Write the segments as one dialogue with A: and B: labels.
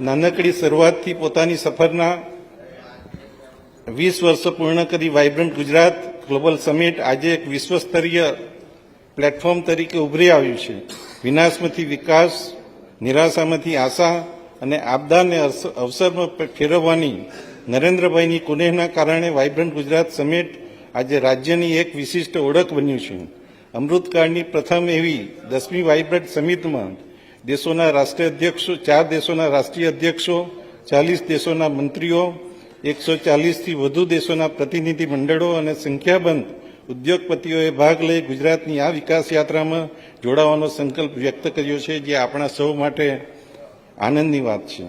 A: નાનકડી શરૂઆતથી પોતાની સફરના 20 વર્ષો પૂર્ણ કરી વાઇબ્રન્ટ ગુજરાત ગ્લોબલ સમિટ આજે એક વિશ્વસ્તરીય પ્લેટફોર્મ તરીકે ઉભરી આવ્યું છે. વિનાશમાંથી વિકાસ, નિરાશામાંથી આશા અને આપદાને અવસરમાં ફેરવવાની નરેન્દ્રભાઈની કુનેહના કારણે વાઇબ્રન્ટ ગુજરાત સમિટ આજે રાજ્યની એક વિશિષ્ટ ઓળખ બન્યું છે. અમૃતકાળની પ્રથમ એવી 10મી વાઇબ્રન્ટ સમિટમાં દેશોના રાષ્ટ્રાધ્યક્ષો, 4 દેશોના રાષ્ટ્રીય અધ્યક્ષો, 40 દેશોના મંત્રીઓ, 140થી વધુ દેશોના પ્રતિનિધિ મંડળો અને સંખ્યાબંધ ઉદ્યોગપતિઓએ ભાગ લઈ ગુજરાતની આ વિકાસ યાત્રામાં જોડાવાનો સંકલ્પ વ્યક્ત કર્યો છે, જે આપણા સૌ માટે આનંદની વાત છે.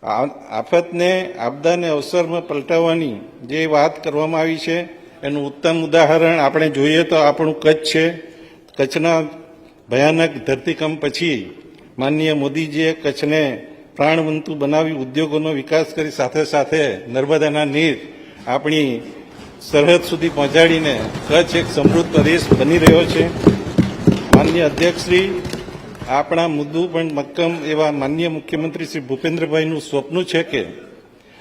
A: આફતને, આપદાને અવસરમાં પલટાવવાની જે વાત કરવામાં આવી છે એનું ઉત્તમ ઉદાહરણ આપણે જોઈએ તો આપણું કચ્છ છે. કચ્છના ભયાનક ધરતીકંપ પછી માનનીય મોદીજીએ કચ્છને પ્રાણવંતુ બનાવી ઉદ્યોગોનો વિકાસ કરી સાથે સાથે નર્મદાના નીર આપણી સરહદ સુધી પહોંચાડીને કચ્છ એક સમૃદ્ધ પ્રદેશ બની રહ્યો છે. માનનીય અધ્યક્ષશ્રી, આપણા મુદ્દુ પણ મક્કમ એવા માનનીય મુખ્યમંત્રી શ્રી ભૂપેન્દ્રભાઈનું સ્વપ્ન છે કે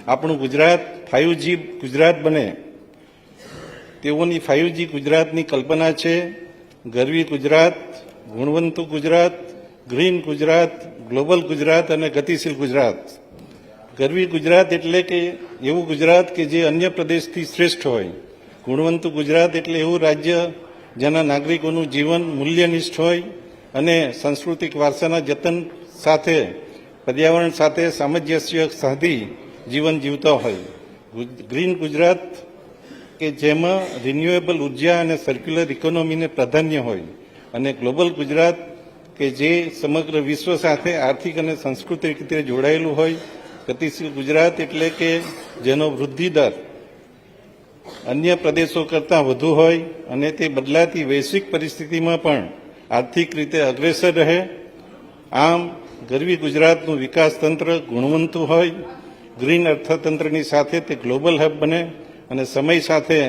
A: આપણું ગુજરાત 5G ગુજરાત બને. તેઓની 5G ગુજરાતની કલ્પના છે. ગરવી ગુજરાત, ગુણવંતુ ગુજરાત, ગ્રીન ગુજરાત, ગ્લોબલ ગુજરાત અને ગતિશીલ ગુજરાત. ગરવી ગુજરાત એટલે કે એવું ગુજરાત કે જે અન્ય પ્રદેશથી શ્રેષ્ઠ હોય. ગુણવંતુ ગુજરાત એટલે એવું રાજ્ય જેના નાગરિકોનું જીવન મૂલ્યનિષ્ઠ હોય અને સાંસ્કૃતિક વારસાના જતન સાથે પર્યાવરણ સાથે સામંજસ્ય સાધી જીવન જીવતા હોય. ગ્રીન ગુજરાત કે જેમાં રિન્યુએબલ ઉર્જા અને સર્ક્યુલર ઇકોનોમીને પ્રાધાન્ય હોય. અને ગ્લોબલ ગુજરાત કે જે સમગ્ર વિશ્વ સાથે આર્થિક અને સાંસ્કૃતિક રીતે જોડાયેલું હોય. ગતિશીલ ગુજરાત એટલે કે જેનો વૃદ્ધિ દર અન્ય પ્રદેશો કરતાં વધુ હોય અને તે બદલાતી વૈશ્વિક પરિસ્થિતિમાં પણ આર્થિક રીતે અગ્રેસર રહે. આમ ગરવી ગુજરાતનું વિકાસ તંત્ર ગુણવંતુ હોય, ગ્રીન અર્થતંત્રની સાથે તે ગ્લોબલ હબ બને અને સમય સાથે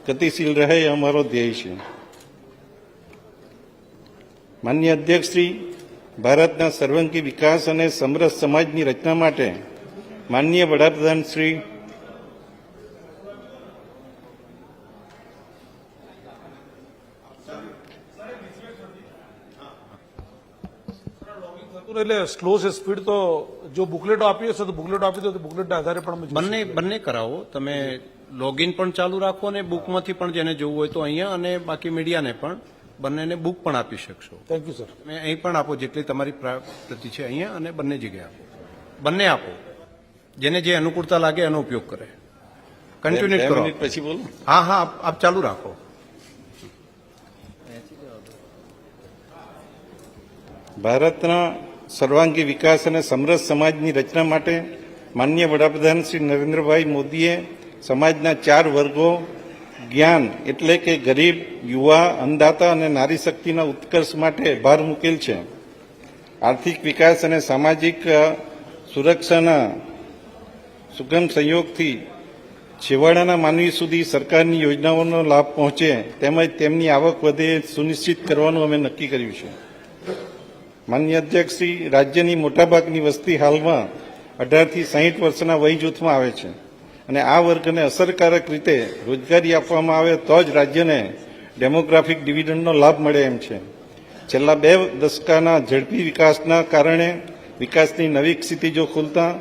A: ગતિશીલ રહે એ અમારો ધ્યેય છે. માનનીય અધ્યક્ષશ્રી, ભારતના સર્વાંગી વિકાસ અને સમરસ સમાજની રચના માટે માનનીય વડાપ્રધાન શ્રી
B: એટલે સ્લો છે સ્પીડ, તો જો બુકલેટો આપી હશે તો બુકલેટો આપી દો, તો બુકલેટના આધારે પણ
C: બંને કરાવો. તમે લોગિન પણ ચાલુ રાખો અને બુકમાંથી પણ જેને જોવું હોય તો અહીંયા, અને બાકી મીડિયાને પણ બંનેને બુક પણ આપી શકશો.
B: Thank you sir.
C: તમે અહીં પણ આપો જેટલી તમારી પ્રતિ છે અહીંયા, અને બંને જગ્યાએ આપો. બંને આપો, જેને જે અનુકૂળતા લાગે એનો ઉપયોગ કરે. કન્ટિન્યુ કરો.
A: પછી બોલો.
C: હા હા, આપ ચાલુ રાખો.
A: ભારતના સર્વાંગી વિકાસ અને સમરસ સમાજની રચના માટે માનનીય વડાપ્રધાન શ્રી નરેન્દ્રભાઈ મોદીએ સમાજના 4 વર્ગો જ્ઞાન એટલે કે ગરીબ, યુવા, અન્નદાતા અને નારી શક્તિના ઉત્કર્ષ માટે ભાર મૂકેલ છે. આર્થિક વિકાસ અને સામાજિક સુરક્ષાના સુગમ સંયોગથી છેવાડાના માનવી સુધી સરકારની યોજનાઓનો લાભ પહોંચે તેમજ તેમની આવક વધે સુનિશ્ચિત કરવાનું અમે નક્કી કર્યું છે. માનનીય અધ્યક્ષશ્રી, રાજ્યની મોટાભાગની વસ્તી હાલમાં 18થી 60 વર્ષના વય જૂથમાં આવે છે અને આ વર્ગને અસરકારક રીતે રોજગારી આપવામાં આવે તો જ રાજ્યને ડેમોગ્રાફિક ડિવિડન્ડનો લાભ મળે એમ છે. છેલ્લા 2 દશકાના ઝડપી વિકાસના કારણે વિકાસની નવી ક્ષિતિજો ખુલતા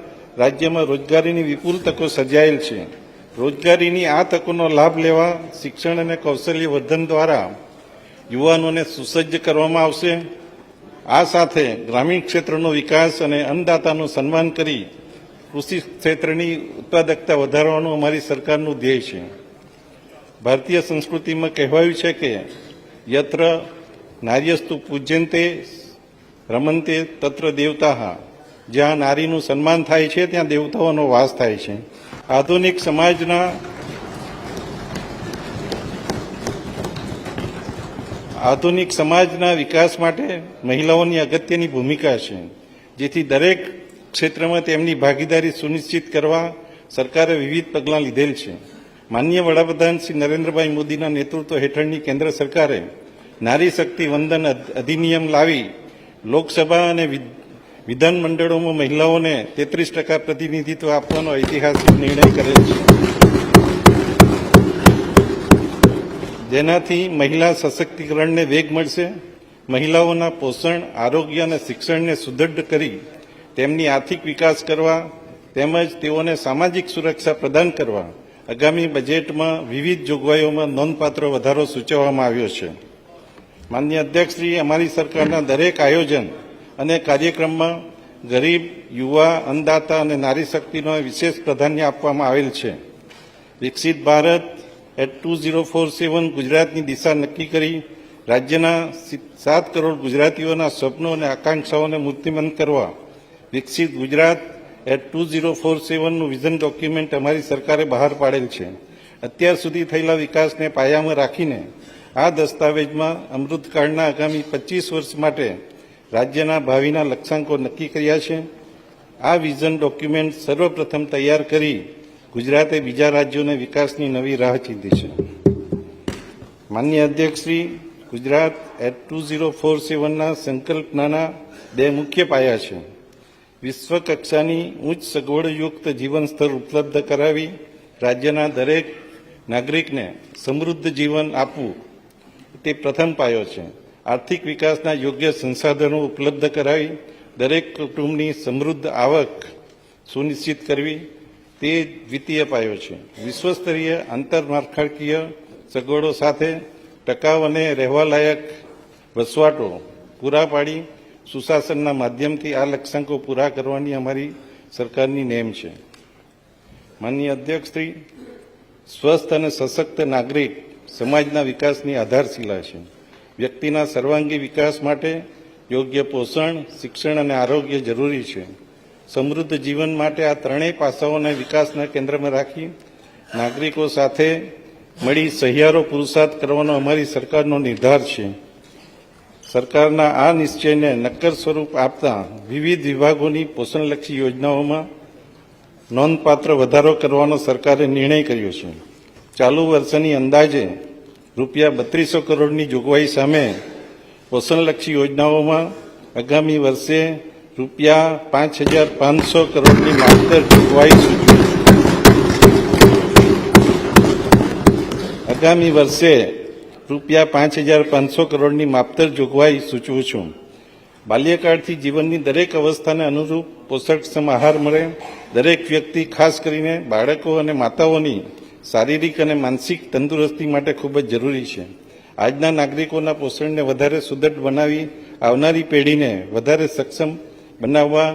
A: રાજ્યમાં રોજગારીની વિપુલ તકો સર્જાયેલ છે. રોજગારીની આ તકોનો લાભ લેવા શિક્ષણ અને કૌશલ્ય વર્ધન દ્વારા યુવાનોને સુસજ્જ કરવામાં આવશે. આ સાથે ગ્રામીણ ક્ષેત્રનો વિકાસ અને અન્નદાતાનું સન્માન કરી કૃષિ ક્ષેત્રની ઉત્પાદકતા વધારવાનું અમારી સરકારનું ધ્યેય છે. ભારતીય સંસ્કૃતિમાં કહેવાયું છે કે યત્ર નાર્યસ્તુ પૂજ્યંતે રમંતે તત્ર દેવતાઃ. જ્યાં નારીનું સન્માન થાય છે ત્યાં દેવતાઓનો વાસ થાય છે. આધુનિક સમાજના વિકાસ માટે મહિલાઓની અગત્યની ભૂમિકા છે, જેથી દરેક ક્ષેત્રમાં તેમની ભાગીદારી સુનિશ્ચિત કરવા સરકારે વિવિધ પગલાં લીધેલ છે. માનનીય વડાપ્રધાન શ્રી નરેન્દ્રભાઈ મોદીના નેતૃત્વ હેઠળની કેન્દ્ર સરકારે નારી શક્તિ વંદન અધિનિયમ લાવી લોકસભા અને વિધાનમંડળોમાં મહિલાઓને 33% પ્રતિનિધિત્વ આપવાનો ઐતિહાસિક નિર્ણય કરેલ છે, જેનાથી મહિલા સશક્તિકરણને વેગ મળશે. મહિલાઓના પોષણ, આરોગ્ય અને શિક્ષણને સુદૃઢ કરી તેમની આર્થિક વિકાસ કરવા તેમજ તેઓને સામાજિક સુરક્ષા પ્રદાન કરવા આગામી બજેટમાં વિવિધ જોગવાઈઓમાં નોંધપાત્ર વધારો સૂચવવામાં આવ્યો છે. માનનીય અધ્યક્ષશ્રી, અમારી સરકારના દરેક આયોજન અને કાર્યક્રમમાં ગરીબ, યુવા, અન્નદાતા અને નારી શક્તિનો વિશેષ પ્રાધાન્ય આપવામાં આવેલ છે. વિકસિત ભારત એટ 2047 ગુજરાતની દિશા નક્કી કરી રાજ્યના 7 કરોડ ગુજરાતીઓના સ્વપ્નો અને આકાંક્ષાઓને મૂર્તિમંત કરવા વિકસિત ગુજરાત એટ 2047નું વિઝન ડોક્યુમેન્ટ અમારી સરકારે બહાર પાડેલ છે. અત્યાર સુધી થયેલા વિકાસને પાયામાં રાખીને આ દસ્તાવેજમાં અમૃતકાળના આગામી 25 વર્ષ માટે રાજ્યના ભાવિના લક્ષ્યાંકો નક્કી કર્યા છે. આ વિઝન ડોક્યુમેન્ટ સર્વપ્રથમ તૈયાર કરી ગુજરાતે બીજા રાજ્યોને વિકાસની નવી રાહ ચીંધી છે. માનનીય અધ્યક્ષશ્રી, ગુજરાત એટ 2047ના સંકલ્પનાના 2 મુખ્ય પાયા છે. વિશ્વ કક્ષાની ઉચ્ચ સગવડયુક્ત જીવન સ્તર ઉપલબ્ધ કરાવી રાજ્યના દરેક નાગરિકને સમૃદ્ધ જીવન આપવું તે પ્રથમ પાયો છે. આર્થિક વિકાસના યોગ્ય સંસાધનો ઉપલબ્ધ કરાવી દરેક કુટુંબની સમૃદ્ધ આવક સુનિશ્ચિત કરવી તે દ્વિતીય પાયો છે. વિશ્વસ્તરીય આંતરમાળખાકીય સગવડો સાથે ટકાઉ અને રહેવાલાયક વસવાટો પૂરા પાડી સુશાસનના માધ્યમથી આ લક્ષ્યાંકો પૂરા કરવાની અમારી સરકારની નેમ છે. માનનીય અધ્યક્ષશ્રી, સ્વસ્થ અને સશક્ત નાગરિક સમાજના વિકાસની આધારશિલા છે. વ્યક્તિના સર્વાંગી વિકાસ માટે યોગ્ય પોષણ, શિક્ષણ અને આરોગ્ય જરૂરી છે. સમૃદ્ધ જીવન માટે આ ત્રણેય પાસાઓને વિકાસના કેન્દ્રમાં રાખી નાગરિકો સાથે મળી સહિયારો પુરુષાર્થ કરવાનો અમારી સરકારનો નિર્ધાર છે. સરકારના આ નિશ્ચયને નક્કર સ્વરૂપ આપતા વિવિધ વિભાગોની પોષણલક્ષી યોજનાઓમાં નોંધપાત્ર વધારો કરવાનો સરકારે નિર્ણય કર્યો છે. ચાલુ વર્ષની અંદાજે ₹3200 કરોડની જોગવાઈ સામે પોષણલક્ષી યોજનાઓમાં આગામી વર્ષે ₹5500 કરોડની માત્ર જોગવાઈ સૂચવી આગામી વર્ષે ₹5500 કરોડની માપતર જોગવાઈ સૂચવું છું. બાલ્યકાળથી જીવનની દરેક અવસ્થાને અનુરૂપ પોષકક્ષમ આહાર મળે. દરેક વ્યક્તિ, ખાસ કરીને બાળકો અને માતાઓની શારીરિક અને માનસિક તંદુરસ્તી માટે ખૂબ જ જરૂરી છે. આજના નાગરિકોના પોષણને વધારે સુદૃઢ બનાવી આવનારી પેઢીને વધારે સક્ષમ બનાવવા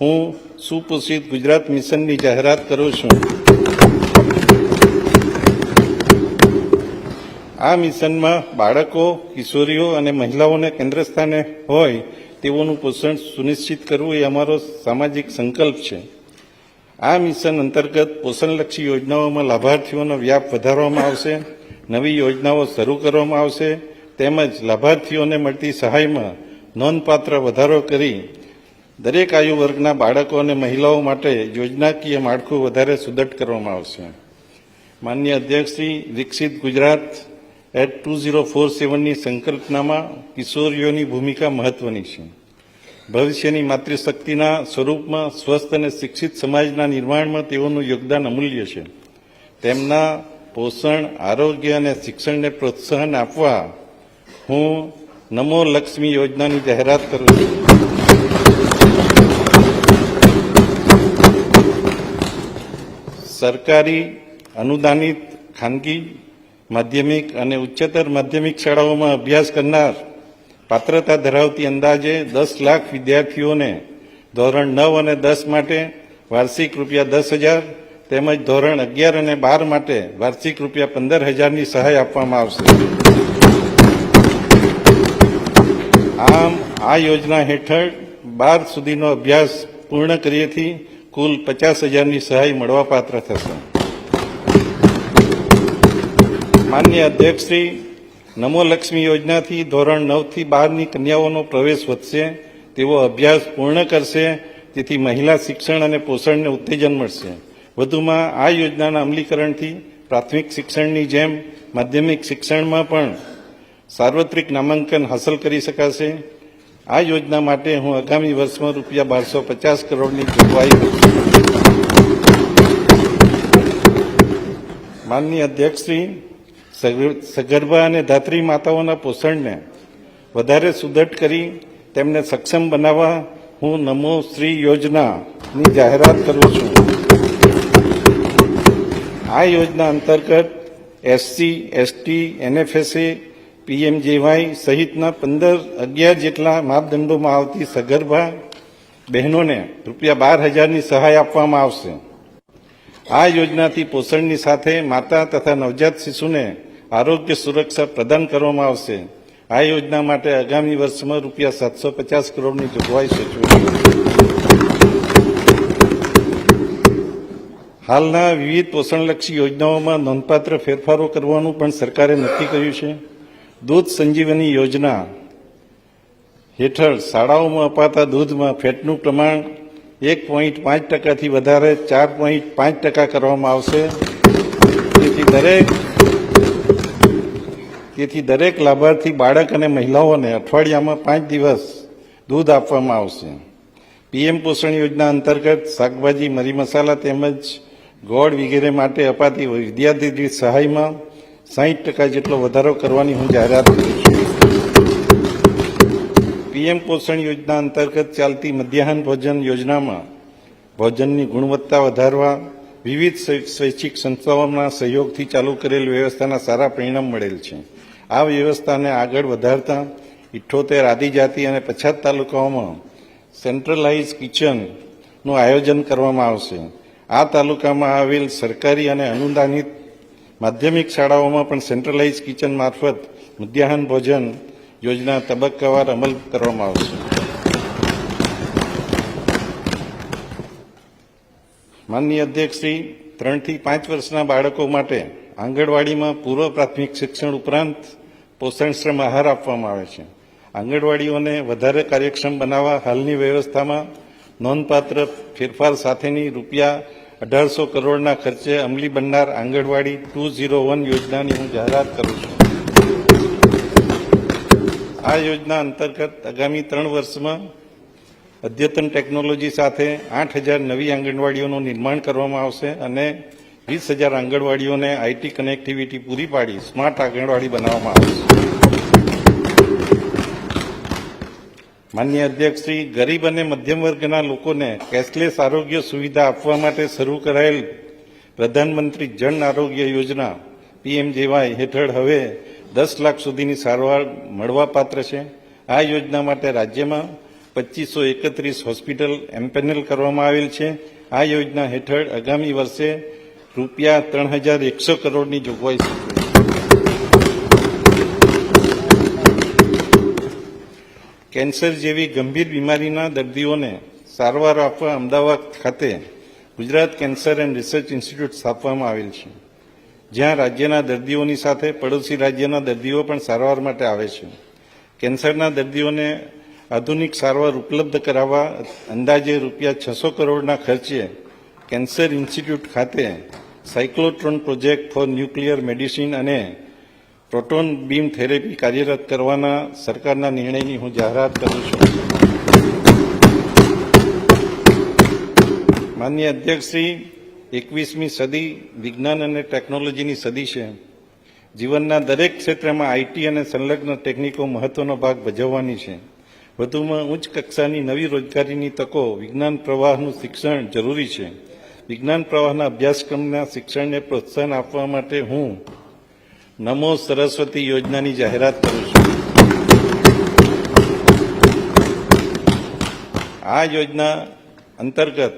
A: હું સુપોષિત ગુજરાત મિશનની જાહેરાત કરું છું. આ મિશનમાં બાળકો, કિશોરીઓ અને મહિલાઓને કેન્દ્રસ્થાને હોય તેઓનું પોષણ સુનિશ્ચિત કરવું એ અમારો સામાજિક સંકલ્પ છે. આ મિશન અંતર્ગત પોષણલક્ષી યોજનાઓમાં લાભાર્થીઓનો વ્યાપ વધારવામાં આવશે, નવી યોજનાઓ શરૂ કરવામાં આવશે તેમજ લાભાર્થીઓને મળતી સહાયમાં નોંધપાત્ર વધારો કરી દરેક આયુ વર્ગના બાળકો અને મહિલાઓ માટે યોજનાકીય માળખું વધારે સુદૃઢ કરવામાં આવશે. માનનીય અધ્યક્ષશ્રી, વિકસિત ગુજરાત એટ 2047ની સંકલ્પનામાં કિશોરીઓની ભૂમિકા મહત્વની છે. ભવિષ્યની માતૃશક્તિના સ્વરૂપમાં સ્વસ્થ અને શિક્ષિત સમાજના નિર્માણમાં તેઓનું યોગદાન અમૂલ્ય છે. તેમના પોષણ, આરોગ્ય અને શિક્ષણને પ્રોત્સાહન આપવા હું નમો લક્ષ્મી યોજનાની જાહેરાત કરું છું. સરકારી, અનુદાનિત, ખાનગી માધ્યમિક અને ઉચ્ચતર માધ્યમિક શાળાઓમાં અભ્યાસ કરનાર પાત્રતા ધરાવતી અંદાજે 10 લાખ વિદ્યાર્થીઓને ધોરણ 9 અને 10 માટે વાર્ષિક ₹10,000 તેમજ ધોરણ 11 અને 12 માટે વાર્ષિક ₹15,000ની સહાય આપવામાં આવશે. આમ આ યોજના હેઠળ 12 સુધીનો અભ્યાસ પૂર્ણ કર્યેથી કુલ 50,000ની સહાય મળવાપાત્ર થશે. માનનીય અધ્યક્ષશ્રી, નમો લક્ષ્મી યોજનાથી ધોરણ 9 થી 12ની કન્યાઓનો પ્રવેશ વધશે, તેઓ અભ્યાસ પૂર્ણ કરશે, તેથી મહિલા શિક્ષણ અને પોષણને ઉત્તેજન મળશે. વધુમાં આ યોજનાના અમલીકરણથી પ્રાથમિક શિક્ષણની જેમ માધ્યમિક શિક્ષણમાં પણ સાર્વત્રિક નામાંકન હાંસલ કરી શકાશે. આ યોજના માટે હું આગામી વર્ષમાં રૂપિયા 1250 કરોડની જોગવાઈ કરું છું. માનનીય અધ્યક્ષશ્રી, સગર્ભા અને ધાત્રી માતાઓના પોષણને વધારે સુદૃઢ કરી તેમને સક્ષમ બનાવવા હું નમો શ્રી યોજનાની જાહેરાત કરું છું. આ યોજના અંતર્ગત એસસી, એસટી, એનએફએસએ, પીએમજેવાય સહિતના 11 જેટલા માપદંડોમાં આવતી સગર્ભા બહેનોને રૂપિયા 12,000ની સહાય આપવામાં આવશે. આ યોજનાથી પોષણની સાથે માતા તથા નવજાત શિશુને આરોગ્ય સુરક્ષા પ્રદાન કરવામાં આવશે. આ યોજના માટે આગામી વર્ષમાં રૂપિયા 750 કરોડની જોગવાઈ સૂચવે છે. હાલના વિવિધ પોષણલક્ષી યોજનાઓમાં નોંધપાત્ર ફેરફારો કરવાનું પણ સરકારે નક્કી કર્યું છે. દૂધ સંજીવની યોજના હેઠળ શાળાઓમાં અપાતા દૂધમાં ફેટનું પ્રમાણ 1.5% વધારે 4.5% કરવામાં આવશે. તેથી દરેક લાભાર્થી બાળક અને મહિલાઓને અઠવાડિયામાં 5 દિવસ દૂધ આપવામાં આવશે. પીએમ પોષણ યોજના અંતર્ગત શાકભાજી, મરી મસાલા તેમજ ગોળ વગેરે માટે અપાતી વિદ્યાર્થી દીઠ સહાયમાં 60% જેટલો વધારો કરવાની હું જાહેરાત કરું છું. પીએમ પોષણ યોજના અંતર્ગત ચાલતી મધ્યાહન ભોજન યોજનામાં ભોજનની ગુણવત્તા વધારવા વિવિધ સ્વૈચ્છિક સંસ્થાઓના સહયોગથી ચાલુ કરેલ વ્યવસ્થાના સારા પરિણામ મળેલ છે. આ વ્યવસ્થાને આગળ વધારતા 78 આદિજાતિ અને પછાત તાલુકાઓમાં સેન્ટ્રલાઇઝ કિચનનું આયોજન કરવામાં આવશે. આ તાલુકામાં આવેલ સરકારી અને અનુદાનિત માધ્યમિક શાળાઓમાં પણ સેન્ટ્રલાઇઝ કિચન મારફત મધ્યાહન ભોજન યોજના તબક્કાવાર અમલ કરવામાં આવશે. માનનીય અધ્યક્ષશ્રી, 3 થી 5 વર્ષના બાળકો માટે આંગણવાડીમાં પૂર્વ પ્રાથમિક શિક્ષણ ઉપરાંત પોષણક્ષમ આહાર આપવામાં આવે છે. આંગણવાડીઓને વધારે કાર્યક્ષમ બનાવવા હાલની વ્યવસ્થામાં નોંધપાત્ર ફેરફાર સાથેની રૂપિયા 1800 કરોડના ખર્ચે અમલી બનનાર આંગણવાડી 201 યોજનાની હું જાહેરાત કરું છું. આ યોજના અંતર્ગત આગામી 3 વર્ષમાં અદ્યતન ટેકનોલોજી સાથે 8,000 નવી આંગણવાડીઓનું નિર્માણ કરવામાં આવશે અને 20,000 આંગણવાડીઓને આઈટી કનેક્ટિવિટી પૂરી પાડી સ્માર્ટ આંગણવાડી બનાવવામાં આવશે. માનનીય અધ્યક્ષશ્રી, ગરીબ અને મધ્યમ વર્ગના લોકોને કેશલેસ આરોગ્ય સુવિધા આપવા માટે શરૂ કરાયેલ પ્રધાનમંત્રી જન આરોગ્ય યોજના પીએમજેવાય હેઠળ હવે 10 લાખ સુધીની સારવાર મળવાપાત્ર છે. આ યોજના માટે રાજ્યમાં 2531 હોસ્પિટલ એમ્પેનલ કરવામાં આવેલ છે. આ યોજના હેઠળ આગામી વર્ષે રૂપિયા 3,100 કરોડની જોગવાઈ છે. કેન્સર જેવી ગંભીર બીમારીના દર્દીઓને સારવાર આપવા અમદાવાદ ખાતે Gujarat cancer and research institute સ્થાપવામાં આવેલ છે, જ્યાં રાજ્યના દર્દીઓની સાથે પડોશી રાજ્યના દર્દીઓ પણ સારવાર માટે આવે છે. કેન્સરના દર્દીઓને આધુનિક સારવાર ઉપલબ્ધ કરાવવા અંદાજે રૂપિયા 600 કરોડના ખર્ચે કેન્સર ઇન્સ્ટિટ્યૂટ ખાતે cyclotron project for nuclear medicine અને પ્રોટોન બીમ થેરેપી કાર્યરત કરવાના સરકારના નિર્ણયની હું જાહેરાત કરું છું. માનનીય અધ્યક્ષશ્રી, 21મી સદી વિજ્ઞાન અને ટેકનોલોજીની સદી છે. જીવનના દરેક ક્ષેત્રમાં આઈટી અને સંલગ્ન ટેકનિકો મહત્વનો ભાગ ભજવવાની છે. વધુમાં ઉચ્ચ કક્ષાની નવી રોજગારીની તકો વિજ્ઞાન પ્રવાહનું શિક્ષણ જરૂરી છે. વિજ્ઞાન પ્રવાહના અભ્યાસક્રમના શિક્ષણને પ્રોત્સાહન આપવા માટે હું નમો સરસ્વતી યોજનાની જાહેરાત કરું છું. આ યોજના અંતર્ગત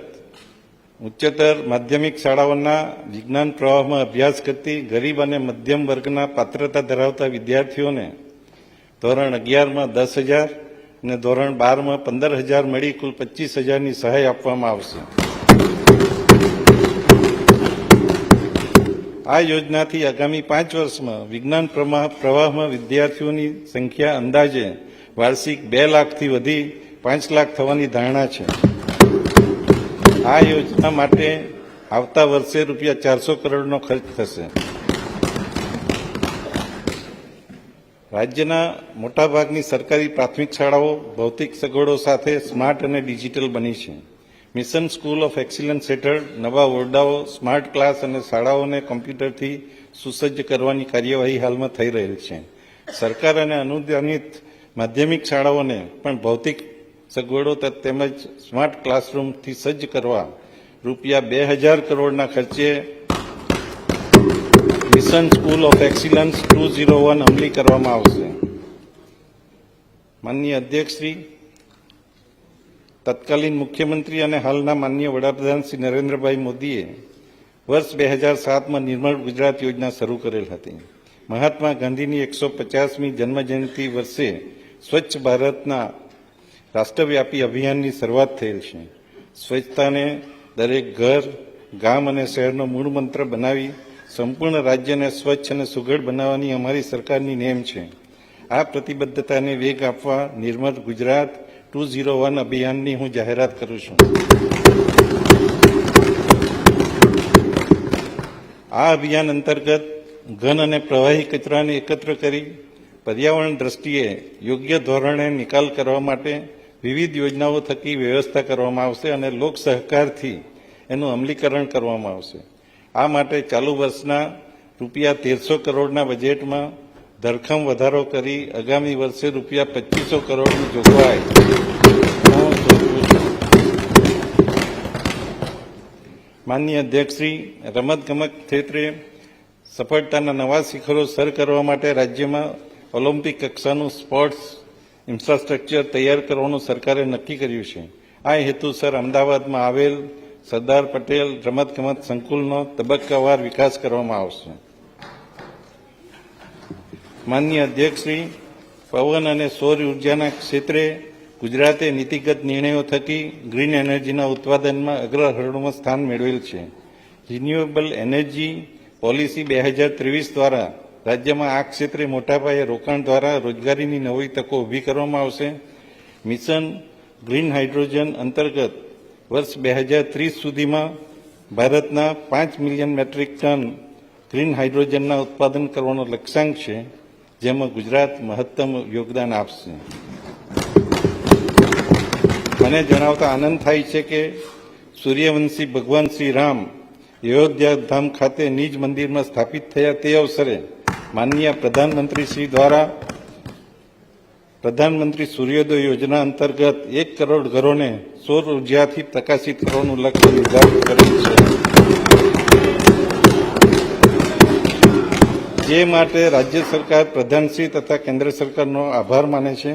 A: ઉચ્ચતર માધ્યમિક શાળાઓના વિજ્ઞાન પ્રવાહમાં અભ્યાસ કરતી ગરીબ અને મધ્યમ વર્ગના પાત્રતા ધરાવતા વિદ્યાર્થીઓને ધોરણ 11માં 10,000 અને ધોરણ 12માં 15,000 મળી કુલ 25,000ની સહાય આપવામાં આવશે. આ યોજનાથી આગામી 5 વર્ષમાં વિજ્ઞાન પ્રવાહમાં વિદ્યાર્થીઓની સંખ્યા અંદાજે વાર્ષિક 2 લાખથી વધી 5 લાખ થવાની ધારણા છે. આ યોજના માટે આવતા વર્ષે રૂપિયા 400 કરોડનો ખર્ચ થશે. રાજ્યના મોટાભાગની સરકારી પ્રાથમિક શાળાઓ ભૌતિક સગવડો સાથે સ્માર્ટ અને ડિજિટલ બની છે. મિશન સ્કૂલ ઓફ એક્સિલન્સ હેઠળ નવા ઓરડાઓ, સ્માર્ટ ક્લાસ અને શાળાઓને કોમ્પ્યુટરથી સુસજ્જ કરવાની કાર્યવાહી હાલમાં થઈ રહેલ છે. સરકાર અને અનુદાનિત માધ્યમિક શાળાઓને પણ ભૌતિક સગવડો તેમજ સ્માર્ટ ક્લાસરૂમથી સજ્જ કરવા રૂપિયા 2000 કરોડના ખર્ચે મિશન સ્કૂલ ઓફ એક્સિલન્સ 201 અમલી કરવામાં આવશે. માનનીય અધ્યક્ષશ્રી, તત્કાલીન મુખ્યમંત્રી અને હાલના માનનીય વડાપ્રધાન શ્રી નરેન્દ્રભાઈ મોદીએ વર્ષ 2007માં નિર્મળ ગુજરાત યોજના શરૂ કરેલ હતી. મહાત્મા ગાંધીની 150મી જન્મજયંતિ વર્ષે સ્વચ્છ ભારતના રાષ્ટ્રવ્યાપી અભિયાનની શરૂઆત થયેલ છે. સ્વચ્છતાને દરેક ઘર, ગામ અને શહેરનો મૂળ મંત્ર બનાવી સંપૂર્ણ રાજ્યને સ્વચ્છ અને સુઘડ બનાવવાની અમારી સરકારની નેમ છે. આ પ્રતિબદ્ધતાને વેગ આપવા નિર્મળ ગુજરાત 201 અભિયાનની હું જાહેરાત કરું છું. આ અભિયાન અંતર્ગત ઘન અને પ્રવાહી કચરાને એકત્ર કરી પર્યાવરણ દ્રષ્ટિએ યોગ્ય ધોરણે નિકાલ કરવા માટે વિવિધ યોજનાઓ થકી વ્યવસ્થા કરવામાં આવશે અને લોક સહકારથી એનું અમલીકરણ કરવામાં આવશે. આ માટે ચાલુ વર્ષના રૂપિયા 1300 કરોડના બજેટમાં ધરખમ વધારો કરી આગામી વર્ષે રૂપિયા 2500 કરોડની જોગવાઈ હું સૂચવું છું. માનનીય અધ્યક્ષશ્રી, રમતગમત ક્ષેત્રે સફળતાના નવા શિખરો સર કરવા માટે રાજ્યમાં ઓલિમ્પિક કક્ષાનું સ્પોર્ટ્સ ઇન્ફ્રાસ્ટ્રક્ચર તૈયાર કરવાનું સરકારે નક્કી કર્યું છે. આ હેતુસર અમદાવાદમાં આવેલ સરદાર પટેલ રમતગમત સંકુલનો તબક્કાવાર વિકાસ કરવામાં આવશે. માનનીય અધ્યક્ષશ્રી, પવન અને સૌર ઉર્જાના ક્ષેત્રે ગુજરાતે નીતિગત નિર્ણયો થકી ગ્રીન એનર્જીના ઉત્પાદનમાં અગ્રહરોળમાં સ્થાન મેળવેલ છે. રિન્યુએબલ એનર્જી પોલિસી 2023 દ્વારા રાજ્યમાં આ ક્ષેત્રે મોટા પાયે રોકાણ દ્વારા રોજગારીની નવી તકો ઊભી કરવામાં આવશે. મિશન ગ્રીન હાઇડ્રોજન અંતર્ગત વર્ષ 2030 સુધીમાં ભારતના 5 મિલિયન મેટ્રિક ટન ગ્રીન હાઇડ્રોજનના ઉત્પાદન કરવાનો લક્ષ્યાંક છે, જેમાં ગુજરાત મહત્તમ યોગદાન આપશે. મને જણાવતા આનંદ થાય છે કે સૂર્યવંશી ભગવાન શ્રી રામ અયોધ્યા ધામ ખાતે નિજ મંદિરમાં સ્થાપિત થયા તે અવસરે માનનીય પ્રધાનમંત્રી શ્રી દ્વારા પ્રધાનમંત્રી સૂર્યોદય યોજના અંતર્ગત 1 કરોડ ઘરોને સૌર ઉર્જાથી પ્રકાશિત કરવાનું લક્ષ્ય નિર્ધારિત કરેલ છે, જે માટે રાજ્ય સરકાર પ્રધાનશ્રી તથા કેન્દ્ર સરકારનો આભાર માને છે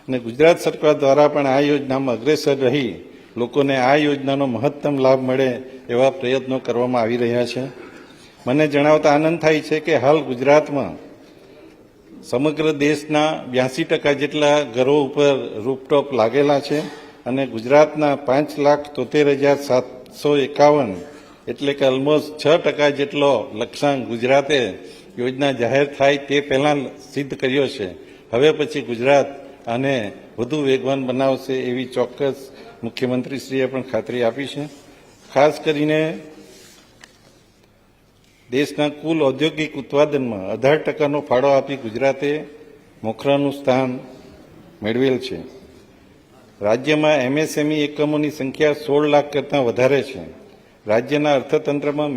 A: અને ગુજરાત સરકાર દ્વારા પણ આ યોજનામાં અગ્રેસર રહી લોકોને આ યોજનાનો મહત્તમ લાભ મળે એવા પ્રયત્નો કરવામાં આવી રહ્યા છે. મને જણાવતા આનંદ થાય છે કે હાલ ગુજરાતમાં સમગ્ર દેશના 82% જેટલા ઘરો ઉપર રૂફટોપ લાગેલા છે અને ગુજરાતના 5,73,751 એટલે કે ઓલમોસ્ટ 6% જેટલો લક્ષ્યાંક ગુજરાતે યોજના જાહેર થાય તે પહેલાં સિદ્ધ કર્યો છે. હવે પછી ગુજરાત આને વધુ વેગવાન બનાવશે એવી ચોક્કસ મુખ્યમંત્રીશ્રીએ પણ ખાતરી આપી છે. ખાસ કરીને દેશના કુલ ઔદ્યોગિક ઉત્પાદનમાં 18% ફાળો આપી ગુજરાતે મોખરાનું સ્થાન મેળવેલ છે. રાજ્યમાં MSME એકમોની સંખ્યા 16 લાખ કરતાં વધારે છે. રાજ્યના અર્થતંત્રમાં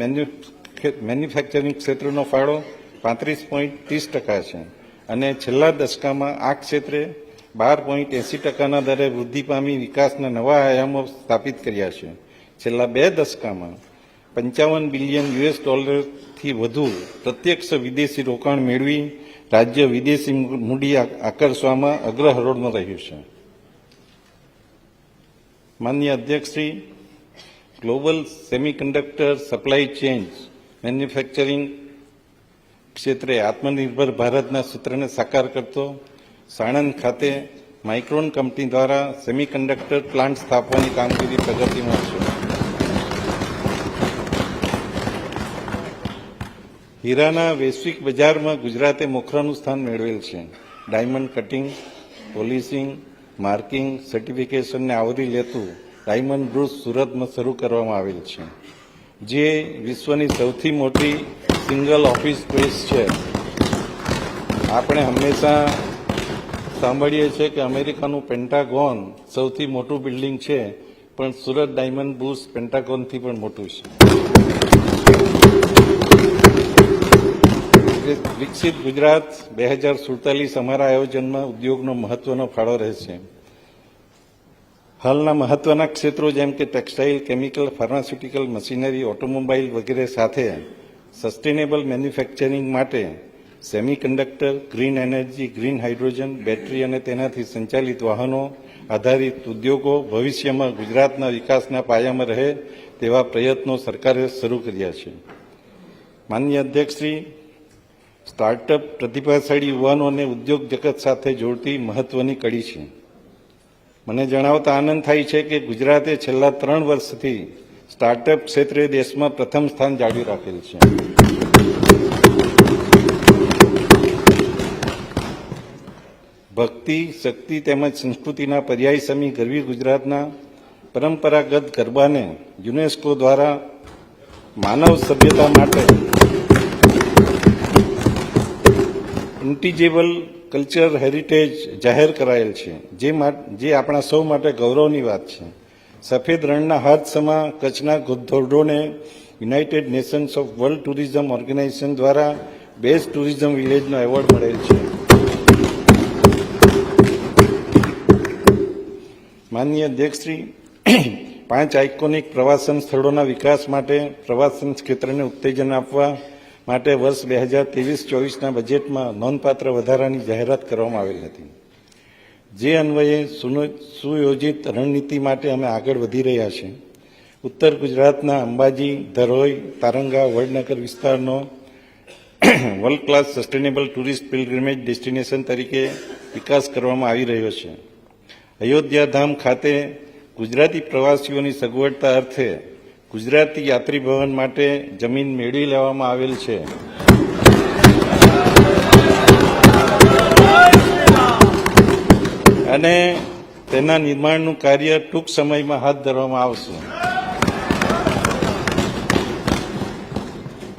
A: મેન્યુફેક્ચરિંગ ક્ષેત્રનો ફાળો 35.30% છે અને છેલ્લા દશકામાં આ ક્ષેત્રે 12.80%ના દરે વૃદ્ધિ પામી વિકાસના નવા આયામો સ્થાપિત કર્યા છે. છેલ્લા 2 દશકામાં $55 બિલિયન થી વધુ પ્રત્યક્ષ વિદેશી રોકાણ મેળવી રાજ્ય વિદેશી મૂડી આકર્ષવામાં અગ્રહરોળમાં રહ્યું છે. માનનીય અધ્યક્ષશ્રી, global semiconductor supply chain manufacturing ક્ષેત્રે આત્મનિર્ભર ભારતના સૂત્રને સાકાર કરતો સાણંદ ખાતે માઇક્રોન કંપની દ્વારા સેમિકન્ડક્ટર પ્લાન્ટ સ્થાપવાની કામગીરી પ્રગતિમાં છે. હીરાના વૈશ્વિક બજારમાં ગુજરાતે મોખરાનું સ્થાન મેળવેલ છે. ડાયમંડ કટિંગ, પોલિશિંગ, માર્કિંગ, સર્ટિફિકેશનને આવરી લેતું ડાયમંડ બ્રુસ સુરતમાં શરૂ કરવામાં આવેલ છે, જે વિશ્વની સૌથી મોટી સિંગલ ઓફિસ સ્પેસ છે. આપણે હંમેશા સાંભળીએ છીએ કે અમેરિકાનું પેન્ટાગોન સૌથી મોટું બિલ્ડિંગ છે, પણ સુરત ડાયમંડ બુર્સ પેન્ટાગોનથી પણ મોટું છે. વિકસિત ગુજરાત 2047 અમારા આયોજનમાં ઉદ્યોગનો મહત્વનો ફાળો રહેશે. હાલના મહત્વના ક્ષેત્રો જેમ કે textile, chemical, pharmaceutical, machinery, automobile વગેરે સાથે સસ્ટેનેબલ મેન્યુફેક્ચરિંગ માટે semiconductor, green energy, green hydrogen, battery અને તેનાથી સંચાલિત વાહનો આધારિત ઉદ્યોગો ભવિષ્યમાં ગુજરાતના વિકાસના પાયામાં રહે તેવા પ્રયત્નો સરકારે શરૂ કર્યા છે. માનનીય અધ્યક્ષશ્રી, સ્ટાર્ટઅપ પ્રતિભાશાળી યુવાનોને ઉદ્યોગ જગત સાથે જોડતી મહત્વની કડી છે. મને જણાવતા આનંદ થાય છે કે ગુજરાતે છેલ્લા 3 વર્ષથી સ્ટાર્ટઅપ ક્ષેત્રે દેશમાં પ્રથમ સ્થાન જાળવી રાખેલ છે. ભક્તિ, શક્તિ તેમજ સંસ્કૃતિના પર્યાય સમી ગરવી ગુજરાતના પરંપરાગત ગરબાને યુનેસ્કો દ્વારા માનવ સભ્યતા માટે ઇન્ટિજેબલ કલ્ચર હેરિટેજ જાહેર કરાયેલ છે, જે આપણા સૌ માટે ગૌરવની વાત છે. સફેદ રણના હાથ સમા કચ્છના ધોરડોને United Nations of World Tourism Organization દ્વારા બેસ્ટ ટુરિઝમ વિલેજનો એવોર્ડ મળેલ છે. માનનીય અધ્યક્ષશ્રી, 5 આઇકોનિક પ્રવાસન સ્થળોના વિકાસ માટે પ્રવાસન ક્ષેત્રને ઉત્તેજન આપવા માટે વર્ષ 2023-24ના બજેટમાં નોંધપાત્ર વધારાની જાહેરાત કરવામાં આવેલ હતી. જે અન્વયે સુયોજિત રણનીતિ માટે અમે આગળ વધી રહ્યા છીએ. ઉત્તર ગુજરાતના અંબાજી, ધરોઈ, તારંગા, વડનગર વિસ્તારનો world class sustainable tourist pilgrimage destination તરીકે વિકાસ કરવામાં આવી રહ્યો છે. અયોધ્યા ધામ ખાતે ગુજરાતી પ્રવાસીઓની સગવડતા અર્થે ગુજરાતી યાત્રી ભવન માટે જમીન મેળવી લેવામાં આવેલ છે. અને તેના નિર્માણનું કાર્ય ટૂંક સમયમાં હાથ ધરવામાં આવશે.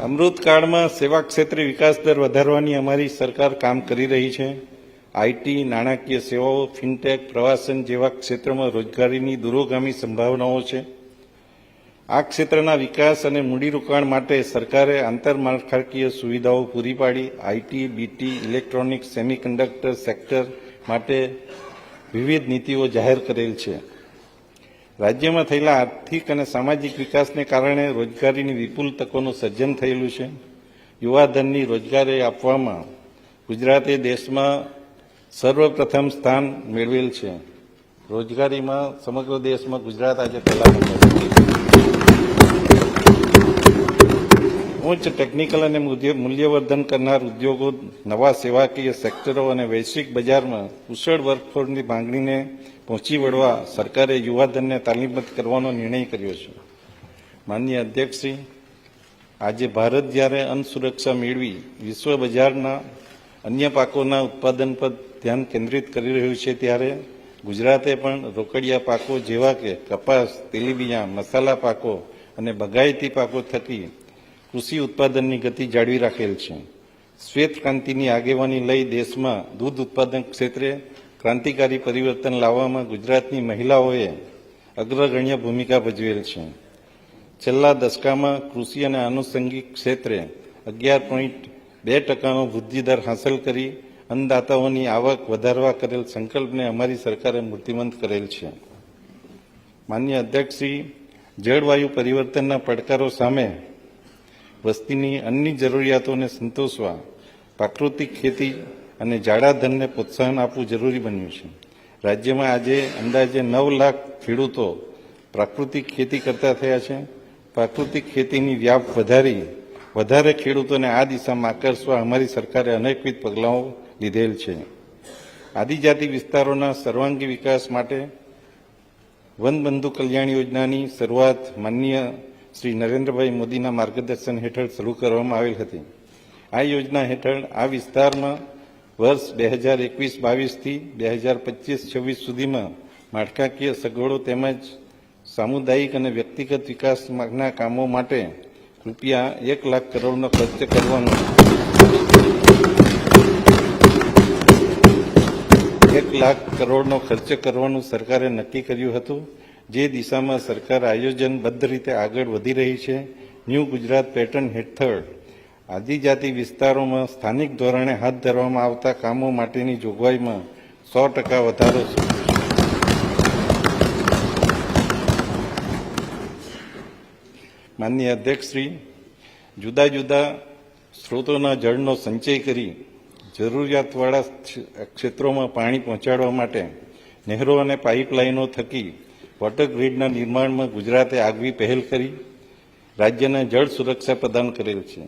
A: અમૃતકાળમાં સેવા ક્ષેત્રે વિકાસ દર વધારવાની અમારી સરકાર કામ કરી રહી છે. આઈટી, નાણાકીય સેવાઓ, ફિનટેક, પ્રવાસન જેવા ક્ષેત્રોમાં રોજગારીની દૂરોગામી સંભાવનાઓ છે. આ ક્ષેત્રના વિકાસ અને મૂડીરોકાણ માટે સરકારે આંતરમાળખાકીય સુવિધાઓ પૂરી પાડી. IT, BT, electronics, semiconductor sector માટે વિવિધ નીતિઓ જાહેર કરેલ છે. રાજ્યમાં થયેલા આર્થિક અને સામાજિક વિકાસને કારણે રોજગારીની વિપુલ તકોનું સર્જન થયેલું છે. યુવાધનની રોજગારી આપવામાં ગુજરાતે દેશમાં સર્વપ્રથમ સ્થાન મેળવેલ છે. રોજગારીમાં સમગ્ર દેશમાં ગુજરાત આજે પહેલા નંબર છે. ઉચ્ચ ટેકનિકલ અને મૂલ્યવર્ધન કરનાર ઉદ્યોગો, નવા સેવાકીય સેક્ટરો અને વૈશ્વિક બજારમાં કુશળ વર્કફોર્સની માંગણીને પહોંચી વળવા સરકારે યુવાધનને તાલીમબદ્ધ કરવાનો નિર્ણય કર્યો છે. માનનીય અધ્યક્ષશ્રી, આજે ભારત જ્યારે અન્ન સુરક્ષા મેળવી વિશ્વ બજારના અન્ય પાકોના ઉત્પાદન પર ધ્યાન કેન્દ્રિત કરી રહ્યું છે, ત્યારે ગુજરાતે પણ રોકડિયા પાકો જેવા કે કપાસ, તેલીબિયાં, મસાલા પાકો અને બગાયતી પાકો થકી કૃષિ ઉત્પાદનની ગતિ જાળવી રાખેલ છે. શ્વેત ક્રાંતિની આગેવાની લઈ દેશમાં દૂધ ઉત્પાદન ક્ષેત્રે ક્રાંતિકારી પરિવર્તન લાવવામાં ગુજરાતની મહિલાઓએ અગ્રગણ્ય ભૂમિકા ભજવેલ છે. છેલ્લા દશકામાં કૃષિ અને આનુષંગિક ક્ષેત્રે 11.2% વૃદ્ધિદર હાંસલ કરી અન્નદાતાઓની આવક વધારવા કરેલ સંકલ્પને અમારી સરકારે મૂર્તિમંત કરેલ છે. માનનીય અધ્યક્ષશ્રી, જળવાયુ પરિવર્તનના પડકારો સામે વસ્તીની અન્ય જરૂરિયાતોને સંતોષવા પ્રાકૃતિક ખેતી અને જાડા ધનને પ્રોત્સાહન આપવું જરૂરી બન્યું છે. રાજ્યમાં આજે અંદાજે 9 લાખ ખેડૂતો પ્રાકૃતિક ખેતી કરતા થયા છે. પ્રાકૃતિક ખેતીની વ્યાપ વધારી વધારે ખેડૂતોને આ દિશામાં આકર્ષવા અમારી સરકારે અનેકવિધ પગલાઓ લીધેલ છે. આદિજાતિ વિસ્તારોના સર્વાંગી વિકાસ માટે વનબંધુ કલ્યાણ યોજનાની શરૂઆત માનનીય શ્રી નરેન્દ્રભાઈ મોદીના માર્ગદર્શન હેઠળ શરૂ કરવામાં આવેલ હતી. આ યોજના હેઠળ આ વિસ્તારમાં વર્ષ 2021-22થી 2025-26 સુધીમાં માળખાકીય સગવડો તેમજ સામુદાયિક અને વ્યક્તિગત વિકાસના કામો માટે રૂપિયા 1 લાખ કરોડનો ખર્ચ કરવાનો લાખ કરોડનો ખર્ચ કરવાનું સરકારે નક્કી કર્યું હતું, જે દિશામાં સરકાર આયોજનબદ્ધ રીતે આગળ વધી રહી છે. ન્યૂ ગુજરાત પેટર્ન હેઠળ આદિજાતિ વિસ્તારોમાં સ્થાનિક ધોરણે હાથ ધરવામાં આવતા કામો માટેની જોગવાઈમાં 100% વધારો સૂચવ્યો છે. માનનીય અધ્યક્ષશ્રી, જુદા જુદા સ્ત્રોતોના જળનો સંચય કરી જરૂરિયાતવાળા ક્ષેત્રોમાં પાણી પહોંચાડવા માટે નહેરો અને પાઇપલાઇનો થકી વોટર ગ્રીડના નિર્માણમાં ગુજરાતે આગવી પહેલ કરી રાજ્યને જળ સુરક્ષા પ્રદાન કરેલ છે.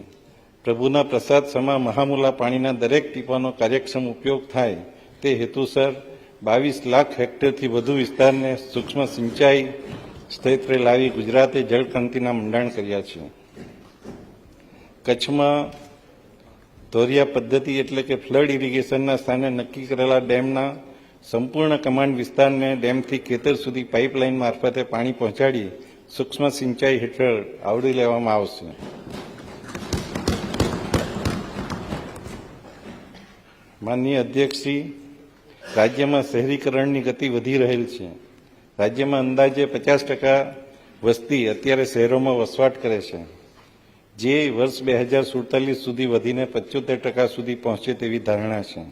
A: પ્રભુના પ્રસાદ સમા મહામૂલા પાણીના દરેક ટીપાનો કાર્યક્ષમ ઉપયોગ થાય તે હેતુસર 22 લાખ હેક્ટરથી વધુ વિસ્તારને સૂક્ષ્મ સિંચાઈ ક્ષેત્રે લાવી ગુજરાતે જળક્રાંતિના મંડાણ કર્યા છે. કચ્છમાં ધોરિયા પદ્ધતિ એટલે કે ફ્લડ ઇરિગેશનના સ્થાને નક્કી કરેલા ડેમના સંપૂર્ણ કમાન્ડ વિસ્તારને ડેમથી ખેતર સુધી પાઇપલાઇન મારફતે પાણી પહોંચાડી સૂક્ષ્મ સિંચાઈ હેઠળ આવરી લેવામાં આવશે. માનનીય અધ્યક્ષશ્રી, રાજ્યમાં શહેરીકરણની ગતિ વધી રહેલ છે. રાજ્યમાં અંદાજે 50% વસ્તી અત્યારે શહેરોમાં વસવાટ કરે છે, જે વર્ષ 2047 સુધી વધીને 75% સુધી પહોંચે તેવી ધારણા છે.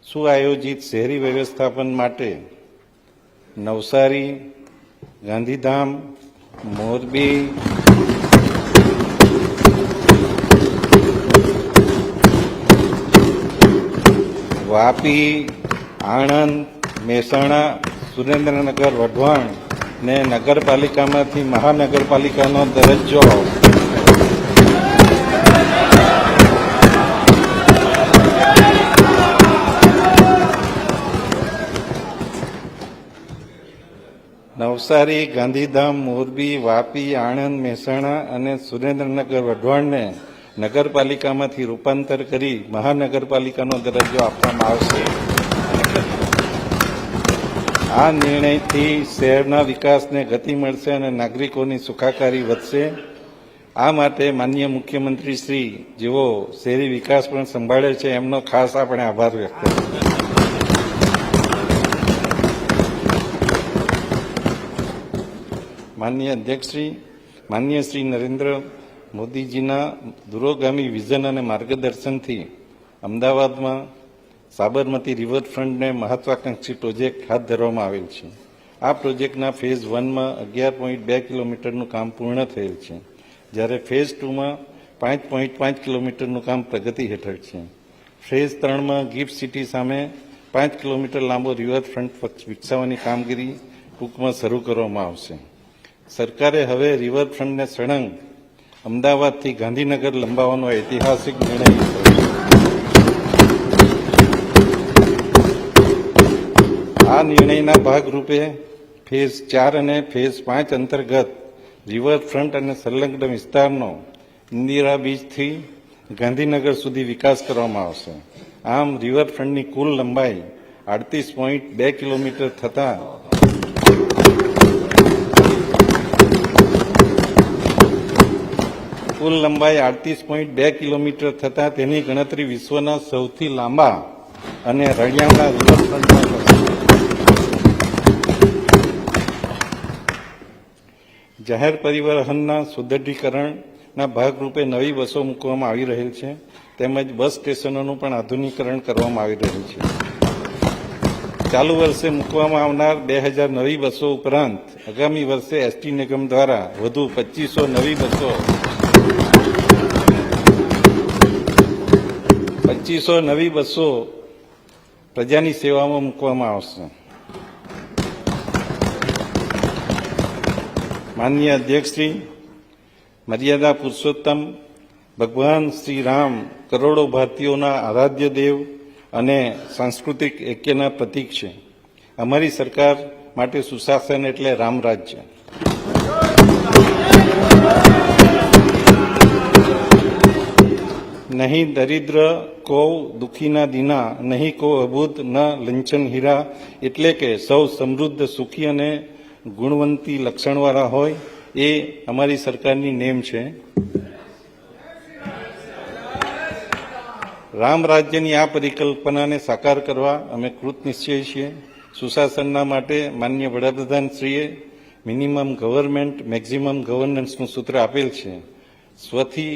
A: સુઆયોજિત શહેરી વ્યવસ્થાપન માટે નવસારી, ગાંધીધામ, મોરબી, વાપી, આણંદ, મહેસાણા, સુરેન્દ્રનગર, વઢવાણ ને નગરપાલિકામાંથી મહાનગરપાલિકાનો દરજ્જો નવસારી, ગાંધીધામ, મોરબી, વાપી, આણંદ, મહેસાણા અને સુરેન્દ્રનગર, વઢવાણને નગરપાલિકામાંથી રૂપાંતર કરી મહાનગરપાલિકાનો દરજ્જો આપવામાં આવશે. આ નિર્ણયથી શહેરના વિકાસને ગતિ મળશે અને નાગરિકોની સુખાકારી વધશે. આ માટે માનનીય મુખ્યમંત્રી શ્રી, જેઓ શહેરી વિકાસ પણ સંભાળે છે, એમનો ખાસ આપણે આભાર વ્યક્ત કરીએ. માનનીય અધ્યક્ષશ્રી, માનનીય શ્રી નરેન્દ્ર મોદીજીના દૂરોગામી વિઝન અને માર્ગદર્શનથી અમદાવાદમાં સાબરમતી રિવરફ્રન્ટને મહત્વાકાંક્ષી પ્રોજેક્ટ હાથ ધરવામાં આવેલ છે. આ પ્રોજેક્ટના ફેઝ 1માં 11.2 કિલોમીટરનું કામ પૂર્ણ થયેલ છે, જ્યારે ફેઝ 2માં 5.5 કિલોમીટરનું કામ પ્રગતિ હેઠળ છે. ફેઝ 3માં ગિફ્ટ સિટી સામે 5 કિલોમીટર લાંબો રિવરફ્રન્ટ વિકસાવવાની કામગીરી ટૂંકમાં શરૂ કરવામાં આવશે. સરકારે હવે રિવરફ્રન્ટને સળંગ અમદાવાદથી ગાંધીનગર લંબાવવાનો ઐતિહાસિક નિર્ણય લીધો છે. આ નિર્ણયના ભાગરૂપે ફેઝ 4 અને ફેઝ 5 અંતર્ગત રિવરફ્રન્ટ અને સંલગ્ન વિસ્તારનો ઇન્દિરા બીચથી ગાંધીનગર સુધી વિકાસ કરવામાં આવશે. આમ રિવરફ્રન્ટની કુલ લંબાઈ 38.2 કિલોમીટર થતાં કુલ લંબાઈ 38.2 કિલોમીટર થતાં તેની ગણતરી વિશ્વના સૌથી લાંબા અને રળિયામણા રિવરફ્રન્ટમાં થશે. જાહેર પરિવહનના સુદૃઢીકરણના ભાગરૂપે નવી બસો મૂકવામાં આવી રહેલ છે, તેમજ બસ સ્ટેશનોનું પણ આધુનિકરણ કરવામાં આવી રહ્યું છે. ચાલુ વર્ષે મૂકવામાં આવનાર 2000 નવી બસો ઉપરાંત આગામી વર્ષે એસટી નિગમ દ્વારા વધુ 2500 નવી બસો 2500 નવી બસો પ્રજાની સેવામાં મૂકવામાં આવશે. માનનીય અધ્યક્ષશ્રી, મર્યાદા પુરુષોત્તમ ભગવાન શ્રી રામ કરોડો ભારતીયોના આરાધ્ય દેવ અને સાંસ્કૃતિક ઐક્યના પ્રતીક છે. અમારી સરકાર માટે સુશાસન એટલે રામ રાજ્ય. નહીં દરિદ્ર કો દુઃખીના દીના, નહીં કો અબૂધ ન લંચન હીરા, એટલે કે સૌ સમૃદ્ધ, સુખી અને ગુણવંતી લક્ષણવાળા હોય, એ અમારી સરકારની નેમ છે. રામ રાજ્યની આ પરિકલ્પનાને સાકાર કરવા અમે કૃતનિશ્ચયી છીએ. સુશાસનના માટે માનનીય વડાપ્રધાનશ્રીએ મિનિમમ ગવર્મેન્ટ મેક્ઝિમમ ગવર્નન્સનું સૂત્ર આપેલ છે. સ્વથી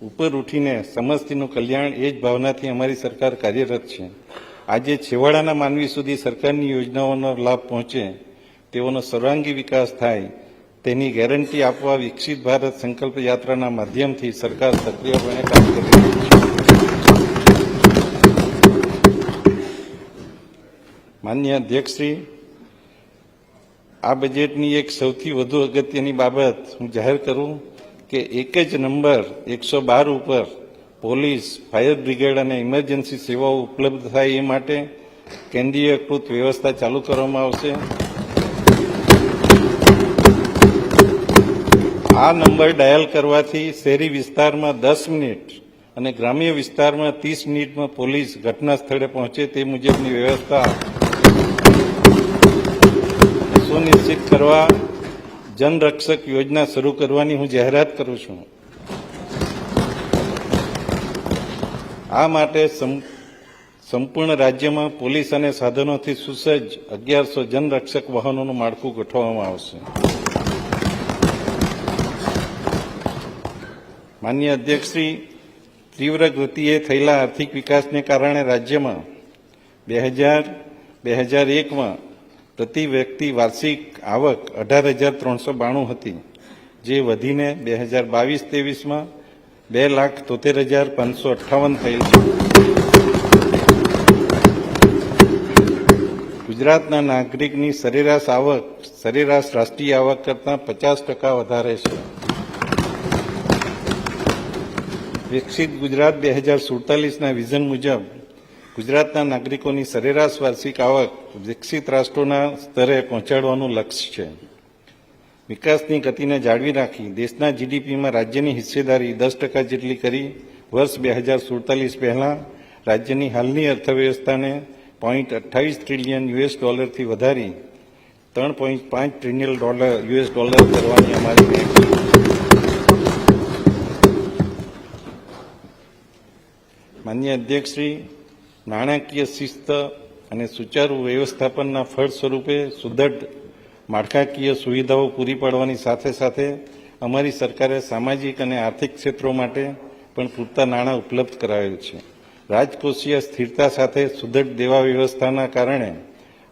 A: ઉપર ઉઠીને સમસ્તીનું કલ્યાણ એ જ ભાવનાથી અમારી સરકાર કાર્યરત છે. આજે છેવાડાના માનવી સુધી સરકારની યોજનાઓનો લાભ પહોંચે, તેઓનો સર્વાંગી વિકાસ થાય, તેની ગેરંટી આપવા વિકસિત ભારત સંકલ્પ યાત્રાના માધ્યમથી સરકાર સક્રિયપણે કામ કરી રહી છે. માનનીય અધ્યક્ષશ્રી, આ બજેટની એક સૌથી વધુ અગત્યની બાબત હું જાહેર કરું કે એક જ નંબર 112 ઉપર પોલીસ, ફાયર બ્રિગેડ અને ઇમરજન્સી સેવાઓ ઉપલબ્ધ થાય એ માટે કેન્દ્રીયકૃત વ્યવસ્થા ચાલુ કરવામાં આવશે. આ નંબર ડાયલ કરવાથી શહેરી વિસ્તારમાં 10 મિનિટ અને ગ્રામ્ય વિસ્તારમાં 30 મિનિટમાં પોલીસ ઘટના સ્થળે પહોંચે તે મુજબની વ્યવસ્થા સુનિશ્ચિત કરવા જનરક્ષક યોજના શરૂ કરવાની હું જાહેરાત કરું છું. આ માટે સંપૂર્ણ રાજ્યમાં પોલીસ અને સાધનોથી સુસજ્જ 1100 જનરક્ષક વાહનોનું માળખું ગોઠવવામાં આવશે. માનનીય અધ્યક્ષશ્રી, તીવ્ર ગતિએ થયેલા આર્થિક વિકાસને કારણે રાજ્યમાં 2001માં પ્રતિ વ્યક્તિ વાર્ષિક આવક 18,392 હતી, જે વધીને 2022-23માં 2,73,558 થયેલ છે. ગુજરાતના નાગરિકની સરેરાશ આવક સરેરાશ રાષ્ટ્રીય આવક કરતાં 50% વધારે છે. વિકસિત ગુજરાત 2047ના વિઝન મુજબ ગુજરાતના નાગરિકોની સરેરાશ વાર્ષિક આવક વિકસિત રાષ્ટ્રોના સ્તરે પહોંચાડવાનું લક્ષ્ય છે. વિકાસની ગતિને જાળવી રાખી દેશના જીડીપીમાં રાજ્યની હિસ્સેદારી 10% જેટલી કરી વર્ષ 2047 પહેલાં રાજ્યની હાલની અર્થવ્યવસ્થાને $0.28 ટ્રિલિયન થી વધારી $3.5 ટ્રિલિયન કરવાની અમારી નેમ છે. માનનીય અધ્યક્ષશ્રી, નાણાકીય શિસ્ત અને સુચારુ વ્યવસ્થાપનના ફળ સ્વરૂપે સુદૃઢ માળખાકીય સુવિધાઓ પૂરી પાડવાની સાથે સાથે અમારી સરકારે સામાજિક અને આર્થિક ક્ષેત્રો માટે પણ પૂરતા નાણાં ઉપલબ્ધ કરાવેલ છે. રાજકોષીય સ્થિરતા સાથે સુદૃઢ દેવા વ્યવસ્થાના કારણે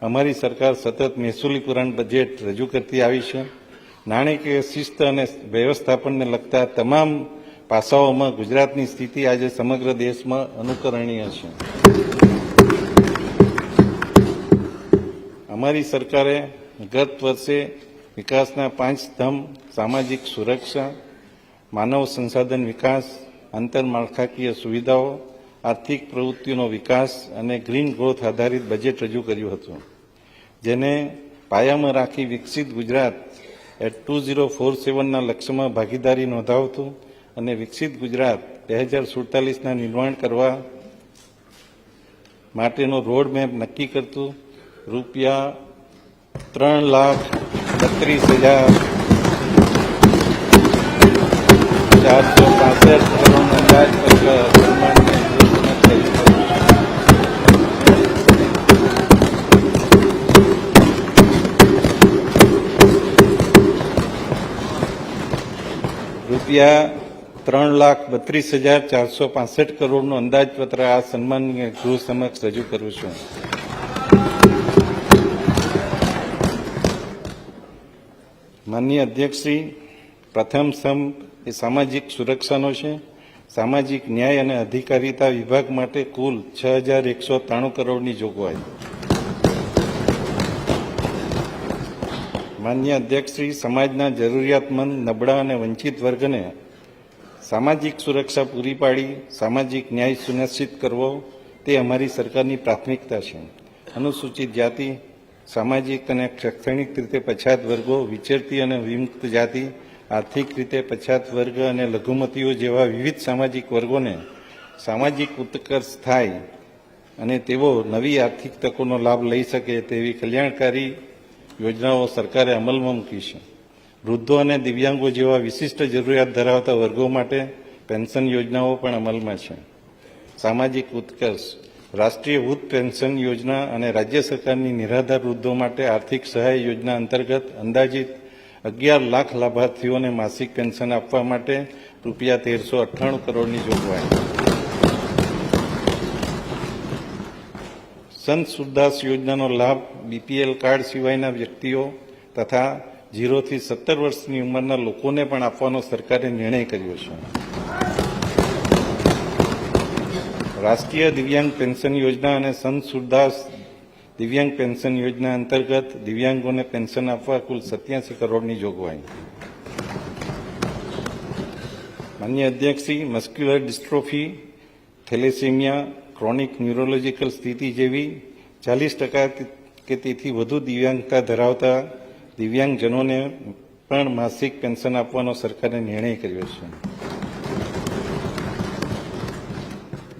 A: અમારી સરકાર સતત મહેસૂલી પુરાણ બજેટ રજૂ કરતી આવી છે. નાણાકીય શિસ્ત અને વ્યવસ્થાપનને લગતા તમામ પાસાઓમાં ગુજરાતની સ્થિતિ આજે સમગ્ર દેશમાં અનુકરણીય છે. અમારી સરકારે ગત વર્ષે વિકાસના 5 સ્તંભ સામાજિક સુરક્ષા, માનવ સંસાધન વિકાસ, આંતરમાળખાકીય સુવિધાઓ, આર્થિક પ્રવૃત્તિઓનો વિકાસ અને ગ્રીન ગ્રોથ આધારિત બજેટ રજૂ કર્યું હતું, જેને પાયામાં રાખી વિકસિત ગુજરાત એટ 2047ના લક્ષ્યમાં ભાગીદારી નોંધાવતું અને વિકસિત ગુજરાત 2047ના નિર્માણ કરવા માટેનો રોડમેપ નક્કી કરતું ₹3,32,465 કરોડનું અંદાજપત્ર સન્માનીય ₹3,32,465 કરોડનું અંદાજપત્ર આ સન્માનીય ગૃહ સમક્ષ રજૂ કરું છું. માનનીય અધ્યક્ષશ્રી, પ્રથમ સ્તંભ એ સામાજિક સુરક્ષાનો છે. સામાજિક ન્યાય અને અધિકારીતા વિભાગ માટે કુલ 6,193 કરોડની જોગવાઈ. માનનીય અધ્યક્ષશ્રી, સમાજના જરૂરિયાતમંદ, નબળા અને વંચિત વર્ગને સામાજિક સુરક્ષા પૂરી પાડી સામાજિક ન્યાય સુનિશ્ચિત કરવો તે અમારી સરકારની પ્રાથમિકતા છે. અનુસૂચિત જાતિ, સામાજિક અને શૈક્ષણિક રીતે પછાત વર્ગો, વિચરતી અને વિમુક્ત જાતિ, આર્થિક રીતે પછાત વર્ગ અને લઘુમતીઓ જેવા વિવિધ સામાજિક વર્ગોને સામાજિક ઉત્કર્ષ થાય અને તેઓ નવી આર્થિક તકોનો લાભ લઈ શકે તેવી કલ્યાણકારી યોજનાઓ સરકારે અમલમાં મૂકી છે. વૃદ્ધો અને દિવ્યાંગો જેવા વિશિષ્ટ જરૂરિયાત ધરાવતા વર્ગો માટે પેન્શન યોજનાઓ પણ અમલમાં છે. સામાજિક ઉત્કર્ષ, રાષ્ટ્રીય વૃદ્ધ પેન્શન યોજના અને રાજ્ય સરકારની નિરાધાર વૃદ્ધો માટે આર્થિક સહાય યોજના અંતર્ગત અંદાજિત 11 લાખ લાભાર્થીઓને માસિક પેન્શન આપવા માટે રૂપિયા 1398 કરોડની જોગવાઈ. સંત સુરદાસ યોજનાનો લાભ બીપીએલ કાર્ડ સિવાયના વ્યક્તિઓ તથા 0 થી 17 વર્ષની ઉંમરના લોકોને પણ આપવાનો સરકારે નિર્ણય કર્યો છે. રાષ્ટ્રીય દિવ્યાંગ પેન્શન યોજના અને સંત સુરદાસ દિવ્યાંગ પેન્શન યોજના અંતર્ગત દિવ્યાંગોને પેન્શન આપવા કુલ 87 કરોડની જોગવાઈ. માન્ય અધ્યક્ષશ્રી, muscular dystrophy, thalassemia, chronic neurological સ્થિતિ જેવી 40% કે તેથી વધુ દિવ્યાંગતા ધરાવતા દિવ્યાંગજનોને પણ માસિક પેન્શન આપવાનો સરકારે નિર્ણય કર્યો છે.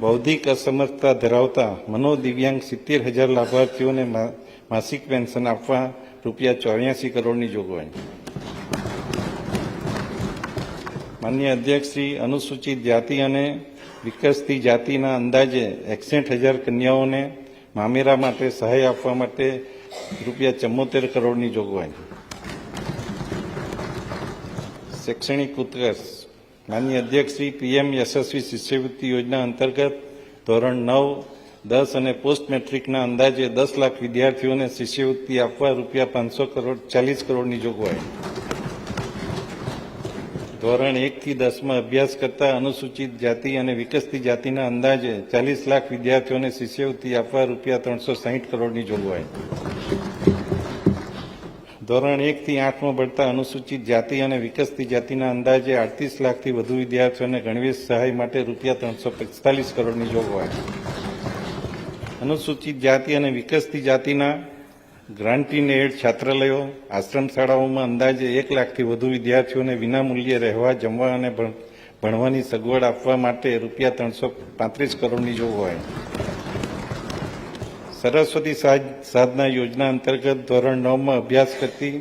A: બૌદ્ધિક અસમર્થતા ધરાવતા મનોદિવ્યાંગ 70,000 લાભાર્થીઓને માસિક પેન્શન આપવા રૂપિયા 84 કરોડની જોગવાઈ. માન્ય અધ્યક્ષશ્રી, અનુસૂચિત જાતિ અને વિકસતી જાતિના અંદાજે 61,000 કન્યાઓને મામેરા માટે સહાય આપવા માટે રૂપિયા 74 કરોડની જોગવાઈ. શૈક્ષણિક ઉત્કર્ષ, માનનીય અધ્યક્ષશ્રી, પીએમ યશસ્વી શિષ્યવૃત્તિ યોજના અંતર્ગત ધોરણ 9, 10 અને પોસ્ટ મેટ્રિકના અંદાજે 10 લાખ વિદ્યાર્થીઓને શિષ્યવૃત્તિ આપવા રૂપિયા 540 કરોડની જોગવાઈ. ધોરણ 1 થી 10માં અભ્યાસ કરતા અનુસૂચિત જાતિ અને વિકસતી જાતિના અંદાજે 40 લાખ વિદ્યાર્થીઓને શિષ્યવૃત્તિ આપવા રૂપિયા 360 કરોડની જોગવાઈ. ધોરણ 1 થી 8માં ભણતા અનુસૂચિત જાતિ અને વિકસતી જાતિના અંદાજે 38 લાખથી વધુ વિદ્યાર્થીઓને ગણવેશ સહાય માટે રૂપિયા 345 કરોડની જોગવાઈ. અનુસૂચિત જાતિ અને વિકસતી જાતિના ગ્રાન્ટીન એડ છાત્રાલયો, આશ્રમ શાળાઓમાં અંદાજે 1 લાખથી વધુ વિદ્યાર્થીઓને વિનામૂલ્યે રહેવા, જમવા અને ભણવાની સગવડ આપવા માટે રૂપિયા 335 કરોડની જોગવાઈ. સરસ્વતી સાધના યોજના અંતર્ગત ધોરણ 9માં અભ્યાસ કરતી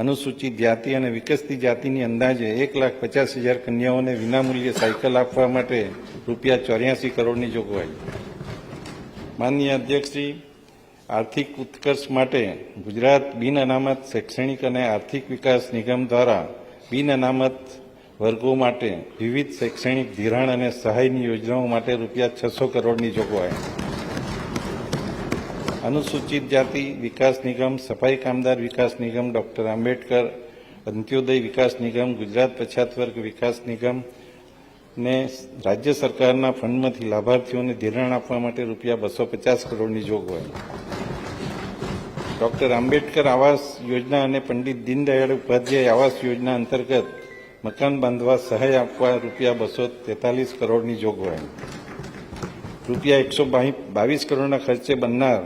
A: અનુસૂચિત જાતિ અને વિકસતી જાતિની અંદાજે 1,50,000 કન્યાઓને વિનામૂલ્યે સાયકલ આપવા માટે રૂપિયા 84 કરોડની જોગવાઈ. માનનીય અધ્યક્ષશ્રી, આર્થિક ઉત્કર્ષ માટે ગુજરાત બિન અનામત શૈક્ષણિક અને આર્થિક વિકાસ નિગમ દ્વારા બિન અનામત વર્ગો માટે વિવિધ શૈક્ષણિક ધિરાણ અને સહાયની યોજનાઓ માટે રૂપિયા 600 કરોડની જોગવાઈ. અનુસૂચિત જાતિ વિકાસ નિગમ, સફાઈ કામદાર વિકાસ નિગમ, ડોક્ટર આંબેડકર અંત્યોદય વિકાસ નિગમ, ગુજરાત પછાત વર્ગ વિકાસ નિગમ ને રાજ્ય સરકારના ફંડમાંથી લાભાર્થીઓને ધિરાણ આપવા માટે રૂપિયા 250 કરોડની જોગવાઈ. ડોક્ટર આંબેડકર આવાસ યોજના અને પંડિત દીનદયાળ ઉપાધ્યાય આવાસ યોજના અંતર્ગત મકાન બાંધવા સહાય આપવા રૂપિયા 243 કરોડની જોગવાઈ. રૂપિયા 122 કરોડના ખર્ચે બનનાર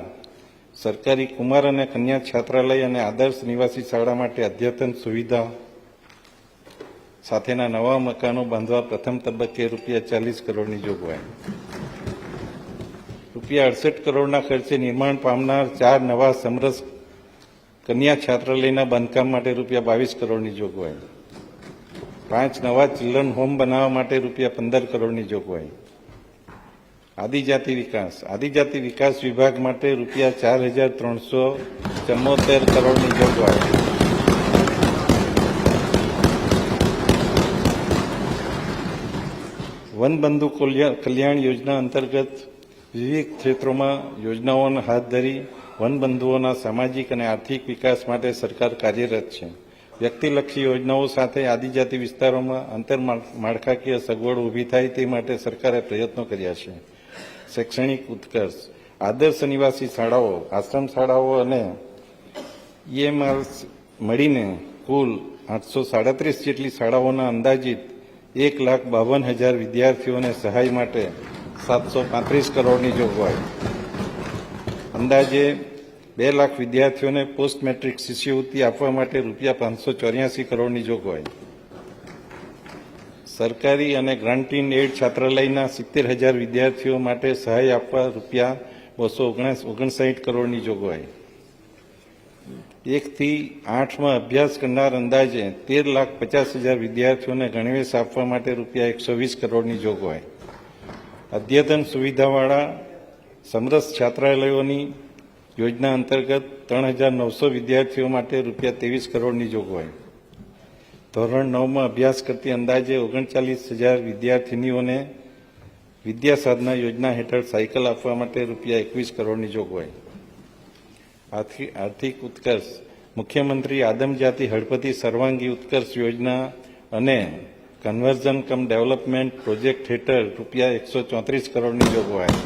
A: સરકારી કુમાર અને કન્યા છાત્રાલય અને આદર્શ નિવાસી શાળા માટે અદ્યતન સુવિધા સાથેના નવા મકાનો બાંધવા પ્રથમ તબક્કે રૂપિયા 40 કરોડની જોગવાઈ. રૂપિયા 68 કરોડના ખર્ચે નિર્માણ પામનાર 4 નવા સમરસ કન્યા છાત્રાલયના બાંધકામ માટે રૂપિયા 22 કરોડની જોગવાઈ. 5 નવા ચિલ્ડ્રન હોમ બનાવવા માટે રૂપિયા 15 કરોડની જોગવાઈ. આદિજાતિ વિકાસ વિભાગ માટે રૂપિયા 4,374 કરોડની જોગવાઈ. વનબંધુ કલ્યાણ યોજના અંતર્ગત વિવિધ ક્ષેત્રોમાં યોજનાઓ હાથ ધરી વનબંધુઓના સામાજિક અને આર્થિક વિકાસ માટે સરકાર કાર્યરત છે. વ્યક્તિલક્ષી યોજનાઓ સાથે આદિજાતિ વિસ્તારોમાં આંતરમાળખાકીય સગવડ ઊભી થાય તે માટે સરકારે પ્રયત્નો કર્યા છે. શૈક્ષણિક ઉત્કર્ષ, આદર્શ નિવાસી શાળાઓ, આશ્રમ શાળાઓ અને ઈએમઆર મળીને કુલ 837 જેટલી શાળાઓના અંદાજિત 1,52,000 વિદ્યાર્થીઓને સહાય માટે 735 કરોડની જોગવાઈ. અંદાજે 2 લાખ વિદ્યાર્થીઓને પોસ્ટ મેટ્રિક શિષ્યવૃત્તિ આપવા માટે રૂપિયા 584 કરોડની જોગવાઈ. સરકારી અને ગ્રાન્ટીન એડ છાત્રાલયના 70,000 વિદ્યાર્થીઓ માટે સહાય આપવા રૂપિયા 259 કરોડની જોગવાઈ. 1 થી 8માં અભ્યાસ કરનાર અંદાજે 13,50,000 વિદ્યાર્થીઓને ગણવેશ આપવા માટે રૂપિયા 120 કરોડની જોગવાઈ. અદ્યતન સુવિધાવાળા સમરસ છાત્રાલયોની યોજના અંતર્ગત 3,900 વિદ્યાર્થીઓ માટે રૂપિયા 23 કરોડની જોગવાઈ. ધોરણ 9માં અભ્યાસ કરતી અંદાજે 39,000 વિદ્યાર્થીનીઓને વિદ્યા સાધના યોજના હેઠળ સાયકલ આપવા માટે રૂપિયા 21 કરોડની જોગવાઈ. આર્થિક ઉત્કર્ષ મુખ્યમંત્રી આદમજાતિ હળપતિ સર્વાંગી ઉત્કર્ષ યોજના અને કન્વર્ઝન કમ ડેવલપમેન્ટ પ્રોજેક્ટ હેઠળ રૂપિયા 134 કરોડની જોગવાઈ.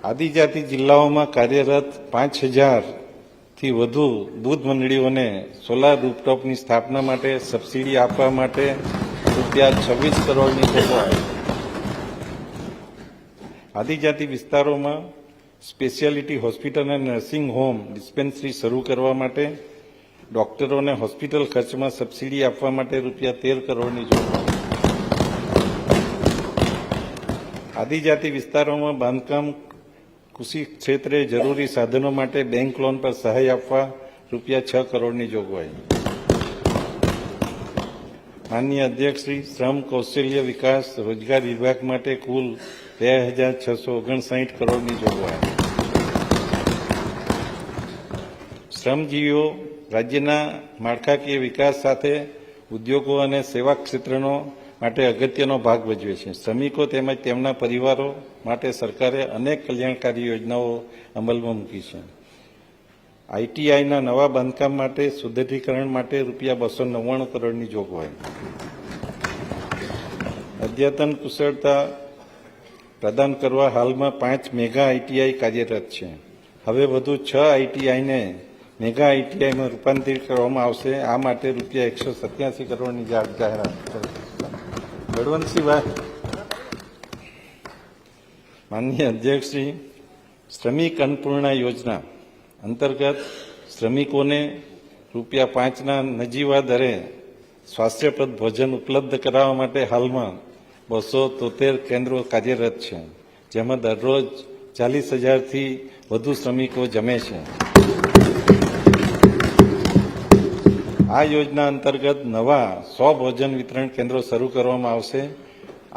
A: આદિજાતિ જિલ્લાઓમાં કાર્યરત 5,000થી વધુ દૂધ મંડળીઓને સોલાર રૂફટોપની સ્થાપના માટે સબસિડી આપવા માટે રૂપિયા 26 કરોડની જોગવાઈ. આદિજાતિ વિસ્તારોમાં સ્પેશિયાલિટી હોસ્પિટલ અને નર્સિંગ હોમ ડિસ્પેન્સરી શરૂ કરવા માટે ડોક્ટરોને હોસ્પિટલ ખર્ચમાં સબસિડી આપવા માટે રૂપિયા 13 કરોડની જોગવાઈ. આદિજાતિ વિસ્તારોમાં બાંધકામ કૃષિ ક્ષેત્રે જરૂરી સાધનો માટે બેંક લોન પર સહાય આપવા રૂપિયા 6 કરોડની જોગવાઈ. માનનીય અધ્યક્ષ શ્રી શ્રમ કૌશલ્ય વિકાસ રોજગાર વિભાગ માટે કુલ 2,659 કરોડની જોગવાઈ. શ્રમજીવીઓ રાજ્યના માળખાકીય વિકાસ સાથે ઉદ્યોગો અને સેવા ક્ષેત્રનો માટે અગત્યનો ભાગ ભજવે છે. શ્રમિકો તેમજ તેમના પરિવારો માટે સરકારે અનેક કલ્યાણકારી યોજનાઓ અમલમાં મૂકી છે. આઈટીઆઈના નવા બાંધકામ માટે સુદૃઢીકરણ માટે રૂપિયા 299 કરોડની જોગવાઈ. અદ્યતન કુશળતા પ્રદાન કરવા હાલમાં 5 મેગા આઈટીઆઈ કાર્યરત છે. હવે વધુ 6 આઈટીઆઈને મેગા આઈટીઆઈમાં રૂપાંતરિત કરવામાં આવશે. આ માટે રૂપિયા 187 કરોડની જાહેરાત. બળવંતસિંહભાઈ, માનનીય અધ્યક્ષશ્રી, શ્રમિક અન્નપૂર્ણા યોજના અંતર્ગત શ્રમિકોને રૂપિયા 5ના નજીવા દરે સ્વાસ્થ્યપ્રદ ભોજન ઉપલબ્ધ કરાવવા માટે હાલમાં 273 કેન્દ્રો કાર્યરત છે, જેમાં દરરોજ 40,000થી વધુ શ્રમિકો જમે છે. આ યોજના અંતર્ગત નવા 100 ભોજન વિતરણ કેન્દ્રો શરૂ કરવામાં આવશે.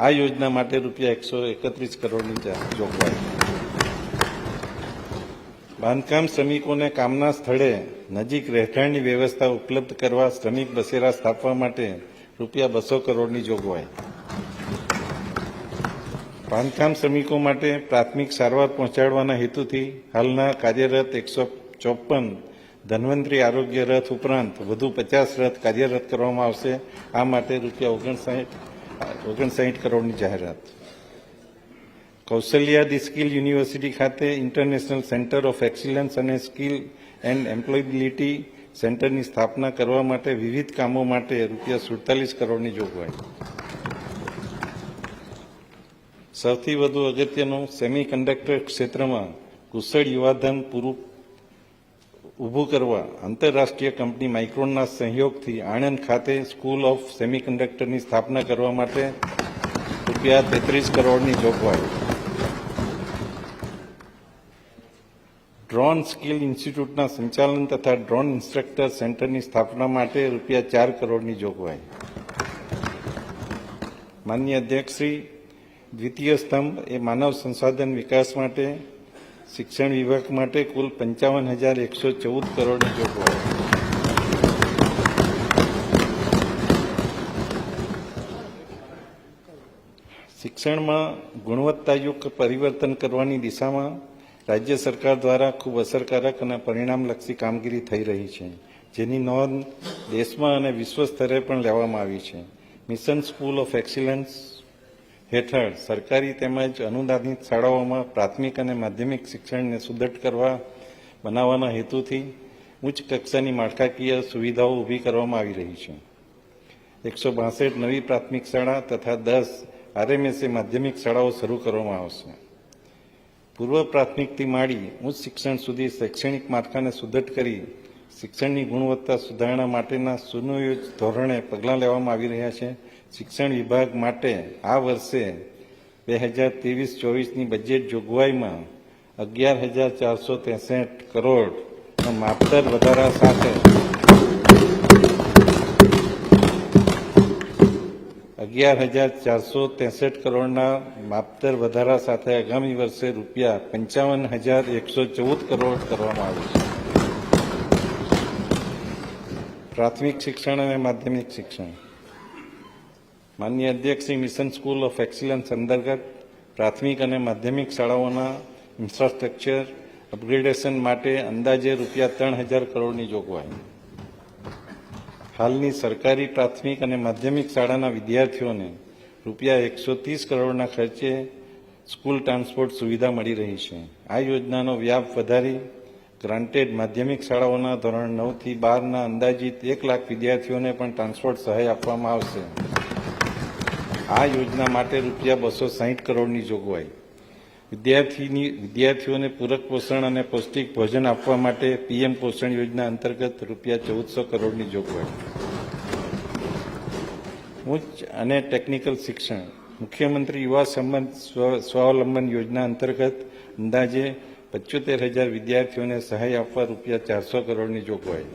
A: આ યોજના માટે રૂપિયા 131 કરોડની જોગવાઈ. બાંધકામ શ્રમિકોને કામના સ્થળે નજીક રહેઠાણની વ્યવસ્થા ઉપલબ્ધ કરવા શ્રમિક બસેરા સ્થાપવા માટે રૂપિયા 200 કરોડની જોગવાઈ. બાંધકામ શ્રમિકો માટે પ્રાથમિક સારવાર પહોંચાડવાના હેતુથી હાલના કાર્યરત 154 ધન્વંતરી આરોગ્ય રથ ઉપરાંત વધુ 50 રથ કાર્યરત કરવામાં આવશે. આ માટે રૂપિયા 59 કરોડની જાહેરાત. કૌશલ્યા ધી સ્કિલ યુનિવર્સિટી ખાતે ઇન્ટરનેશનલ સેન્ટર ઓફ એક્સિલન્સ અને સ્કિલ એન્ડ એમ્પ્લોયબિલિટી સેન્ટરની સ્થાપના કરવા માટે વિવિધ કામો માટે રૂપિયા 47 કરોડની જોગવાઈ. સૌથી વધુ અગત્યનું સેમિકન્ડક્ટર ક્ષેત્રમાં કુશળ યુવાધન પૂરું ઊભું કરવા આંતરરાષ્ટ્રીય કંપની માઇક્રોનના સહયોગથી આણંદ ખાતે સ્કૂલ ઓફ સેમિકન્ડક્ટરની સ્થાપના કરવા માટે રૂપિયા 33 કરોડની જોગવાઈ. ડ્રોન સ્કિલ ઇન્સ્ટિટ્યૂટના સંચાલન તથા ડ્રોન ઇન્સ્ટ્રક્ટર સેન્ટરની સ્થાપના માટે રૂપિયા 4 કરોડની જોગવાઈ. માનનીય અધ્યક્ષશ્રી, દ્વિતીય સ્તંભ એ માનવ સંસાધન વિકાસ માટે શિક્ષણ વિભાગ માટે કુલ 55,114 કરોડની જોગવાઈ. શિક્ષણમાં ગુણવત્તાયુક્ત પરિવર્તન કરવાની દિશામાં રાજ્ય સરકાર દ્વારા ખૂબ અસરકારક અને પરિણામલક્ષી કામગીરી થઈ રહી છે, જેની નોંધ દેશમાં અને વિશ્વ સ્તરે પણ લેવામાં આવી છે. મિશન સ્કૂલ ઓફ એક્સિલન્સ હેઠળ સરકારી તેમજ અનુદાનિત શાળાઓમાં પ્રાથમિક અને માધ્યમિક શિક્ષણને સુદૃઢ કરવા બનાવવાના હેતુથી ઉચ્ચ કક્ષાની માળખાકીય સુવિધાઓ ઊભી કરવામાં આવી રહી છે. 162 નવી પ્રાથમિક શાળા તથા 10 આરએમએસએ માધ્યમિક શાળાઓ શરૂ કરવામાં આવશે. પૂર્વ પ્રાથમિકથી માંડી ઉચ્ચ શિક્ષણ સુધી શૈક્ષણિક માળખાને સુદૃઢ કરી શિક્ષણની ગુણવત્તા સુધારણા માટેના સુનિયોજિત ધોરણે પગલાં લેવામાં આવી રહ્યા છે. શિક્ષણ વિભાગ માટે આ વર્ષે 2023-24ની બજેટ જોગવાઈમાં 11,463 કરોડના માપદર વધારા સાથે 11,463 કરોડના માપદર વધારા સાથે આગામી વર્ષે રૂપિયા 55,114 કરોડ કરવામાં આવ્યું છે. પ્રાથમિક શિક્ષણ અને માધ્યમિક શિક્ષણ. માનનીય અધ્યક્ષ Shri mission school of excellence અંતર્ગત પ્રાથમિક અને માધ્યમિક શાળાઓના ઇન્ફ્રાસ્ટ્રક્ચર અપગ્રેડેશન માટે અંદાજે રૂપિયા 3,000 કરોડની જોગવાઈ. હાલની સરકારી પ્રાથમિક અને માધ્યમિક શાળાના વિદ્યાર્થીઓને રૂપિયા 130 કરોડના ખર્ચે સ્કૂલ ટ્રાન્સપોર્ટ સુવિધા મળી રહી છે. આ યોજનાનો વ્યાપ વધારી ગ્રાન્ટેડ માધ્યમિક શાળાઓના ધોરણ 9 થી 12ના અંદાજિત 1 લાખ વિદ્યાર્થીઓને પણ ટ્રાન્સપોર્ટ સહાય આપવામાં આવશે. આ યોજના માટે રૂપિયા 260 કરોડની જોગવાઈ. વિદ્યાર્થીઓને પૂરક પોષણ અને પૌષ્ટિક ભોજન આપવા માટે પીએમ પોષણ યોજના અંતર્ગત રૂપિયા 1,400 કરોડની જોગવાઈ. ઉચ્ચ અને ટેકનિકલ શિક્ષણ. મુખ્યમંત્રી યુવા સ્વાવલંબન યોજના અંતર્ગત અંદાજે 75,000 વિદ્યાર્થીઓને સહાય આપવા રૂપિયા 400 કરોડની જોગવાઈ.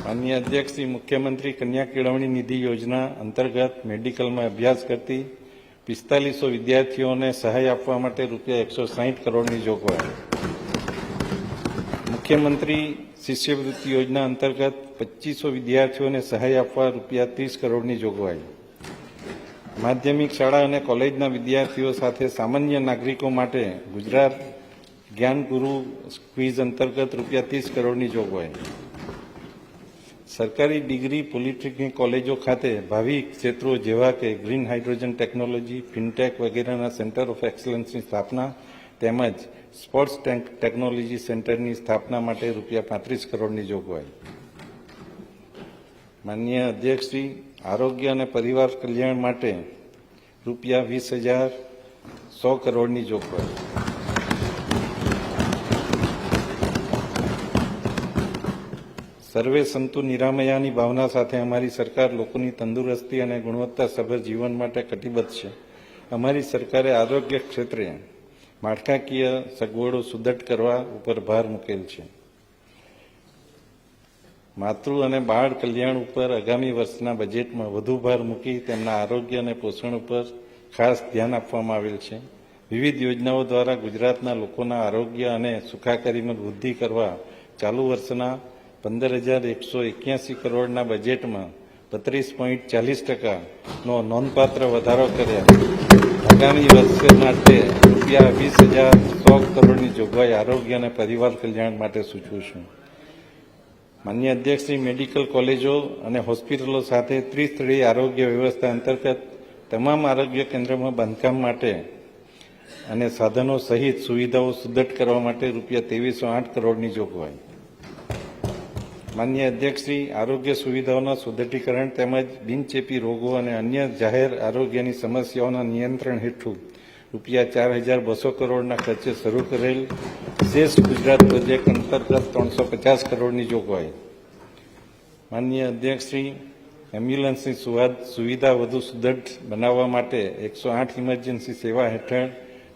A: માનનીય અધ્યક્ષ શ્રી મુખ્યમંત્રી કન્યા કેળવણી નિધિ યોજના અંતર્ગત મેડિકલમાં અભ્યાસ કરતી 4500 વિદ્યાર્થીઓને સહાય આપવા માટે રૂપિયા 160 કરોડની જોગવાઈ. મુખ્યમંત્રી શિષ્યવૃત્તિ યોજના અંતર્ગત 2500 વિદ્યાર્થીઓને સહાય આપવા રૂપિયા 30 કરોડની જોગવાઈ. માધ્યમિક શાળા અને કોલેજના વિદ્યાર્થીઓ સાથે સામાન્ય નાગરિકો માટે ગુજરાત જ્ઞાન ગુરુ ક્વિઝ અંતર્ગત રૂપિયા 30 કરોડની જોગવાઈ. સરકારી ડિગ્રી પોલિટેકનિક કોલેજો ખાતે ભાવિ ક્ષેત્રો જેવા કે ગ્રીન હાઇડ્રોજન ટેકનોલોજી, ફિનટેક વગેરેના સેન્ટર ઓફ એક્સલન્સની સ્થાપના તેમજ સ્પોર્ટ્સ ટેકનોલોજી સેન્ટરની સ્થાપના માટે રૂપિયા 35 કરોડની જોગવાઈ. માનનીય અધ્યક્ષશ્રી, આરોગ્ય અને પરિવાર કલ્યાણ માટે રૂપિયા 20,100 કરોડની જોગવાઈ. સર્વે સંતુ નિરામયાની ભાવના સાથે અમારી સરકાર લોકોની તંદુરસ્તી અને ગુણવત્તાસભર જીવન માટે કટિબદ્ધ છે. અમારી સરકારે આરોગ્ય ક્ષેત્રે માળખાકીય સગવડો સુદૃઢ કરવા ઉપર ભાર મૂકેલ છે. માતૃ અને બાળ કલ્યાણ ઉપર આગામી વર્ષના બજેટમાં વધુ ભાર મૂકી તેમના આરોગ્ય અને પોષણ ઉપર ખાસ ધ્યાન આપવામાં આવેલ છે. વિવિધ યોજનાઓ દ્વારા ગુજરાતના લોકોના આરોગ્ય અને સુખાકારીમાં વૃદ્ધિ કરવા ચાલુ વર્ષના 15,181 કરોડના બજેટમાં 32.40% નોંધપાત્ર વધારો કર્યા. આગામી વર્ષ માટે રૂપિયા 20,100 કરોડની જોગવાઈ આરોગ્ય અને પરિવાર કલ્યાણ માટે સૂચવું છું. માન્ય અધ્યક્ષશ્રી, મેડિકલ કોલેજો અને હોસ્પિટલો સાથે ત્રિસ્તરીય આરોગ્ય વ્યવસ્થા અંતર્ગત તમામ આરોગ્ય કેન્દ્રોમાં બાંધકામ માટે અને સાધનો સહિત સુવિધાઓ સુદૃઢ કરવા માટે રૂપિયા 2,308 કરોડની જોગવાઈ. માન્ય અધ્યક્ષશ્રી, આરોગ્ય સુવિધાઓના સુદૃઢીકરણ તેમજ બિનચેપી રોગો અને અન્ય જાહેર આરોગ્યની સમસ્યાઓના નિયંત્રણ હેઠળ રૂપિયા 4,200 કરોડના ખર્ચે શરૂ કરેલ વિશેષ ગુજરાત પ્રોજેક્ટ અંતર્ગત 350 કરોડની જોગવાઈ. માન્ય અધ્યક્ષશ્રી, એમ્બ્યુલન્સની સુવિધા વધુ સુદૃઢ બનાવવા માટે 108 ઇમરજન્સી સેવા હેઠળ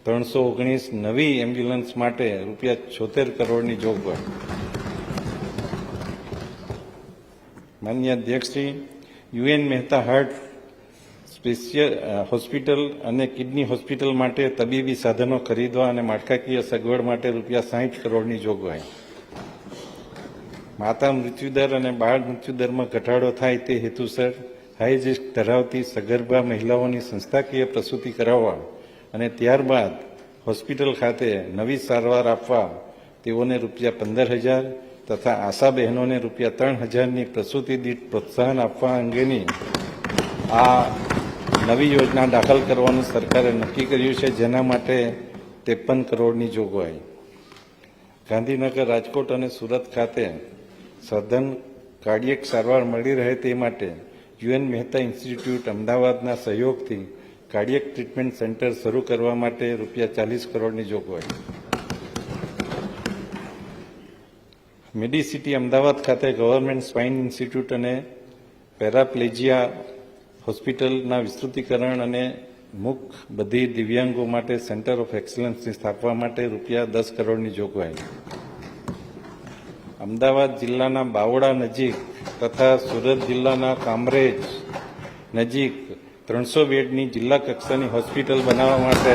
A: 319 નવી એમ્બ્યુલન્સ માટે રૂપિયા 76 કરોડની જોગવાઈ. માન્ય અધ્યક્ષશ્રી, UN Mehta heart special hospital અને કિડની હોસ્પિટલ માટે તબીબી સાધનો ખરીદવા અને માળખાકીય સગવડ માટે રૂપિયા 60 કરોડની જોગવાઈ. માતા મૃત્યુદર અને બાળ મૃત્યુદરમાં ઘટાડો થાય તે હેતુસર હાઈ રિસ્ક ધરાવતી સગર્ભા મહિલાઓની સંસ્થાકીય પ્રસૂતિ કરાવવા અને ત્યારબાદ હોસ્પિટલ ખાતે નવી સારવાર આપવા તેઓને રૂપિયા 15,000 તથા આશા બહેનોને રૂપિયા 3,000ની પ્રસૂતિ દીઠ પ્રોત્સાહન આપવા અંગેની આ નવી યોજના દાખલ કરવાનું સરકારે નક્કી કર્યું છે, જેના માટે 53 કરોડની જોગવાઈ. ગાંધીનગર, રાજકોટ અને સુરત ખાતે સઘન કાર્ડિયક સારવાર મળી રહે તે માટે યુએન મહેતા ઇન્સ્ટિટ્યૂટ અમદાવાદના સહયોગથી કાર્ડિયક ટ્રીટમેન્ટ સેન્ટર શરૂ કરવા માટે રૂપિયા 40 કરોડની જોગવાઈ. મેડિસિટી અમદાવાદ ખાતે ગવર્મેન્ટ સ્પાઇન ઇન્સ્ટિટ્યૂટ અને પેરાપ્લેજિયા હોસ્પિટલના વિસ્તૃતિકરણ અને મુખ બધિર દિવ્યાંગો માટે સેન્ટર ઓફ એક્સલન્સની સ્થાપવા માટે રૂપિયા 10 કરોડની જોગવાઈ. અમદાવાદ જિલ્લાના બાવળા નજીક તથા સુરત જિલ્લાના કામરેજ નજીક 300 બેડની જિલ્લા કક્ષાની હોસ્પિટલ બનાવવા માટે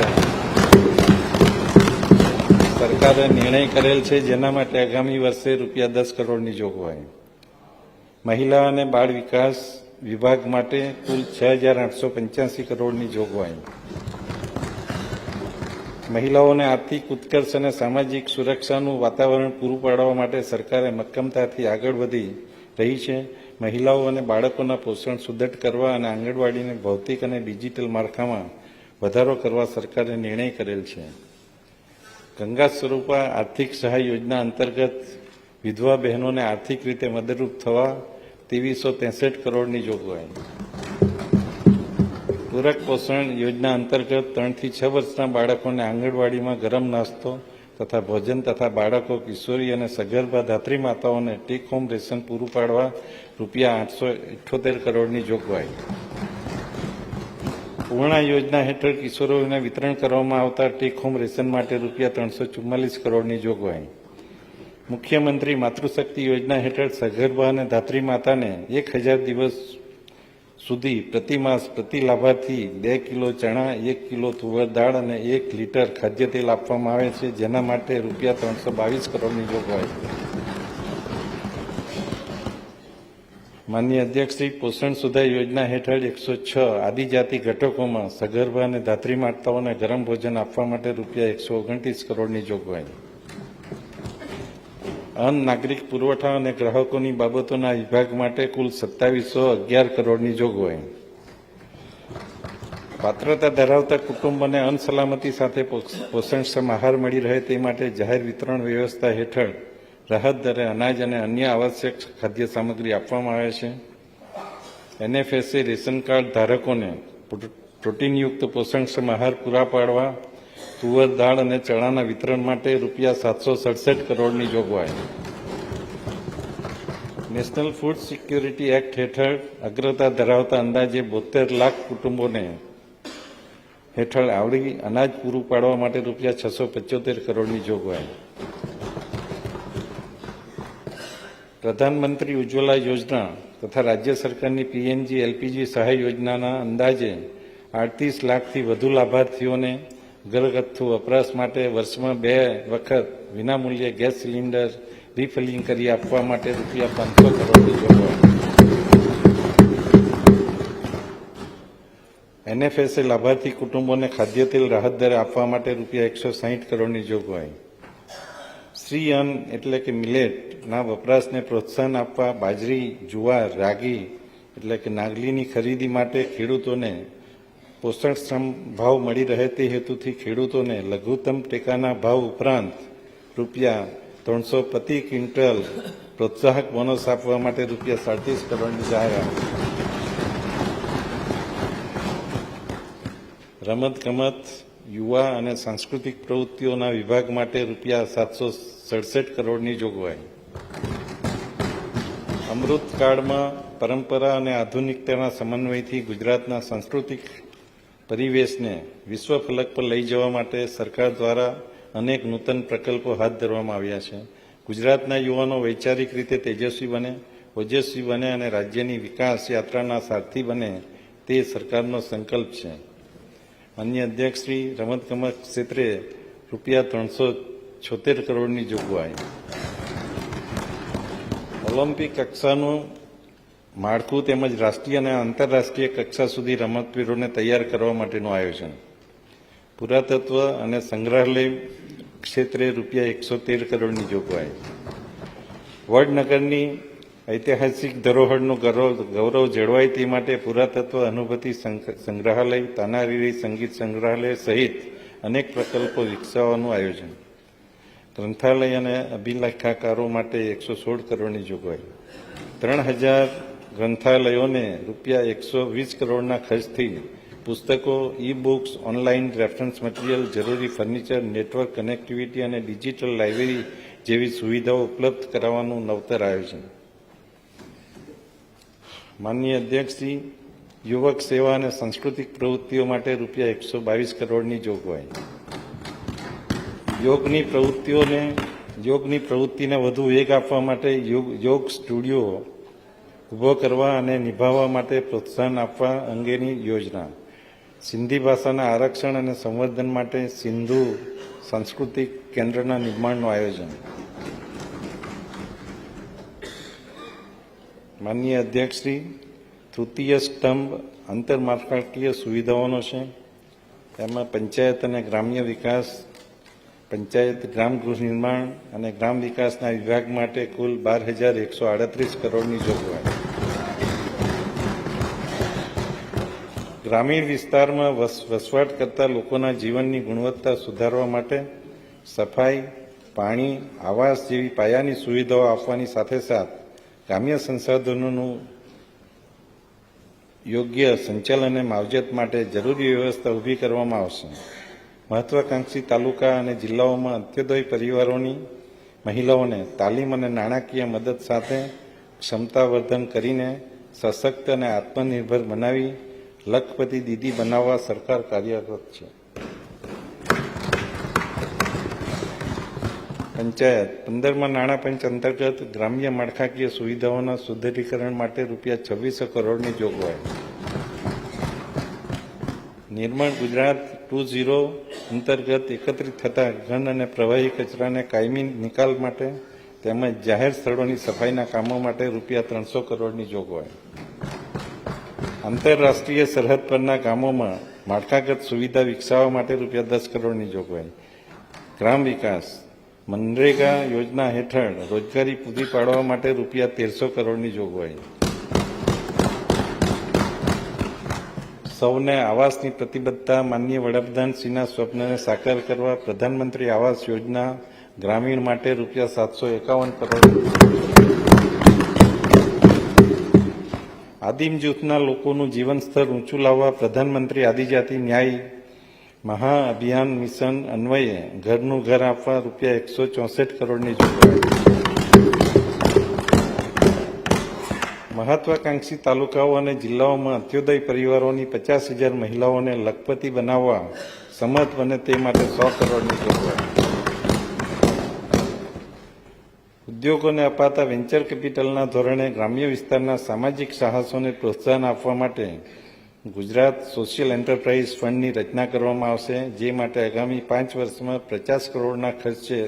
A: સરકારે નિર્ણય કરેલ છે, જેના માટે આગામી વર્ષે ₹10 કરોડની જોગવાઈ. મહિલા અને બાળ વિકાસ વિભાગ માટે કુલ 6,885 કરોડની જોગવાઈ. મહિલાઓને આર્થિક ઉત્કર્ષ અને સામાજિક સુરક્ષાનું વાતાવરણ પૂરું પાડવા માટે સરકારે મક્કમતાથી આગળ વધી રહી છે. મહિલાઓ અને બાળકોના પોષણ સુદૃઢ કરવા અને આંગણવાડીને ભૌતિક અને ડિજિટલ માળખામાં વધારો કરવા સરકારે નિર્ણય કરેલ છે. ગંગા સ્વરૂપા આર્થિક સહાય યોજના અંતર્ગત વિધવા બહેનોને આર્થિક રીતે મદદરૂપ થવા 2363 કરોડની જોગવાઈ. પૂરક પોષણ યોજના અંતર્ગત 3 થી 6 વર્ષના બાળકોને આંગણવાડીમાં ગરમ નાસ્તો તથા ભોજન તથા બાળકો, કિશોરી અને સગર્ભા ધાત્રી માતાઓને ટેક હોમ રેશન પૂરું પાડવા ₹878 કરોડની જોગવાઈ. પૂર્ણા યોજના હેઠળ કિશોરોને વિતરણ કરવામાં આવતા ટેક હોમ રેશન માટે ₹344 કરોડની જોગવાઈ. મુખ્યમંત્રી માતૃશક્તિ યોજના હેઠળ સગર્ભા અને ધાત્રી માતાને 1000 દિવસ સુધી પ્રતિમાસ પ્રતિ લાભાર્થી 2 કિલો ચણા, 1 કિલો તુવેર દાળ અને 1 લીટર ખાદ્ય તેલ આપવામાં આવે છે, જેના માટે ₹322 કરોડની જોગવાઈ. માનનીય અધ્યક્ષશ્રી, પોષણ સુધા યોજના હેઠળ 106 આદિજાતિ ઘટકોમાં સગર્ભા અને ધાત્રી માતાઓને ગરમ ભોજન આપવા માટે ₹129 કરોડની જોગવાઈ. અન્ન, નાગરિક પુરવઠા અને ગ્રાહકોની બાબતોના વિભાગ માટે કુલ 2711 કરોડની જોગવાઈ. પાત્રતા ધરાવતા કુટુંબોને અન્ન સલામતી સાથે પોષણક્ષમ આહાર મળી રહે તે માટે જાહેર વિતરણ વ્યવસ્થા હેઠળ રાહત દરે અનાજ અને અન્ય આવશ્યક ખાદ્ય સામગ્રી આપવામાં આવે છે. NFSA રેશન કાર્ડ ધારકોને પ્રોટીનયુક્ત પોષણક્ષમ આહાર પૂરા પાડવા તુવર દાળ અને ચણાના વિતરણ માટે ₹767 કરોડની જોગવાઈ. નેશનલ ફૂડ સિક્યોરિટી એક્ટ હેઠળ અગ્રતા ધરાવતા અંદાજે 72 લાખ કુટુંબોને હેઠળ આવડી અનાજ પૂરું પાડવા માટે ₹675 કરોડની જોગવાઈ. પ્રધાનમંત્રી ઉજ્જવલા યોજના તથા રાજ્ય સરકારની PNG LPG સહાય યોજનાના અંદાજે 38 લાખથી વધુ લાભાર્થીઓને ઘરગથ્થુ વપરાશ માટે વર્ષમાં 2 વખત વિનામૂલ્યે ગેસ સિલિન્ડર રિફિલિંગ કરી આપવા માટે ₹500 કરોડની જોગવાઈ. NFSA લાભાર્થી કુટુંબોને ખાદ્ય તેલ રાહત દરે આપવા માટે ₹160 કરોડની જોગવાઈ. શ્રી અન્ન એટલે કે મિલેટના વપરાશને પ્રોત્સાહન આપવા બાજરી, જુવાર, રાગી એટલે કે નાગલીની ખરીદી માટે ખેડૂતોને પોષણક્ષમ ભાવ મળી રહે તે હેતુથી ખેડૂતોને લઘુત્તમ ટેકાના ભાવ ઉપરાંત ₹300 પ્રતિ ક્વિન્ટલ પ્રોત્સાહક બોનસ આપવા માટે ₹37 કરોડની જાહેરાત. રમતગમત, યુવા અને સાંસ્કૃતિક પ્રવૃત્તિઓના વિભાગ માટે ₹767 કરોડની જોગવાઈ. અમૃતકાળમાં પરંપરા અને આધુનિકતાના સમન્વયથી ગુજરાતના સાંસ્કૃતિક પરિવેશને વિશ્વ ફલક પર લઈ જવા માટે સરકાર દ્વારા અનેક નૂતન પ્રકલ્પો હાથ ધરવામાં આવ્યા છે. ગુજરાતના યુવાનો વૈચારિક રીતે તેજસ્વી બને, ઓજસ્વી બને અને રાજ્યની વિકાસ યાત્રાના સારથી બને તે સરકારનો સંકલ્પ છે. માનનીય અધ્યક્ષશ્રી, રમતગમત ક્ષેત્રે ₹376 કરોડની જોગવાઈ. ઓલિમ્પિક કક્ષાનું માળખું તેમજ રાષ્ટ્રીય અને આંતરરાષ્ટ્રીય કક્ષા સુધી રમતવીરોને તૈયાર કરવા માટેનું આયોજન. પુરાતત્વ અને સંગ્રહાલય ક્ષેત્રે ₹113 કરોડની જોગવાઈ. વડનગરની ઐતિહાસિક ધરોહરનું ગૌરવ જળવાય તે માટે પુરાતત્વ અનુભૂતિ સંગ્રહાલય, તાનારીરી સંગીત સંગ્રહાલય સહિત અનેક પ્રકલ્પો વિકસાવવાનું આયોજન. ગ્રંથાલય અને અભિલેખાકારો માટે 116 કરોડની જોગવાઈ. 3000 ગ્રંથાલયોને ₹120 કરોડના ખર્ચથી પુસ્તકો, ઈ-બુક્સ, ઓનલાઈન રેફરન્સ મટીરિયલ, જરૂરી ફર્નિચર, નેટવર્ક કનેક્ટિવિટી અને ડિજિટલ લાઇબ્રેરી જેવી સુવિધાઓ ઉપલબ્ધ કરાવવાનું નવતર આયોજન. માનનીય અધ્યક્ષશ્રી, યુવક સેવા અને સાંસ્કૃતિક પ્રવૃત્તિઓ માટે ₹122 કરોડની જોગવાઈ. યોગની પ્રવૃત્તિને વધુ વેગ આપવા માટે યોગ સ્ટુડિયો ઊભો કરવા અને નિભાવવા માટે પ્રોત્સાહન આપવા અંગેની યોજના, સિંધી ભાષાના આરક્ષણ અને સંવર્ધન માટે સિંધુ સાંસ્કૃતિક કેન્દ્રના નિર્માણનું આયોજન. માનનીય અધ્યક્ષશ્રી, તૃતીય સ્તંભ આંતરમાળખાકીય સુવિધાઓનો છે. એમાં પંચાયત અને ગ્રામ્ય વિકાસ, પંચાયત ગ્રામ ગૃહ નિર્માણ અને ગ્રામ વિકાસના વિભાગ માટે કુલ 12,138 કરોડની જોગવાઈ. ગ્રામીણ વિસ્તારમાં વસવાટ કરતા લોકોના જીવનની ગુણવત્તા સુધારવા માટે સફાઈ, પાણી, આવાસ જેવી પાયાની સુવિધાઓ આપવાની સાથે સાથે ગ્રામ્ય સંસાધનોનું યોગ્ય સંચાલન અને માવજત માટે જરૂરી વ્યવસ્થા ઊભી કરવામાં આવશે. મહત્વાકાંક્ષી તાલુકા અને જિલ્લાઓમાં અંત્યોદય પરિવારોની મહિલાઓને તાલીમ અને નાણાકીય મદદ સાથે ક્ષમતાવર્ધન કરીને સશક્ત અને આત્મનિર્ભર બનાવી લખપતિ દીદી બનાવવા સરકાર કાર્યરત છે. પંચાયત 15મા નાણાં પંચ અંતર્ગત ગ્રામ્ય માળખાકીય સુવિધાઓના સુદ્રઢીકરણ માટે ₹2600 કરોડની જોગવાઈ. નિર્મળ ગુજરાત 2.0 અંતર્ગત એકત્રિત થતા ઘન અને પ્રવાહી કચરાને કાયમી નિકાલ માટે તેમજ જાહેર સ્થળોની સફાઈના કામો માટે ₹300 કરોડની જોગવાઈ. આંતરરાષ્ટ્રીય સરહદ પરના ગામોમાં માળખાગત સુવિધા વિકસાવવા માટે ₹10 કરોડની જોગવાઈ. ગ્રામ વિકાસ, મનરેગા યોજના હેઠળ રોજગારી પૂરી પાડવા માટે ₹1300 કરોડની જોગવાઈ. સૌને આવાસની પ્રતિબદ્ધતા માનનીય વડાપ્રધાનશ્રીના સ્વપ્નને સાકાર કરવા પ્રધાનમંત્રી આવાસ યોજના ગ્રામીણ માટે ₹751 કરોડ. આદિમ જૂથના લોકોનું જીવન સ્તર ઊંચું લાવવા પ્રધાનમંત્રી આદિજાતિ ન્યાય મહાઅભિયાન મિશન અન્વયે ઘરનું ઘર આપવા ₹164 કરોડની જોગવાઈ. મહત્વાકાંક્ષી તાલુકાઓ અને જિલ્લાઓમાં અંત્યોદય પરિવારોની 50,000 મહિલાઓને લખપતિ બનાવવા સમર્થ બને તે માટે 100 કરોડની જોગવાઈ. ઉદ્યોગોને અપાતા વેન્ચર કેપિટલના ધોરણે ગ્રામ્ય વિસ્તારના સામાજિક સાહસોને પ્રોત્સાહન આપવા માટે ગુજરાત સોશિયલ એન્ટરપ્રાઇઝ ફંડની રચના કરવામાં આવશે, જે માટે આગામી 5 વર્ષમાં 50 કરોડના ખર્ચે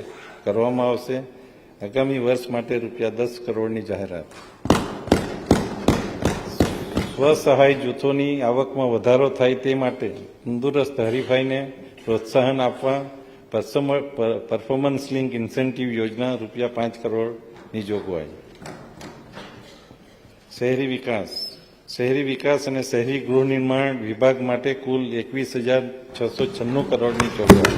A: કરવામાં આવશે. આગામી વર્ષ માટે ₹10 કરોડની જાહેરાત. સ્વસહાય જૂથોની આવકમાં વધારો થાય તે માટે તંદુરસ્ત હરીફાઈને પ્રોત્સાહન આપવા પરફોર્મન્સ લિંક ઇન્સેન્ટિવ યોજના ₹5 કરોડની જોગવાઈ. શહેરી વિકાસ અને શહેરી ગૃહ નિર્માણ વિભાગ માટે કુલ 21,696 કરોડની જોગવાઈ.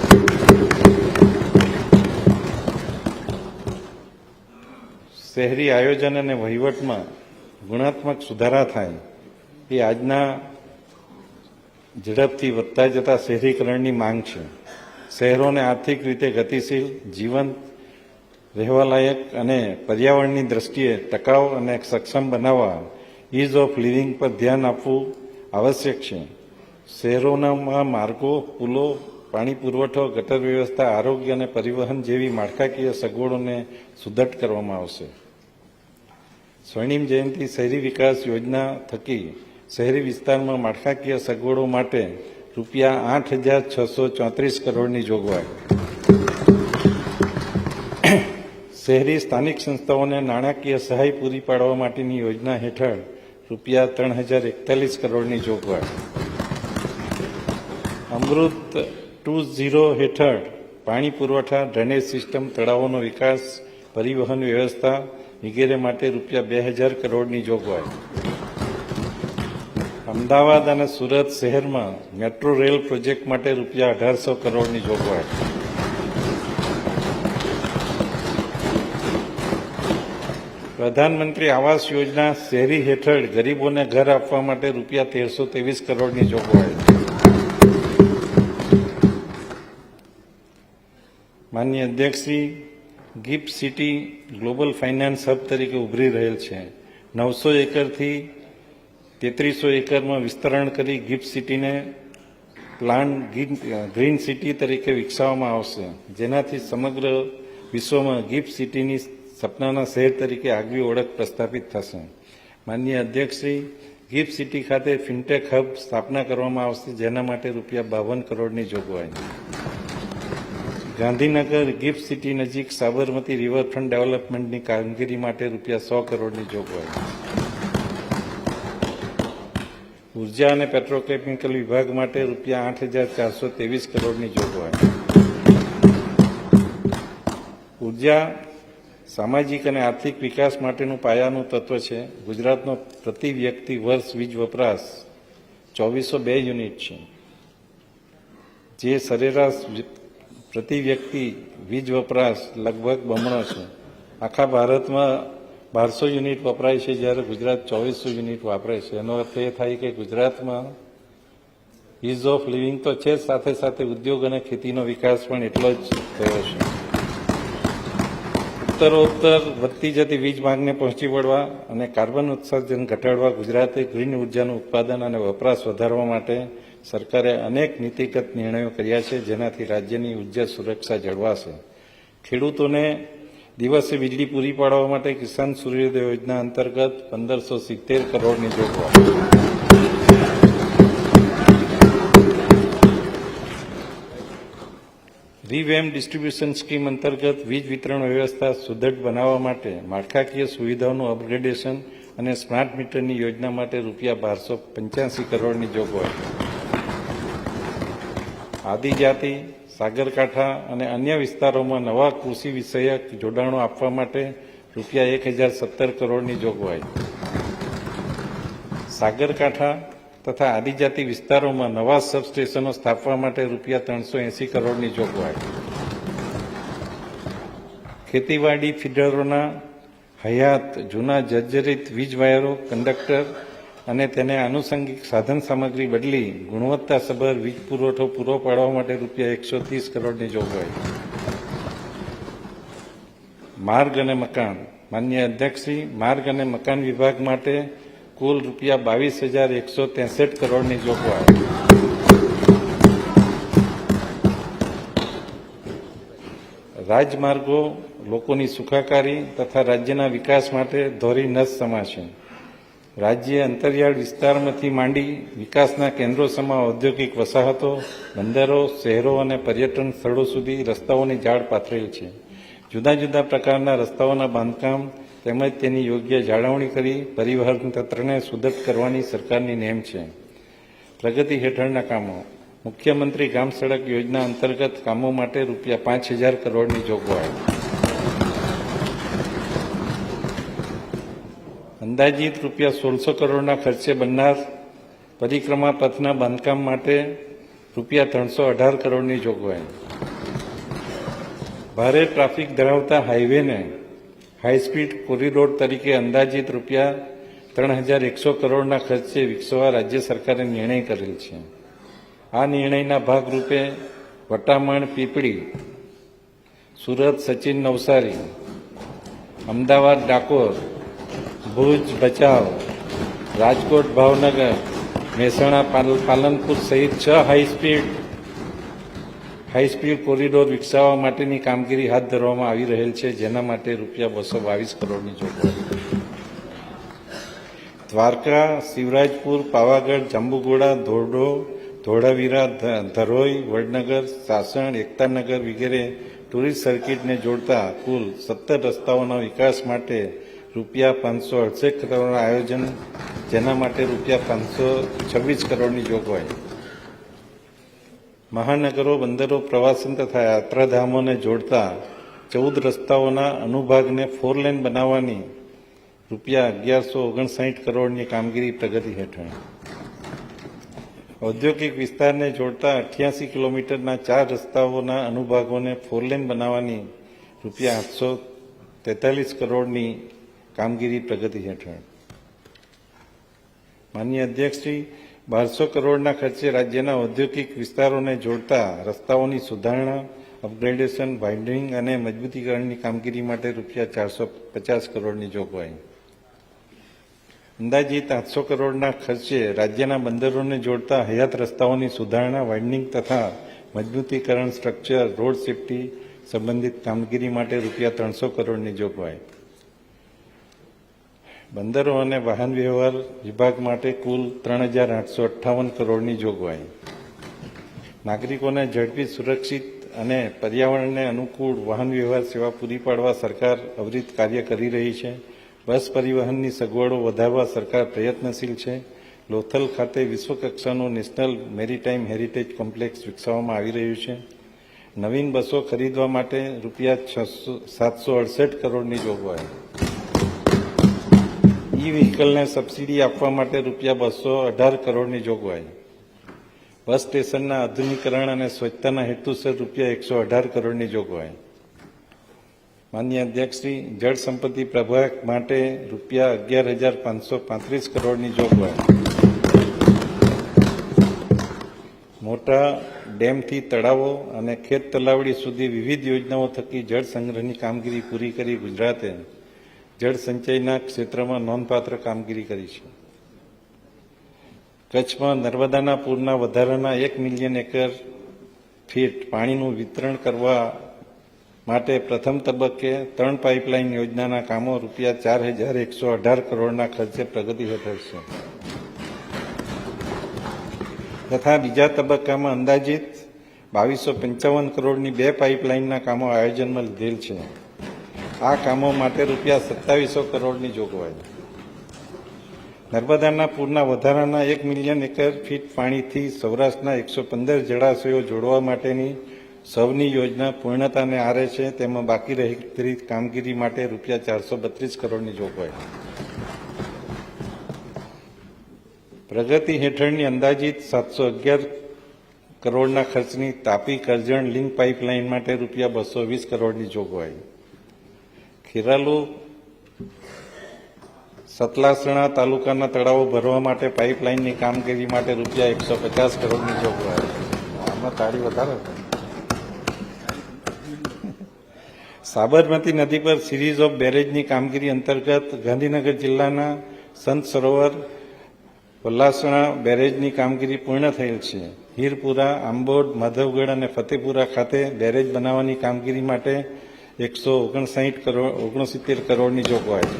A: શહેરી આયોજન અને વહીવટમાં ગુણાત્મક સુધારા થાય એ આજના ઝડપથી વધતા જતા શહેરીકરણની માંગ છે. શહેરોને આર્થિક રીતે ગતિશીલ, જીવંત, રહેવાલાયક અને પર્યાવરણની દ્રષ્ટિએ ટકાઉ અને સક્ષમ બનાવવા ઇઝ ઓફ લિવિંગ પર ધ્યાન આપવું આવશ્યક છે. શહેરોના માર્ગો, પુલો, પાણી પુરવઠો, ગટર વ્યવસ્થા, આરોગ્ય અને પરિવહન જેવી માળખાકીય સગવડોને સુદૃઢ કરવામાં આવશે. સ્વર્ણિમ જયંતિ શહેરી વિકાસ યોજના થકી શહેરી વિસ્તારમાં માળખાકીય સગવડો માટે ₹8,634 કરોડની જોગવાઈ. શહેરી સ્થાનિક સંસ્થાઓને નાણાકીય સહાય પૂરી પાડવા માટેની યોજના હેઠળ ₹3,041 કરોડની જોગવાઈ. અમૃત 2.0 હેઠળ પાણી પુરવઠા, ડ્રેનેજ સિસ્ટમ, તળાવોનો વિકાસ, પરિવહન વ્યવસ્થા વગેરે માટે ₹2,000 કરોડની જોગવાઈ. અમદાવાદ અને સુરત શહેરમાં મેટ્રો રેલ પ્રોજેક્ટ માટે ₹1,800 કરોડની જોગવાઈ. પ્રધાનમંત્રી આવાસ યોજના શહેરી હેઠળ ગરીબોને ઘર આપવા માટે ₹1,323 કરોડની જોગવાઈ. માનનીય અધ્યક્ષશ્રી, gift city global finance hub તરીકે ઉભરી રહેલ છે. 900 એકરથી 3300 એકરમાં વિસ્તરણ કરી ગિફ્ટ સિટીને પ્લાન ગ્રીન સિટી તરીકે વિકસાવવામાં આવશે, જેનાથી સમગ્ર વિશ્વમાં ગિફ્ટ સિટીની સપનાના શહેર તરીકે આગવી ઓળખ પ્રસ્થાપિત થશે. માનનીય અધ્યક્ષશ્રી, ગિફ્ટ સિટી ખાતે ફિનટેક હબ સ્થાપના કરવામાં આવશે, જેના માટે ₹52 કરોડની જોગવાઈ. ગાંધીનગર ગિફ્ટ સિટી નજીક સાબરમતી રિવરફ્રન્ટ ડેવલપમેન્ટની કામગીરી માટે ₹100 કરોડની જોગવાઈ. ઉર્જા અને પેટ્રોકેમિકલ વિભાગ માટે ₹8,423 કરોડની જોગવાઈ. ઉર્જા સામાજિક અને આર્થિક વિકાસ માટેનું પાયાનું તત્વ છે. ગુજરાતનો પ્રતિ વ્યક્તિ વર્ષ વીજ વપરાશ 2402 યુનિટ છે, જે સરેરાશ પ્રતિ વ્યક્તિ વીજ વપરાશ લગભગ બમણો છે. આખા ભારતમાં 1200 યુનિટ વપરાય છે, જ્યારે ગુજરાત 2400 યુનિટ વાપરે છે. એનો અર્થ એ થાય કે ગુજરાતમાં ઇઝ ઓફ લિવિંગ તો છે જ, સાથે સાથે ઉદ્યોગ અને ખેતીનો વિકાસ પણ એટલો જ થયો છે. ઉત્તરોત્તર વધતી જતી વીજ માંગને પહોંચી વળવા અને કાર્બન ઉત્સર્જન ઘટાડવા ગુજરાતે ગ્રીન ઉર્જાનું ઉત્પાદન અને વપરાશ વધારવા માટે સરકારે અનેક નીતિગત નિર્ણયો કર્યા છે, જેનાથી રાજ્યની ઉર્જા સુરક્ષા જળવાશે. ખેડૂતોને દિવસે વીજળી પૂરી પાડવા માટે કિસાન સૂર્યોદય યોજના અંતર્ગત 1570 કરોડની જોગવાઈ. રીવેમ ડિસ્ટ્રીબ્યુશન સ્કીમ અંતર્ગત વીજ વિતરણ વ્યવસ્થા સુદૃઢ બનાવવા માટે માળખાકીય સુવિધાઓનું અપગ્રેડેશન અને સ્માર્ટ મીટરની યોજના માટે ₹1285 કરોડની જોગવાઈ. આદિજાતિ, સાગરકાંઠા અને અન્ય વિસ્તારોમાં નવા કૃષિ વિષયક જોડાણો આપવા માટે ₹1017 કરોડની જોગવાઈ. સાગરકાંઠા તથા આદિજાતિ વિસ્તારોમાં નવા સબસ્ટેશનો સ્થાપવા માટે ₹380 કરોડની જોગવાઈ. ખેતીવાડી ફીડરોના હયાત જૂના જર્જરિત વીજ વાયરો, કંડક્ટર અને તેને આનુષંગિક સાધન સામગ્રી બદલી ગુણવત્તાસભર વીજ પુરવઠો પૂરો પાડવા માટે ₹130 કરોડની જોગવાઈ. માર્ગ અને મકાન. માનનીય અધ્યક્ષશ્રી, માર્ગ અને મકાન વિભાગ માટે કુલ ₹22,163 કરોડની જોગવાઈ. રાજમાર્ગો લોકોની સુખાકારી તથા રાજ્યના વિકાસ માટે ધોરી નસ સમા છે. રાજ્ય અંતરિયાળ વિસ્તારમાંથી માંડી વિકાસના કેન્દ્રો સમા ઔદ્યોગિક વસાહતો, બંદરો, શહેરો અને પર્યટન સ્થળો સુધી રસ્તાઓની જાળ પાથરેલ છે. જુદા જુદા પ્રકારના રસ્તાઓના બાંધકામ તેમજ તેની યોગ્ય જાળવણી કરી પરિવહન તંત્રને સુદૃઢ કરવાની સરકારની નેમ છે. પ્રગતિ હેઠળના કામો. મુખ્યમંત્રી ગ્રામ સડક યોજના અંતર્ગત કામો માટે ₹5000 કરોડની જોગવાઈ. અંદાજિત ₹1600 કરોડના ખર્ચે બનનાર પરિક્રમા પથના બાંધકામ માટે ₹318 કરોડની જોગવાઈ. ભારે ટ્રાફિક ધરાવતા હાઈવેને હાઈસ્પીડ કોરિડોર તરીકે અંદાજિત ₹3100 કરોડના ખર્ચે વિકસાવવા રાજ્ય સરકારે નિર્ણય કરેલ છે. આ નિર્ણયના ભાગરૂપે વટામણ પીપળી, સુરત સચિન નવસારી, અમદાવાદ ડાકોર, ભુજ ભચાઉ, રાજકોટ ભાવનગર, મહેસાણા પાલનપુર સહિત 6 હાઈસ્પીડ કોરિડોર વિકસાવવા માટેની કામગીરી હાથ ધરવામાં આવી રહેલ છે, જેના માટે ₹222 કરોડની જોગવાઈ. દ્વારકા, શિવરાજપુર, પાવાગઢ, જાંબુઘોડા, ધોરડો, ધોળાવીરા, ધરોઈ, વડનગર, સાસણ, એકતાનગર વગેરે ટુરિસ્ટ સર્કિટને જોડતા કુલ 17 રસ્તાઓના વિકાસ માટે ₹568 કરોડનું આયોજન, જેના માટે ₹526 કરોડની જોગવાઈ. મહાનગરો, બંદરો, પ્રવાસન તથા યાત્રાધામોને જોડતા 14 રસ્તાઓના અનુભાગને 4 લેન બનાવવાની ₹1159 કરોડની કામગીરી પ્રગતિ હેઠળ. ઔદ્યોગિક વિસ્તારને જોડતા 88 કિલોમીટરના 4 રસ્તાઓના અનુભાગોને 4 લેન બનાવવાની ₹843 કરોડની કામગીરી પ્રગતિ હેઠળ. માનનીય અધ્યક્ષશ્રી, 1200 કરોડના ખર્ચે રાજ્યના ઔદ્યોગિક વિસ્તારોને જોડતા રસ્તાઓની સુધારણા, અપગ્રેડેશન, વાઇડનિંગ અને મજબૂતીકરણની કામગીરી માટે ₹450 કરોડની જોગવાઈ. અંદાજિત 800 કરોડના ખર્ચે રાજ્યના બંદરોને જોડતા હયાત રસ્તાઓની સુધારણા, વાઇડનિંગ તથા મજબૂતીકરણ, સ્ટ્રક્ચર, રોડ સેફટી સંબંધિત કામગીરી માટે ₹300 કરોડની જોગવાઈ. બંદરો અને વાહન વ્યવહાર વિભાગ માટે કુલ 3,858 કરોડની જોગવાઈ. નાગરિકોને ઝડપી, સુરક્ષિત અને પર્યાવરણને અનુકૂળ વાહન વ્યવહાર સેવા પૂરી પાડવા સરકાર અવિરત કાર્ય કરી રહી છે. બસ પરિવહનની સગવડો વધારવા સરકાર પ્રયત્નશીલ છે. લોથલ ખાતે વિશ્વકક્ષાનું નેશનલ મેરીટાઈમ હેરિટેજ કોમ્પ્લેક્સ વિકસાવવામાં આવી રહ્યું છે. નવીન બસો ખરીદવા માટે રૂપિયા 768 કરોડની જોગવાઈ. ઈ વ્હીકલને સબસિડી આપવા માટે રૂપિયા 218 કરોડની જોગવાઈ. બસ સ્ટેશનના આધુનિકરણ અને સ્વચ્છતાના હેતુસર રૂપિયા 118 કરોડની જોગવાઈ. માનનીય અધ્યક્ષશ્રી, જળ સંપત્તિ પ્રભાગ માટે રૂપિયા 11,535 કરોડની જોગવાઈ. મોટા ડેમથી તળાવો અને ખેત તલાવડી સુધી વિવિધ યોજનાઓ થકી જળ સંગ્રહની કામગીરી પૂરી કરી ગુજરાતે જળ સંચયના ક્ષેત્રમાં નોંધપાત્ર કામગીરી કરી છે. કચ્છમાં નર્મદાના પૂરના વધારાના 1 મિલિયન એકર ફીટ પાણીનું વિતરણ કરવા માટે પ્રથમ તબક્કે 3 પાઇપલાઇન યોજનાના કામો રૂપિયા 4,118 કરોડના ખર્ચે પ્રગતિ હેઠળ છે તથા બીજા તબક્કામાં અંદાજિત 2,255 કરોડની 2 પાઇપલાઇનના કામો આયોજનમાં લીધેલ છે. આ કામો માટે રૂપિયા 2,700 કરોડની જોગવાઈ. નર્મદાના પૂરના વધારાના 1 મિલિયન એકર ફીટ પાણીથી સૌરાષ્ટ્રના 115 જળાશયો જોડવા માટેની સૌની યોજના પૂર્ણતાને આરે છે. તેમાં બાકી રહેલી કામગીરી માટે રૂપિયા 432 કરોડની જોગવાઈ. પ્રગતિ હેઠળની અંદાજિત 711 કરોડના ખર્ચની તાપી કરજણ લિંક પાઇપલાઇન માટે રૂપિયા 220 કરોડની જોગવાઈ. ખેરાલુ સતલાસણા તાલુકાના તળાવો ભરવા માટે પાઇપલાઇનની કામગીરી માટે રૂપિયા 150 કરોડની જોગવાઈ. આમાં તાળી વધારે. સાબરમતી નદી પર સિરીઝ ઓફ બેરેજની કામગીરી અંતર્ગત ગાંધીનગર જિલ્લાના સંત સરોવર પલાસણા બેરેજની કામગીરી પૂર્ણ થયેલ છે. હીરપુરા, આંબોડ, માધવગઢ અને ફતેપુરા ખાતે બેરેજ બનાવવાની કામગીરી માટે 169 કરોડની જોગવાઈ.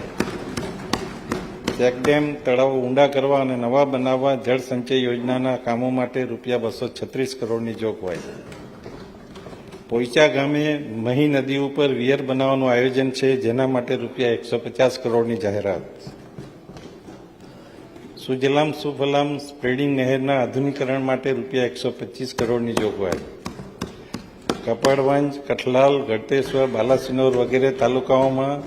A: ચેકડેમ તળાવો ઊંડા કરવા અને નવા બનાવવા જળ સંચય યોજનાના કામો માટે રૂપિયા 236 કરોડની જોગવાઈ. પોઈચા ગામે મહી નદી ઉપર વિયર બનાવવાનું આયોજન છે, જેના માટે રૂપિયા 150 કરોડની જાહેરાત. સુજલામ સુફલામ સ્પ્રેડિંગ નહેરના આધુનિકરણ માટે રૂપિયા 125 કરોડની જોગવાઈ. કપડવંજ, કઠલાલ, ગળતેશ્વર, બાલાસિનોર વગેરે તાલુકાઓમાં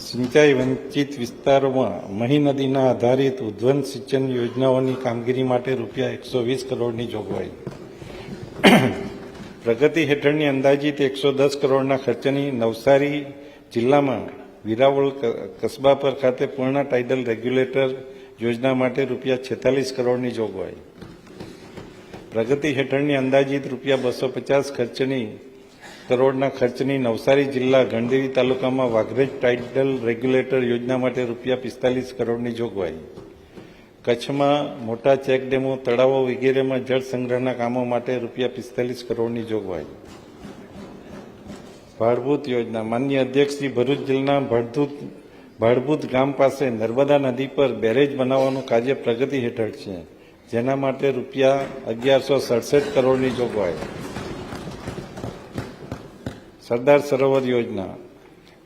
A: સિંચાઈ વંચિત વિસ્તારોમાં મહી નદીના આધારિત ઉદ્વન સિંચન યોજનાઓની કામગીરી માટે રૂપિયા 120 કરોડની જોગવાઈ. પ્રગતિ હેઠળની અંદાજિત 110 કરોડના ખર્ચની નવસારી જિલ્લામાં વિરાવળ કસ્બા પર ખાતે પૂર્ણ ટાઇડલ રેગ્યુલેટર યોજના માટે રૂપિયા 46 કરોડની જોગવાઈ. પ્રગતિ હેઠળની અંદાજિત રૂપિયા 250 કરોડના ખર્ચની નવસારી જિલ્લા ગણદેવી તાલુકામાં વાઘરેજ ટાઇડલ રેગ્યુલેટર યોજના માટે રૂપિયા 45 કરોડની જોગવાઈ. કચ્છમાં મોટા ચેકડેમો, તળાવો વગેરેમાં જળ સંગ્રહના કામો માટે રૂપિયા 45 કરોડની જોગવાઈ. ભાડભૂત યોજના. માનનીય અધ્યક્ષશ્રી, ભરૂચ જિલ્લાના ભાડભૂત ગામ પાસે નર્મદા નદી પર બેરેજ બનાવવાનું કાર્ય પ્રગતિ હેઠળ છે, જેના માટે રૂપિયા 1,167 કરોડની જોગવાઈ. સરદાર સરોવર યોજના.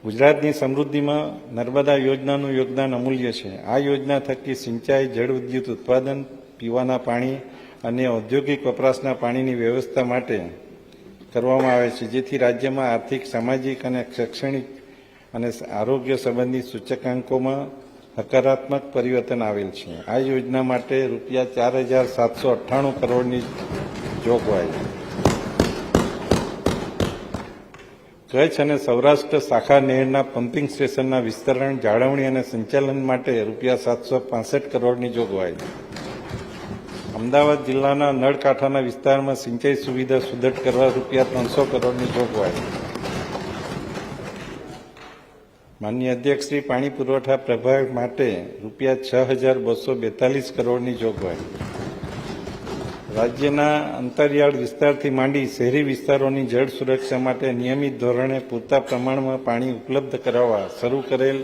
A: ગુજરાતની સમૃદ્ધિમાં નર્મદા યોજનાનું યોગદાન અમૂલ્ય છે. આ યોજના થકી સિંચાઈ, જળ વિદ્યુત ઉત્પાદન, પીવાના પાણી અને ઔદ્યોગિક વપરાશના પાણીની વ્યવસ્થા માટે કરવામાં આવે છે, જેથી રાજ્યમાં આર્થિક, સામાજિક અને શૈક્ષણિક અને આરોગ્ય સંબંધી સૂચકાંકોમાં હકારાત્મક પરિવર્તન આવેલ છે. આ યોજના માટે રૂપિયા 4,798 કરોડની જોગવાઈ. કચ્છ અને સૌરાષ્ટ્ર શાખા નહેરના પમ્પિંગ સ્ટેશનના વિસ્તરણ, જાળવણી અને સંચાલન માટે રૂપિયા 765 કરોડની જોગવાઈ. અમદાવાદ જિલ્લાના નળકાંઠાના વિસ્તારમાં સિંચાઈ સુવિધા સુદૃઢ કરવા રૂપિયા 300 કરોડની જોગવાઈ. માનનીય અધ્યક્ષશ્રી, પાણી પુરવઠા પ્રભાગ માટે રૂપિયા 6,242 કરોડની જોગવાઈ. રાજ્યના અંતરિયાળ વિસ્તારથી માંડી શહેરી વિસ્તારોની જળ સુરક્ષા માટે નિયમિત ધોરણે પૂરતા પ્રમાણમાં પાણી ઉપલબ્ધ કરાવવા શરૂ કરેલ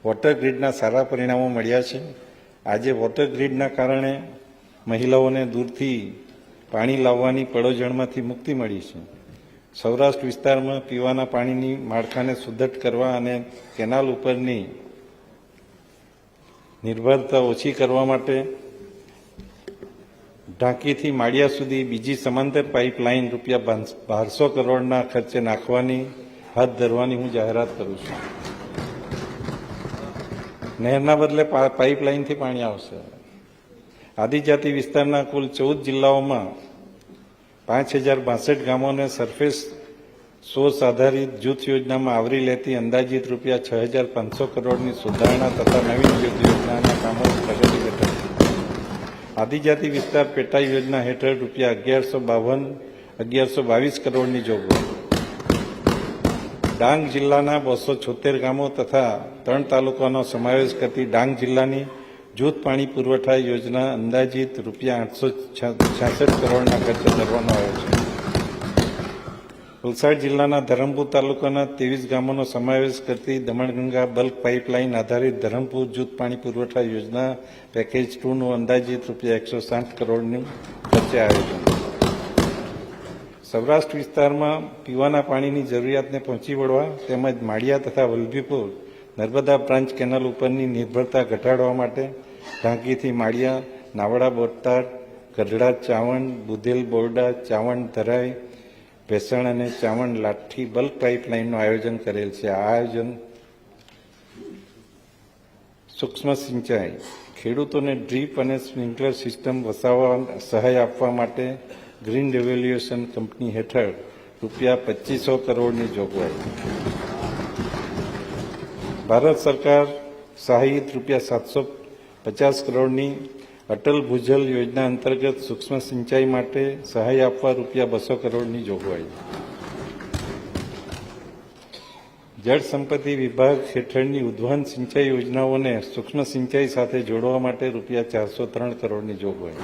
A: વોટર ગ્રીડના સારા પરિણામો મળ્યા છે. આજે વોટર ગ્રીડના કારણે મહિલાઓને દૂરથી પાણી લાવવાની પડોજણમાંથી મુક્તિ મળી છે. સૌરાષ્ટ્ર વિસ્તારમાં પીવાના પાણીની માળખાને સુદ્ધટ કરવા અને કેનાલ ઉપરની નિર્ભરતા ઓછી કરવા માટે ઢાંકીથી માળિયા સુધી બીજી સમાંતર પાઇપલાઇન રૂપિયા 1200 કરોડના ખર્ચે નાખવાની હાથ ધરવાની હું જાહેરાત કરું છું. નહેરના બદલે પાઇપલાઇનથી પાણી આવશે. આદિજાતિ વિસ્તારના કુલ 14 જિલ્લાઓમાં 5062 ગામોને સરફેસ સોર્સ આધારિત જૂથ યોજનામાં આવરી લેતી અંદાજિત રૂપિયા 6500 કરોડની સુધારણા તથા નવીન જૂથ યોજનાના કામો પ્રગતિ હેઠળ આદિજાતિ વિસ્તાર પેટા યોજના હેઠળ રૂપિયા 1122 કરોડની જોગવાઈ. ડાંગ જિલ્લાના 276 ગામો તથા 3 તાલુકાનો સમાવેશ કરતી ડાંગ જિલ્લાની જૂથ પાણી પુરવઠા યોજના અંદાજિત રૂપિયા 866 કરોડના ખર્ચે ધરવાનો આવ્યો છે. વલસાડ જિલ્લાના ધરમપુર તાલુકાના 23 ગામોનો સમાવેશ કરતી દમણગંગા બલ્ક પાઇપલાઇન આધારિત ધરમપુર જૂથ પાણી પુરવઠા યોજના પેકેજ 2નું અંદાજિત રૂપિયા 160 કરોડનું ખર્ચે આયોજન. સૌરાષ્ટ્ર વિસ્તારમાં પીવાના પાણીની જરૂરિયાતને પહોંચી વળવા તેમજ માળિયા તથા વલભીપુર નર્મદા બ્રાન્ચ કેનાલ ઉપરની નિર્ભરતા ઘટાડવા માટે ઢાંકીથી માળિયા, નાવડા બોટાદ, ગઢડા ચાવણ, બુધેલ બોરડા, ચાવણ ધરાઈ, ભેસણ અને ચાવણ લાઠી બલ્ક પાઇપલાઇનનું આયોજન કરેલ છે. આ આયોજન સૂક્ષ્મ સિંચાઈ, ખેડૂતોને ડ્રીપ અને સ્પ્રિંકલર સિસ્ટમ વસાવવા સહાય આપવા માટે ગ્રીન રેવોલ્યુશન કંપની હેઠળ રૂપિયા 2500 કરોડની જોગવાઈ. ભારત સરકાર સહાયિત રૂપિયા 750 કરોડની અટલ ભૂજલ યોજના અંતર્ગત સૂક્ષ્મ સિંચાઈ માટે સહાય આપવા રૂપિયા 200 કરોડની જોગવાઈ. જળ સંપત્તિ વિભાગ હેઠળની ઉદ્વહન સિંચાઈ યોજનાઓને સૂક્ષ્મ સિંચાઈ સાથે જોડવા માટે રૂપિયા 403 કરોડની જોગવાઈ.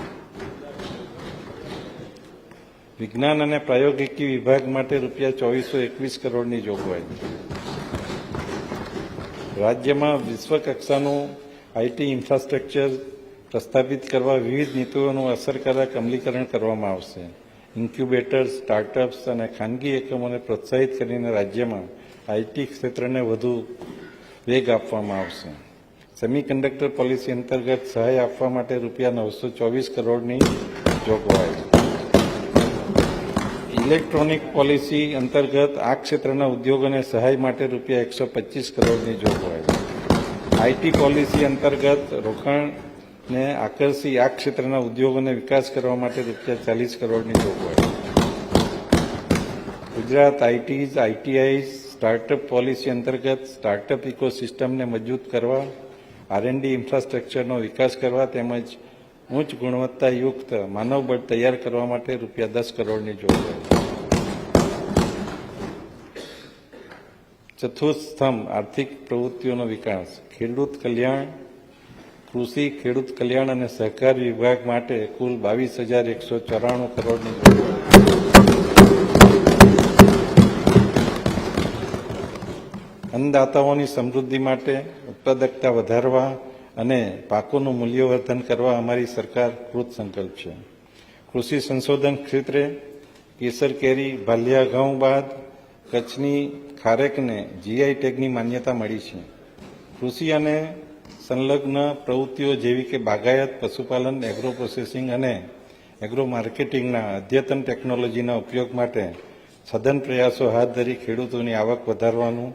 A: વિજ્ઞાન અને પ્રાયોગિકી વિભાગ માટે રૂપિયા 2421 કરોડની જોગવાઈ. રાજ્યમાં વિશ્વકક્ષાનું આઈટી ઇન્ફ્રાસ્ટ્રક્ચર પ્રસ્થાપિત કરવા વિવિધ નીતિઓનું અસરકારક અમલીકરણ કરવામાં આવશે. ઇન્ક્યુબેટર્સ, સ્ટાર્ટઅપ્સ અને ખાનગી એકમોને પ્રોત્સાહિત કરીને રાજ્યમાં આઈટી ક્ષેત્રને વધુ વેગ આપવામાં આવશે. સેમિકન્ડક્ટર પોલિસી અંતર્ગત સહાય આપવા માટે રૂપિયા 924 કરોડની જોગવાઈ. ઇલેક્ટ્રોનિક પોલિસી અંતર્ગત આ ક્ષેત્રના ઉદ્યોગોને સહાય માટે રૂપિયા 125 કરોડની જોગવાઈ. આઈટી પોલિસી અંતર્ગત રોકાણને આકર્ષી આ ક્ષેત્રના ઉદ્યોગોને વિકાસ કરવા માટે રૂપિયા 40 કરોડની જોગવાઈ. ગુજરાત આઈટીઆઈ સ્ટાર્ટઅપ પોલિસી અંતર્ગત સ્ટાર્ટઅપ ઇકોસિસ્ટમને મજબૂત કરવા, આરએનડી ઇન્ફ્રાસ્ટ્રક્ચરનો વિકાસ કરવા તેમજ ઉચ્ચ ગુણવત્તાયુક્ત માનવબળ તૈયાર કરવા માટે રૂપિયા 10 કરોડની જોગવાઈ. ચતુર્થ સ્તંભ આર્થિક પ્રવૃત્તિઓનો વિકાસ, ખેડૂત કલ્યાણ, કૃષિ, ખેડૂત કલ્યાણ અને સહકાર વિભાગ માટે કુલ 22,194 કરોડની જોગવાઈ. અન્નદાતાઓની સમૃદ્ધિ માટે ઉત્પાદકતા વધારવા અને પાકોનું મૂલ્યવર્ધન કરવા અમારી સરકાર કૃત સંકલ્પ છે. કૃષિ સંશોધન ક્ષેત્રે કેસર કેરી, ભાલિયા ઘઉં બાદ કચ્છની ખારેકને જીઆઈ ટેગની માન્યતા મળી છે. કૃષિ અને સંલગ્ન પ્રવૃત્તિઓ જેવી કે બાગાયત, પશુપાલન, એગ્રો પ્રોસેસિંગ અને એગ્રો માર્કેટિંગના અદ્યતન ટેકનોલોજીના ઉપયોગ માટે સઘન પ્રયાસો હાથ ધરી ખેડૂતોની આવક વધારવાનું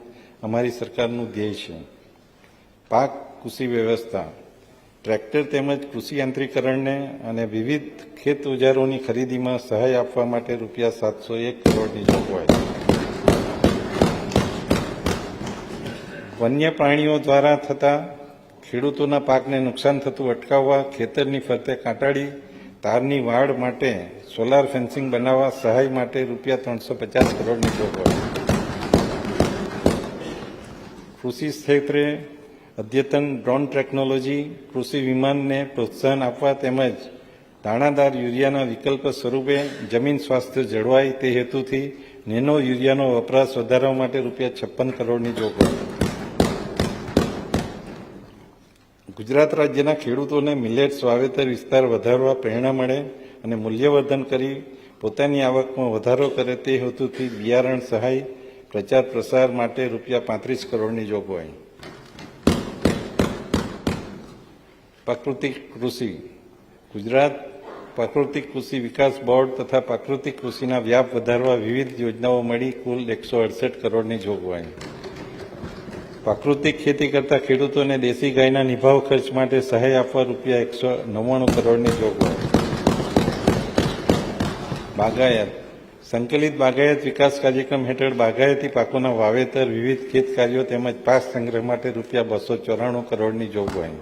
A: અમારી સરકારનું ધ્યેય છે. પાક કૃષિ વ્યવસ્થા, ટ્રેક્ટર તેમજ કૃષિ યાંત્રીકરણને અને વિવિધ ખેત ઓજારોની ખરીદીમાં સહાય આપવા માટે રૂપિયા 701 કરોડની જોગવાઈ. વન્ય પ્રાણીઓ દ્વારા થતા ખેડૂતોના પાકને નુકસાન થતું અટકાવવા ખેતરની ફરતે કાંટાળી તારની વાડ માટે સોલાર ફેન્સિંગ બનાવવા સહાય માટે રૂપિયા 350 કરોડની જોગવાઈ. કૃષિ ક્ષેત્રે અદ્યતન ડ્રોન ટેકનોલોજી, કૃષિ વિમાનને પ્રોત્સાહન આપવા તેમજ દાણાદાર યુરિયાના વિકલ્પ સ્વરૂપે જમીન સ્વાસ્થ્ય જળવાય તે હેતુથી નેનો યુરિયાનો વપરાશ વધારવા માટે રૂપિયા 56 કરોડની જોગવાઈ. ગુજરાત રાજ્યના ખેડૂતોને મિલેટ્સ વાવેતર વિસ્તાર વધારવા પ્રેરણા મળે અને મૂલ્યવર્ધન કરી પોતાની આવકમાં વધારો કરે તે હેતુથી બિયારણ સહાય પ્રચાર પ્રસાર માટે ₹35 કરોડની જોગવાઈ. પ્રાકૃતિક કૃષિ ગુજરાત પ્રાકૃતિક કૃષિ વિકાસ બોર્ડ તથા પ્રાકૃતિક કૃષિના વ્યાપ વધારવા વિવિધ યોજનાઓ મળી કુલ 168 કરોડની જોગવાઈ. પ્રાકૃતિક ખેતી કરતા ખેડૂતોને દેશી ગાયના નિભાવ ખર્ચ માટે સહાય આપવા ₹199 કરોડની જોગવાઈ. બાગાયત સંકલિત બાગાયત વિકાસ કાર્યક્રમ હેઠળ બાગાયતી પાકોના વાવેતર વિવિધ ખેત કાર્યો તેમજ પાક સંગ્રહ માટે ₹294 કરોડની જોગવાઈ.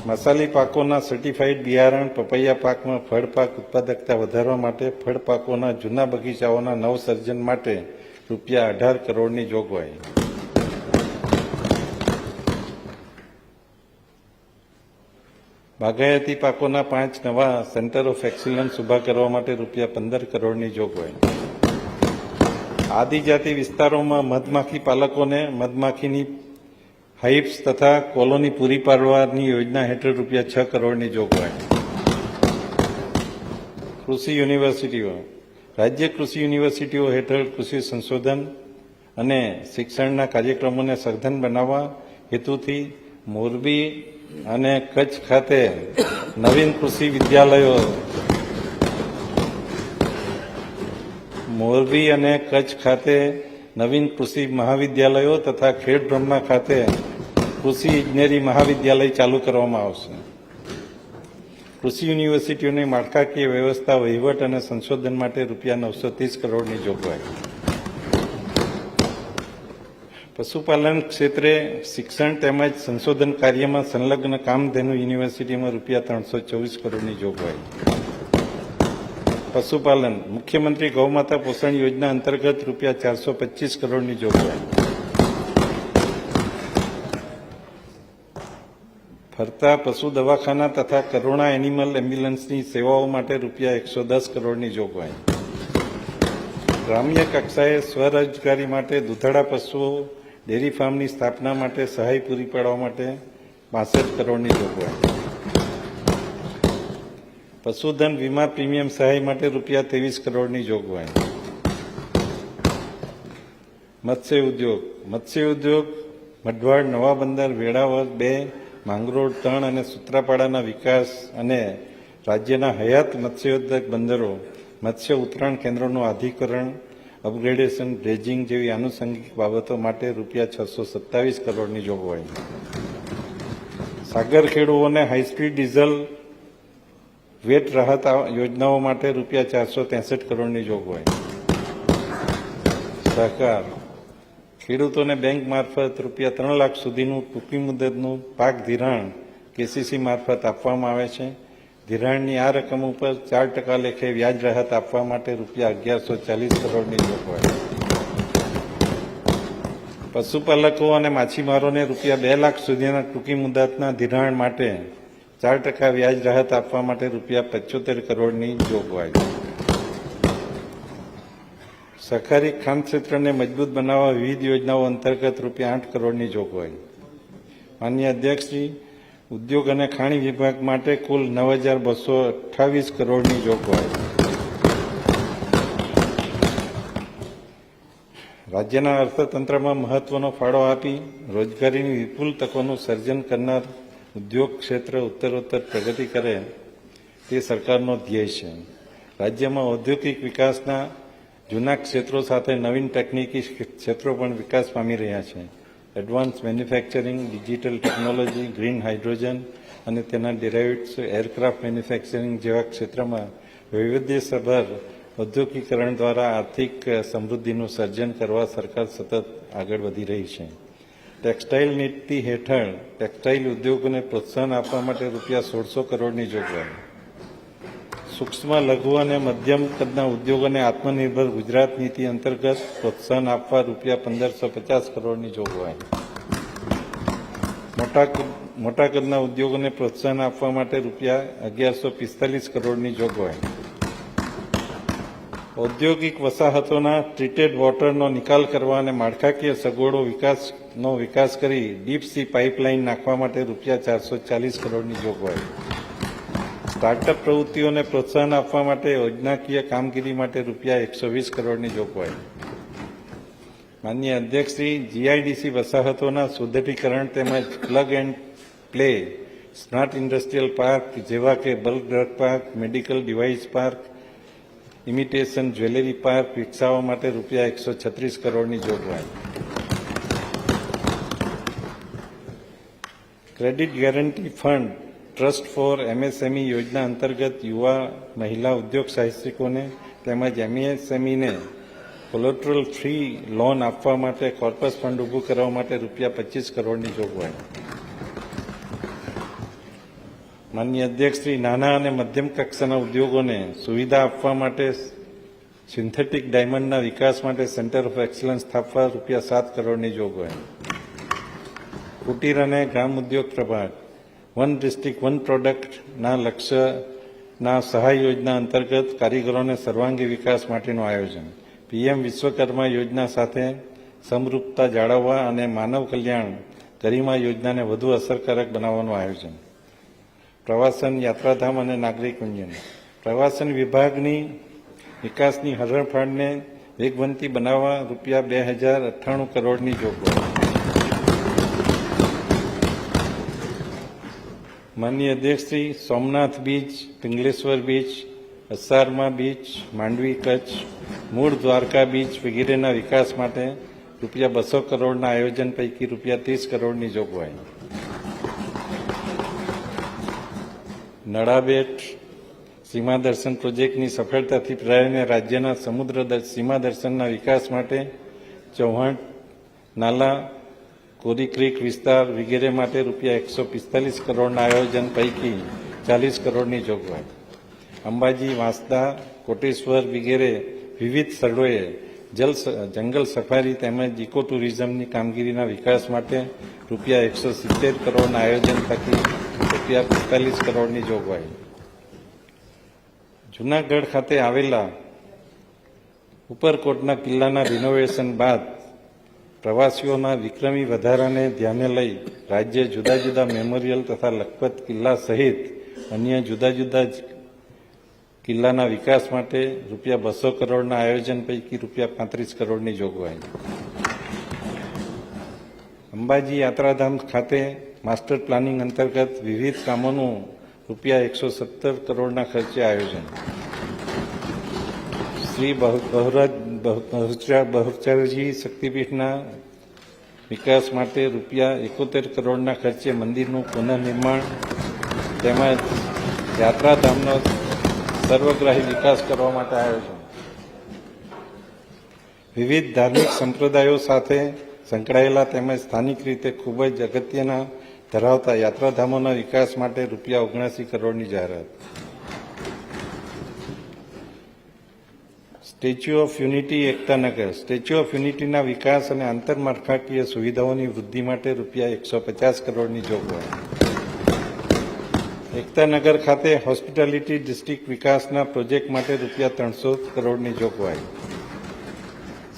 A: મસાલી પાકોના સર્ટિફાઈડ બિયારણ પપૈયા પાકમાં ફળ પાક ઉત્પાદકતા વધારવા માટે ફળ પાકોના જૂના બગીચાઓના નવસર્જન માટે ₹18 કરોડની જોગવાઈ. બાગાયતી પાકોના 5 નવા સેન્ટર ઓફ એક્સિલન્સ ઉભા કરવા માટે ₹15 કરોડની જોગવાઈ. આદિજાતિ વિસ્તારોમાં મધમાખી પાલકોને મધમાખીની હાઇવ્સ તથા કોલોની પૂરી પાડવાની યોજના હેઠળ ₹6 કરોડની જોગવાઈ. કૃષિ યુનિવર્સિટીઓ રાજ્ય કૃષિ યુનિવર્સિટીઓ હેઠળ કૃષિ સંશોધન અને શિક્ષણના કાર્યક્રમોને સઘન બનાવવા હેતુથી મોરબી અને કચ્છ ખાતે નવીન કૃષિ વિદ્યાલયો મોરબી અને કચ્છ ખાતે નવીન કૃષિ મહાવિદ્યાલયો તથા ખેડબ્રહ્મા ખાતે કૃષિ ઇજનેરી મહાવિદ્યાલય ચાલુ કરવામાં આવશે. કૃષિ યુનિવર્સિટીઓની માળખાકીય વ્યવસ્થા વહીવટ અને સંશોધન માટે ₹930 કરોડની જોગવાઈ. પશુપાલન ક્ષેત્રે શિક્ષણ તેમજ સંશોધન કાર્યમાં સંલગ્ન કામધેનુ યુનિવર્સિટીમાં ₹324 કરોડની જોગવાઈ. પશુપાલન મુખ્યમંત્રી ગૌમાતા પોષણ યોજના અંતર્ગત ₹425 કરોડની જોગવાઈ. ફરતા પશુ દવાખાના તથા કરુણા એનિમલ એમ્બ્યુલન્સની સેવાઓ માટે ₹110 કરોડની જોગવાઈ. ગ્રામ્ય કક્ષાએ સ્વરોજગારી માટે દૂધાળા પશુઓ ડેરી ફાર્મની સ્થાપના માટે સહાય પૂરી પાડવા માટે ₹65 કરોડની જોગવાઈ. પશુધન વીમા પ્રીમિયમ સહાય માટે ₹23 કરોડની જોગવાઈ. મત્સ્ય ઉદ્યોગ મઢવાડ નવા બંદર વેળાવળ 2 માંગરોળ 3 અને સૂત્રાપાડાના વિકાસ અને રાજ્યના હયાત મત્સ્યોદ્યોગ બંદરો મત્સ્ય ઉતરાણ કેન્દ્રોનું આધિકરણ અપગ્રેડેશન ડ્રેજિંગ જેવી આનુષંગિક બાબતો માટે ₹627 કરોડની જોગવાઈ. સાગર ખેડૂતોને હાઈસ્પીડ ડીઝલ વેટ રાહત યોજનાઓ માટે ₹463 કરોડની જોગવાઈ. સહકાર ખેડૂતોને બેંક મારફત ₹3 લાખ સુધીનું ટૂંકી મુદતનું પાક ધિરાણ કેસીસી મારફત આપવામાં આવે છે. ધિરાણની આ રકમ ઉપર 4% લેખે વ્યાજ રાહત આપવા માટે ₹1140 કરોડની જોગવાઈ. પશુપાલકો અને માછીમારોને ₹2 લાખ સુધીના ટૂંકી મુદતના ધિરાણ માટે 4% વ્યાજ રાહત આપવા માટે ₹75 કરોડની જોગવાઈ. સહકારી ખાંડ ક્ષેત્રને મજબૂત બનાવવા વિવિધ યોજનાઓ અંતર્ગત ₹8 કરોડની જોગવાઈ. માનનીય અધ્યક્ષશ્રી, ઉદ્યોગ અને ખાણી વિભાગ માટે કુલ 9,228 કરોડની જોગવાઈ. રાજ્યના અર્થતંત્રમાં મહત્વનો ફાળો આપી રોજગારીની વિપુલ તકોનું સર્જન કરનાર ઉદ્યોગ ક્ષેત્ર ઉત્તરોત્તર પ્રગતિ કરે તે સરકારનો ધ્યેય છે. રાજ્યમાં ઔદ્યોગિક વિકાસના જૂના ક્ષેત્રો સાથે નવીન તકનીકી ક્ષેત્રો પણ વિકાસ પામી રહ્યા છે. Advance manufacturing, digital technology, green hydrogen અને તેના ડેરાઇવેટ્સ, એરક્રાફ્ટ મેન્યુફેક્ચરિંગ જેવા ક્ષેત્રમાં વૈવિધ્યસભર ઔદ્યોગિકરણ દ્વારા આર્થિક સમૃદ્ધિનું સર્જન કરવા સરકાર સતત આગળ વધી રહી છે. ટેક્સટાઇલ નીતિ હેઠળ ટેક્સટાઇલ ઉદ્યોગોને પ્રોત્સાહન આપવા માટે ₹1600 કરોડની જોગવાઈ. સૂક્ષ્મ લઘુ અને મધ્યમ કદના ઉદ્યોગોને આત્મનિર્ભર ગુજરાત નીતિ અંતર્ગત પ્રોત્સાહન આપવા ₹1550 કરોડની જોગવાઈ. મોટા કદના ઉદ્યોગોને પ્રોત્સાહન આપવા માટે ₹1145 કરોડની જોગવાઈ. ઔદ્યોગિક વસાહતોના ટ્રીટેડ વોટરનો નિકાલ કરવા અને માળખાકીય સગવડો વિકાસ કરી ડીપ સી પાઇપલાઇન નાખવા માટે રૂપિયા 440 કરોડની જોગવાઈ. સ્ટાર્ટઅપ પ્રવૃત્તિઓને પ્રોત્સાહન આપવા માટે યોજનાકીય કામગીરી માટે રૂપિયા 120 કરોડની જોગવાઈ. માનનીય અધ્યક્ષશ્રી, જીઆઈડીસી વસાહતોના સુદૃઢીકરણ તેમજ plug and play smart industrial park જેવા કે bulk drug park, medical device park, imitation jewellery park વિકસાવવા માટે રૂપિયા 136 કરોડની જોગવાઈ. Credit guarantee fund trust for MSME યોજના અંતર્ગત યુવા મહિલા ઉદ્યોગ સાહસિકોને તેમજ એમએસએમઈને કોલેટરલ ફ્રી લોન આપવા માટે કોર્પસ ફંડ ઊભું કરવા માટે રૂપિયા 25 કરોડની જોગવાઈ. માનનીય અધ્યક્ષશ્રી, નાના અને મધ્યમ કક્ષાના ઉદ્યોગોને સુવિધા આપવા માટે સિન્થેટિક ડાયમંડના વિકાસ માટે સેન્ટર ઓફ એક્સલન્સ સ્થાપવા રૂપિયા 7 કરોડની જોગવાઈ. કુટીર અને ગ્રામ ઉદ્યોગ પ્રભાગ વન ડિસ્ટ્રિક્ટ વન પ્રોડક્ટના લક્ષ્યના સહાય યોજના અંતર્ગત કારીગરોને સર્વાંગી વિકાસ માટેનું આયોજન. પીએમ વિશ્વકર્મા યોજના સાથે સમરૂપતા જાળવવા અને માનવ કલ્યાણ ગરિમા યોજનાને વધુ અસરકારક બનાવવાનું આયોજન. પ્રવાસન, યાત્રાધામ અને નાગરિક ઉડ્ડયન. પ્રવાસન વિભાગની વિકાસની હરણફાળને વેગવંતી બનાવવા રૂપિયા 2098 કરોડની જોગવાઈ. માનનીય અધ્યક્ષશ્રી, Somnath beach, Pingleshwar beach, Asarma beach, Mandvi Kutch, Mul Dwarka beach વગેરેના વિકાસ માટે રૂપિયા 200 કરોડના આયોજન પૈકી રૂપિયા 30 કરોડની જોગવાઈ. નળાબેટ સીમા દર્શન પ્રોજેક્ટની સફળતાથી પ્રાયને રાજ્યના સમુદ્ર સીમા દર્શનના વિકાસ માટે ચૌહાણ નાલા, કોરી ક્રીક વિસ્તાર વગેરે માટે રૂપિયા 145 કરોડના આયોજન પૈકી 40 કરોડની જોગવાઈ. અંબાજી, વાંસદા, કોટેશ્વર વગેરે વિવિધ સ્થળોએ જંગલ સફારી તેમજ ઇકો ટુરિઝમની કામગીરીના વિકાસ માટે રૂપિયા 170 કરોડના આયોજન થકી રૂપિયા 45 કરોડની જોગવાઈ. જૂનાગઢ ખાતે આવેલા ઉપરકોટના કિલ્લાના રિનોવેશન બાદ પ્રવાસીઓના વિક્રમી વધારાને ધ્યાને લઈ રાજ્ય જુદા જુદા મેમોરિયલ તથા લખપત કિલ્લા સહિત અન્ય જુદા જુદા કિલ્લાના વિકાસ માટે રૂપિયા 200 કરોડના આયોજન પૈકી રૂપિયા 35 કરોડની જોગવાઈ. અંબાજી યાત્રાધામ ખાતે માસ્ટર પ્લાનિંગ અંતર્ગત વિવિધ કામોનું રૂપિયા 117 કરોડના ખર્ચે આયોજન. શ્રી બહુચરાજી શક્તિપીઠના વિકાસ માટે રૂપિયા 71 કરોડના ખર્ચે મંદિરનું પુનઃનિર્માણ તેમજ યાત્રાધામનો સર્વગ્રાહી વિકાસ કરવા માટે આયોજન. વિવિધ ધાર્મિક સંપ્રદાયો સાથે સંકળાયેલા તેમજ સ્થાનિક રીતે ખૂબ જ અગત્યના ધરાવતા યાત્રાધામોના વિકાસ માટે રૂપિયા 79 કરોડની જાહેરાત. Statue of unity Ektanagar. Statue of યુનિટીના વિકાસ અને આંતરમાળખાકીય સુવિધાઓની વૃદ્ધિ માટે રૂપિયા 150 કરોડની જોગવાઈ. એકતાનગર ખાતે હોસ્પિટાલિટી ડિસ્ટ્રિક્ટ વિકાસના પ્રોજેક્ટ માટે રૂપિયા 300 કરોડની જોગવાઈ.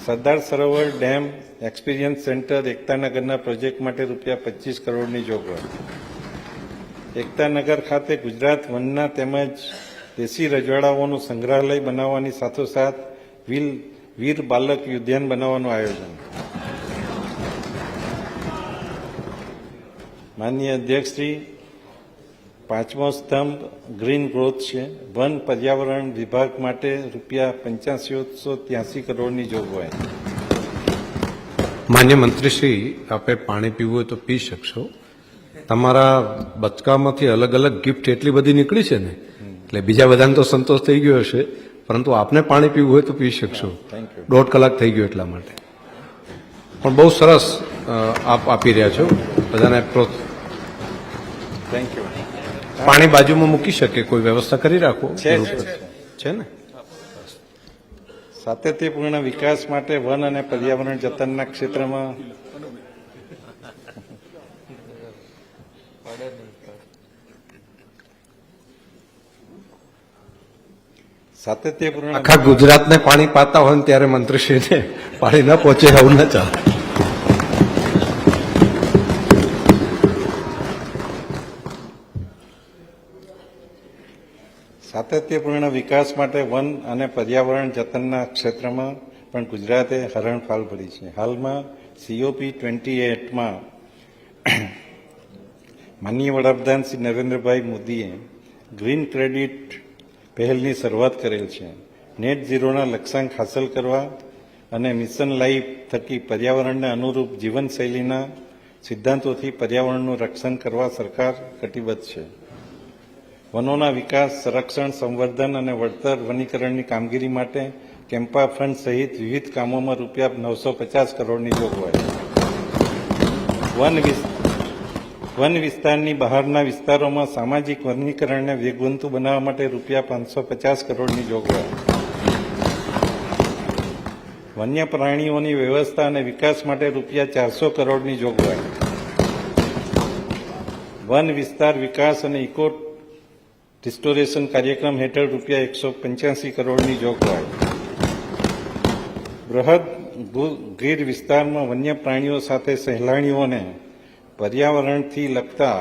A: Sardar Sarovar dam experience centre એકતાનગરના project માટે રૂપિયા 25 કરોડની જોગવાઈ. એકતાનગર ખાતે ગુજરાત વનના તેમજ દેશી રજવાડાઓનું સંગ્રહાલય બનાવવાની સાથોસાથ વીર બાલક ઉદ્યાન બનાવવાનું આયોજન. માનનીય અધ્યક્ષશ્રી, 5મો સ્તંભ ગ્રીન ગ્રોથ છે. વન પર્યાવરણ વિભાગ માટે રૂપિયા 8583 કરોડની જોગવાઈ.
C: માન્ય મંત્રીશ્રી, આપે પાણી પીવું હોય તો પી શકશો. તમારા બચકામાંથી અલગ અલગ ગિફ્ટ એટલી બધી નીકળી છે ને, એટલે બીજા બધાને તો સંતોષ થઈ ગયો હશે, પરંતુ આપને પાણી પીવું હોય તો પી શકશો. 1.5 કલાક થઈ ગયો એટલા માટે. પણ બહુ સરસ આપ આપી રહ્યા છો બધાને.
A: Thank you.
C: પાણી બાજુમાં મૂકી શકે, કોઈ વ્યવસ્થા કરી રાખો છે ને.
A: સાતત્યપૂર્ણ વિકાસ માટે વન અને પર્યાવરણ જતનના ક્ષેત્રમાં સાતત્યપૂર્ણ
C: આખા ગુજરાતને પાણી પાતા હોય ને ત્યારે મંત્રીશ્રીને પાણી ન પહોંચે એવું ન ચાલે.
A: સાતત્યપૂર્ણ વિકાસ માટે વન અને પર્યાવરણ જતનના ક્ષેત્રમાં પણ ગુજરાતે હરણફાળ ભરી છે. હાલમાં COP28માં માનનીય વડાપ્રધાન શ્રી નરેન્દ્રભાઈ મોદીએ ગ્રીન ક્રેડિટ પહેલની શરૂઆત કરેલ છે. નેટ ઝીરોના લક્ષ્યાંક હાંસલ કરવા અને મિશન લાઈફ થકી પર્યાવરણને અનુરૂપ જીવનશૈલીના સિદ્ધાંતોથી પર્યાવરણનું રક્ષણ કરવા સરકાર કટિબદ્ધ છે. વનોના વિકાસ, સંરક્ષણ, સંવર્ધન અને વળતર વનીકરણની કામગીરી માટે કેમ્પા ફંડ સહિત વિવિધ કામોમાં રૂપિયા 950 કરોડની જોગવાઈ. વન વિસ્તારની બહારના વિસ્તારોમાં સામાજિક વનીકરણને વેગવંતુ બનાવવા માટે રૂપિયા 550 કરોડની જોગવાઈ. વન્ય પ્રાણીઓની વ્યવસ્થા અને વિકાસ માટે રૂપિયા 400 કરોડની જોગવાઈ. વન વિસ્તાર વિકાસ અને ઇકો રિસ્ટોરેશન કાર્યક્રમ હેઠળ રૂપિયા 185 કરોડની જોગવાઈ. બૃહદ ગીર વિસ્તારમાં વન્ય પ્રાણીઓ સાથે સહેલાણીઓને પર્યાવરણથી લગતા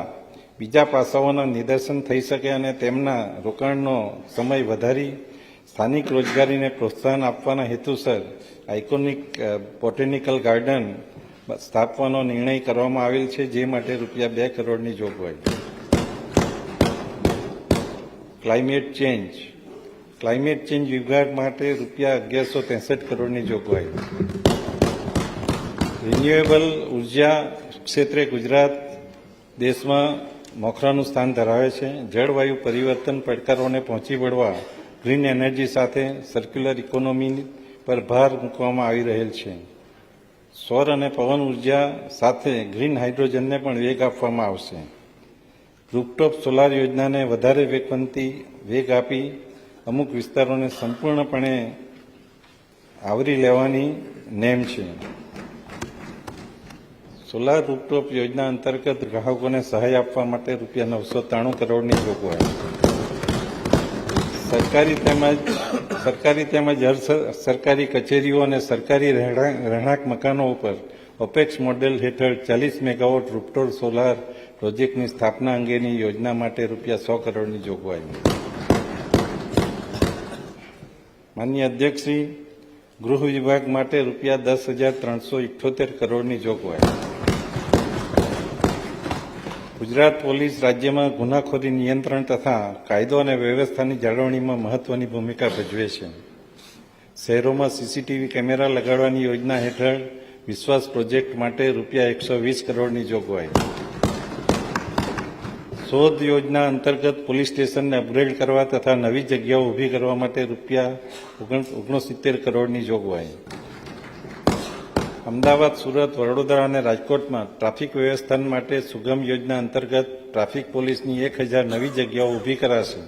A: બીજા પાસાઓના નિદર્શન થઈ શકે અને તેમના રોકાણનો સમય વધારી સ્થાનિક રોજગારીને પ્રોત્સાહન આપવાના હેતુસર આઇકોનિક બોટેનિકલ ગાર્ડન સ્થાપવાનો નિર્ણય કરવામાં આવેલ છે, જે માટે રૂપિયા 2 કરોડની જોગવાઈ. ક્લાઇમેટ ચેન્જ વિભાગ માટે રૂપિયા 1163 કરોડની જોગવાઈ. રિન્યુએબલ ઉર્જા ક્ષેત્રે ગુજરાત દેશમાં મોખરાનું સ્થાન ધરાવે છે. જળવાયુ પરિવર્તન પડકારોને પહોંચી વળવા ગ્રીન એનર્જી સાથે સર્ક્યુલર ઇકોનોમી પર ભાર મૂકવામાં આવી રહેલ છે. સૌર અને પવન ઉર્જા સાથે ગ્રીન હાઇડ્રોજનને પણ વેગ આપવામાં આવશે. રૂફટોપ સોલાર યોજનાને વધારે વેગ આપી અમુક વિસ્તારોને સંપૂર્ણપણે આવરી લેવાની નેમ છે. સોલાર રૂફટોપ યોજના અંતર્ગત ગ્રાહકોને સહાય આપવા માટે રૂપિયા 993 કરોડની જોગવાઈ. સરકારી તેમજ સરકારી કચેરીઓ અને સરકારી રહેણાંક મકાનો ઉપર ઓપેક્સ મોડેલ હેઠળ 40 મેગાવોટ રૂફટોપ સોલાર પ્રોજેક્ટની સ્થાપના અંગેની યોજના માટે રૂપિયા 100 કરોડની જોગવાઈ. માનનીય અધ્યક્ષશ્રી, ગૃહ વિભાગ માટે રૂપિયા 10,378 કરોડની જોગવાઈ. ગુજરાત પોલીસ રાજ્યમાં ગુનાખોરી નિયંત્રણ તથા કાયદો અને વ્યવસ્થાની જાળવણીમાં મહત્વની ભૂમિકા ભજવે છે. શહેરોમાં સીસીટીવી કેમેરા લગાડવાની યોજના હેઠળ વિશ્વાસ પ્રોજેક્ટ માટે રૂપિયા 120 કરોડની જોગવાઈ. શોધ યોજના અંતર્ગત પોલીસ સ્ટેશનને અપગ્રેડ કરવા તથા નવી જગ્યાઓ ઊભી કરવા માટે રૂપિયા 69 કરોડની જોગવાઈ. અમદાવાદ, સુરત, વડોદરા અને રાજકોટમાં ટ્રાફિક વ્યવસ્થાન માટે સુગમ યોજના અંતર્ગત ટ્રાફિક પોલીસની 1000 નવી જગ્યાઓ ઊભી કરાશે.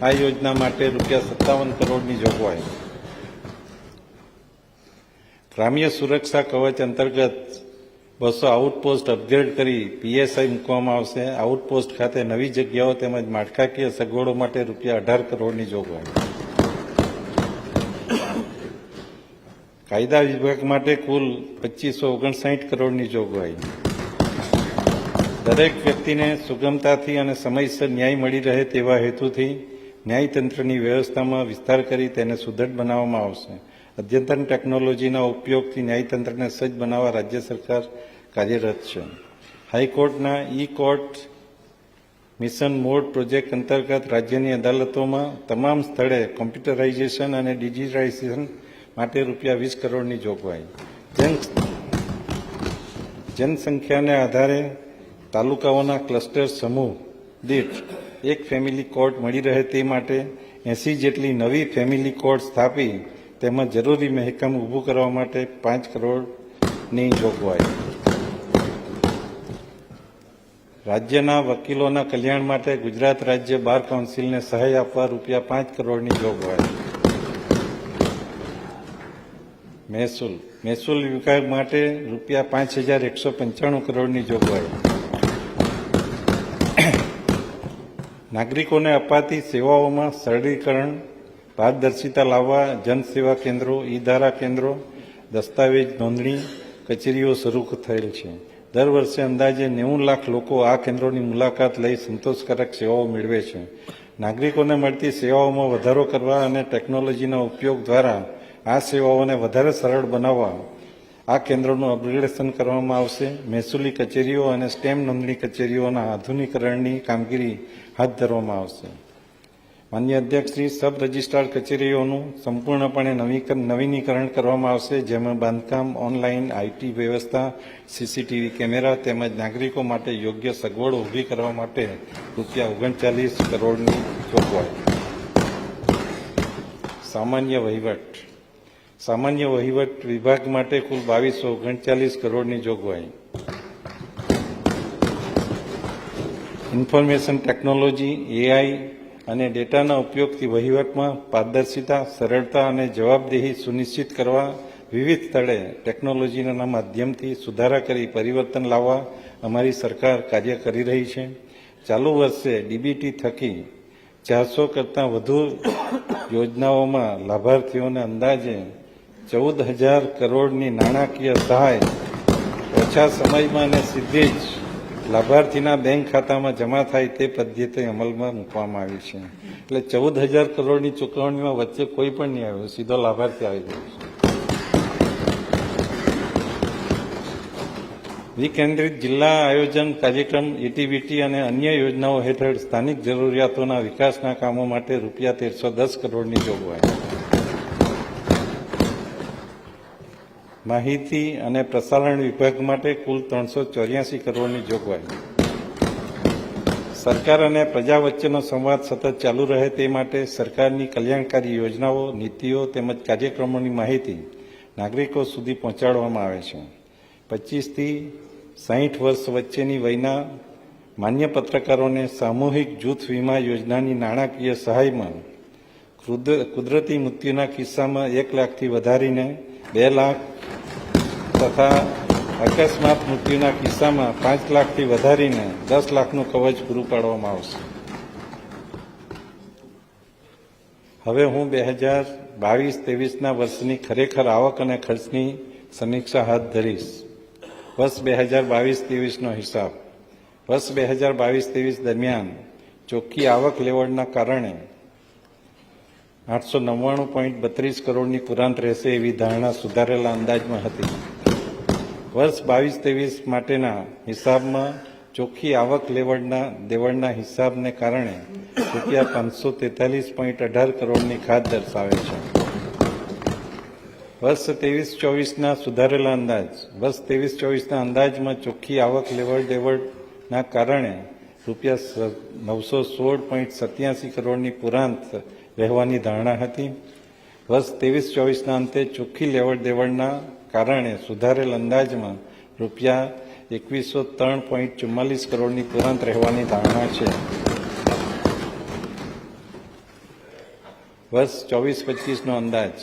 A: આ યોજના માટે રૂપિયા 57 કરોડની જોગવાઈ. ગ્રામ્ય સુરક્ષા કવચ અંતર્ગત 200 આઉટપોસ્ટ અપગ્રેડ કરી PSI મૂકવામાં આવશે. આઉટપોસ્ટ ખાતે નવી જગ્યાઓ તેમજ માળખાકીય સગવડો માટે રૂપિયા 18 કરોડની જોગવાઈ. કાયદા વિભાગ માટે કુલ 2559 કરોડની જોગવાઈ. દરેક વ્યક્તિને સુગમતાથી અને સમયસર ન્યાય મળી રહે તેવા હેતુથી ન્યાયતંત્રની વ્યવસ્થામાં વિસ્તાર કરી તેને સુદૃઢ બનાવવામાં આવશે. અદ્યતન ટેકનોલોજીના ઉપયોગથી ન્યાયતંત્રને સજ્જ બનાવવા રાજ્ય સરકાર કાર્યરત છે. હાઈકોર્ટના કોર્ટ મિશન મોડ પ્રોજેક્ટ અંતર્ગત રાજ્યની અદાલતોમાં તમામ સ્થળે કોમ્પ્યુટરાઇઝેશન અને ડિજિટાઇઝેશન માટે રૂપિયા 20 કરોડની જોગવાઈ. જનસંખ્યાને આધારે તાલુકાઓના ક્લસ્ટર સમૂહ દીઠ એક ફેમિલી કોર્ટ મળી રહે તે માટે 80 જેટલી નવી ફેમિલી કોર્ટ સ્થાપી તેમાં જરૂરી મહેકમ ઊભું કરવા માટે 5 કરોડની જોગવાઈ. રાજ્યના વકીલોના કલ્યાણ માટે ગુજરાત રાજ્ય બાર કાઉન્સિલને સહાય આપવા રૂપિયા 5 કરોડની જોગવાઈ. મહેસૂલ વિભાગ માટે રૂપિયા 5195 કરોડની જોગવાઈ. નાગરિકોને અપાતી સેવાઓમાં સરળીકરણ પારદર્શિતા લાવવા જનસેવા કેન્દ્રો, ઈ-ધારા કેન્દ્રો, દસ્તાવેજ નોંધણી કચેરીઓ શરૂ થયેલ છે. દર વર્ષે અંદાજે 90 લાખ લોકો આ કેન્દ્રોની મુલાકાત લઈ સંતોષકારક સેવાઓ મેળવે છે. નાગરિકોને મળતી સેવાઓમાં વધારો કરવા અને ટેકનોલોજીના ઉપયોગ દ્વારા આ સેવાઓને વધારે સરળ બનાવવા આ કેન્દ્રોનું અપગ્રેડેશન કરવામાં આવશે. મહેસૂલી કચેરીઓ અને સ્ટેમ્પ નોંધણી કચેરીઓના આધુનિકરણની કામગીરી હાથ ધરવામાં આવશે. માન્ય અધ્યક્ષશ્રી, સબ રજિસ્ટ્રાર કચેરીઓનું સંપૂર્ણપણે નવીનીકરણ કરવામાં આવશે, જેમાં બાંધકામ, ઓનલાઈન આઈટી વ્યવસ્થા, સીસીટીવી કેમેરા તેમજ નાગરિકો માટે યોગ્ય સગવડો ઊભી કરવા માટે ₹39 કરોડની જોગવાઈ. સામાન્ય વહીવટ વિભાગ માટે કુલ ₹2239 કરોડની જોગવાઈ. ઇન્ફોર્મેશન ટેકનોલોજી, એઆઈ અને ડેટાના ઉપયોગથી વહીવટમાં પારદર્શિતા, સરળતા અને જવાબદેહી સુનિશ્ચિત કરવા વિવિધ સ્થળે ટેકનોલોજીના માધ્યમથી સુધારા કરી પરિવર્તન લાવવા અમારી સરકાર કાર્ય કરી રહી છે. ચાલુ વર્ષે ડીબીટી થકી 400 કરતાં વધુ યોજનાઓમાં લાભાર્થીઓને અંદાજે 14,000 કરોડની નાણાકીય સહાય ઓછા સમયમાં અને સીધી જ લાભાર્થીના બેંક ખાતામાં જમા થાય તે પદ્ધતિ અમલમાં મૂકવામાં આવી છે. એટલે 14,000 કરોડની ચૂકવણીમાં વચ્ચે કોઈ પણ નહીં આવ્યું, સીધો લાભાર્થી આવી ગયો છે. વિકેન્દ્રિત જિલ્લા આયોજન કાર્યક્રમ, એટીવીટી અને અન્ય યોજનાઓ હેઠળ સ્થાનિક જરૂરિયાતોના વિકાસના કામો માટે ₹1310 કરોડની જોગવાઈ. માહિતી અને પ્રસારણ વિભાગ માટે કુલ 384 કરોડની જોગવાઈ. સરકાર અને પ્રજા વચ્ચેનો સંવાદ સતત ચાલુ રહે તે માટે સરકારની કલ્યાણકારી યોજનાઓ, નીતિઓ તેમજ કાર્યક્રમોની માહિતી નાગરિકો સુધી પહોંચાડવામાં આવે છે. 25 થી 60 વર્ષ વચ્ચેની વયના માન્ય પત્રકારોને સામૂહિક જૂથ વીમા યોજનાની નાણાકીય સહાયમાં કુદરતી મૃત્યુના કિસ્સામાં 1 લાખથી વધારીને 2 લાખ તથા અકસ્માત મૃત્યુના કિસ્સામાં 5 લાખથી વધારીને 10 લાખનું કવચ પૂરું પાડવામાં આવશે. હવે હું 2022-23ના વર્ષની ખરેખર આવક અને ખર્ચની સમીક્ષા હાથ ધરીશ. વર્ષ 2022-23નો હિસાબ. વર્ષ 2022-23 દરમિયાન ચોખ્ખી આવક લેવડના કારણે 899.32 કરોડની પુરાંત રહેશે એવી ધારણા સુધારેલા અંદાજમાં હતી. વર્ષ 22-23 માટેના હિસાબમાં ચોખ્ખી આવક દેવડના હિસાબને કારણે ₹543.18 કરોડની ખાત દર્શાવે છે. વર્ષ 23-24ના સુધારેલા અંદાજ. વર્ષ 23-24ના અંદાજમાં ચોખ્ખી આવક દેવડના કારણે ₹916.87 કરોડની પુરાંત રહેવાની ધારણા હતી. વર્ષ 23-24ના અંતે ચોખ્ખી દેવડના કારણે સુધારેલ અંદાજમાં ₹2103.44 કરોડની પુરાંત રહેવાની ધારણા છે. વર્ષ 24-25નો અંદાજ.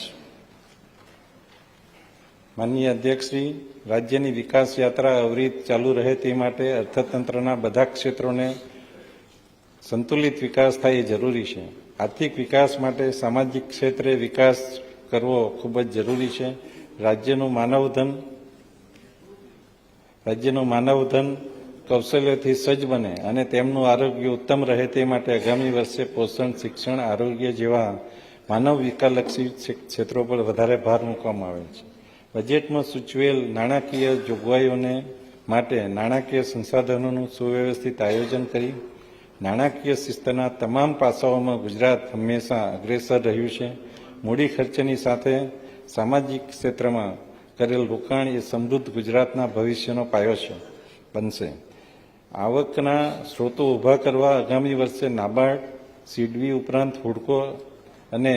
A: માનનીય અધ્યક્ષશ્રી, રાજ્યની વિકાસ યાત્રા અવિરત ચાલુ રહે તે માટે અર્થતંત્રના બધા ક્ષેત્રોને સંતુલિત વિકાસ થાય એ જરૂરી છે. આર્થિક વિકાસ માટે સામાજિક ક્ષેત્રે વિકાસ કરવો ખૂબ જ જરૂરી છે. રાજ્યનું માનવધન કૌશલ્યથી સજ્જ બને અને તેમનું આરોગ્ય ઉત્તમ રહે તે માટે આગામી વર્ષે પોષણ, શિક્ષણ, આરોગ્ય જેવા માનવ વિકાસલક્ષી ક્ષેત્રો પર વધારે ભાર મૂકવામાં આવે છે. બજેટમાં સૂચવેલ નાણાકીય જોગવાઈઓને માટે નાણાકીય સંસાધનોનું સુવ્યવસ્થિત આયોજન કરી નાણાકીય શિસ્તના તમામ પાસાઓમાં ગુજરાત હંમેશા અગ્રેસર રહ્યું છે. મૂડી ખર્ચની સાથે સામાજિક ક્ષેત્રમાં કરેલ રોકાણ એ સમૃદ્ધ ગુજરાતના ભવિષ્યનો પાયો બનશે. આવકના સ્ત્રોતો ઊભા કરવા આગામી વર્ષે નાબાર્ડ, સીડબી ઉપરાંત હુડકો અને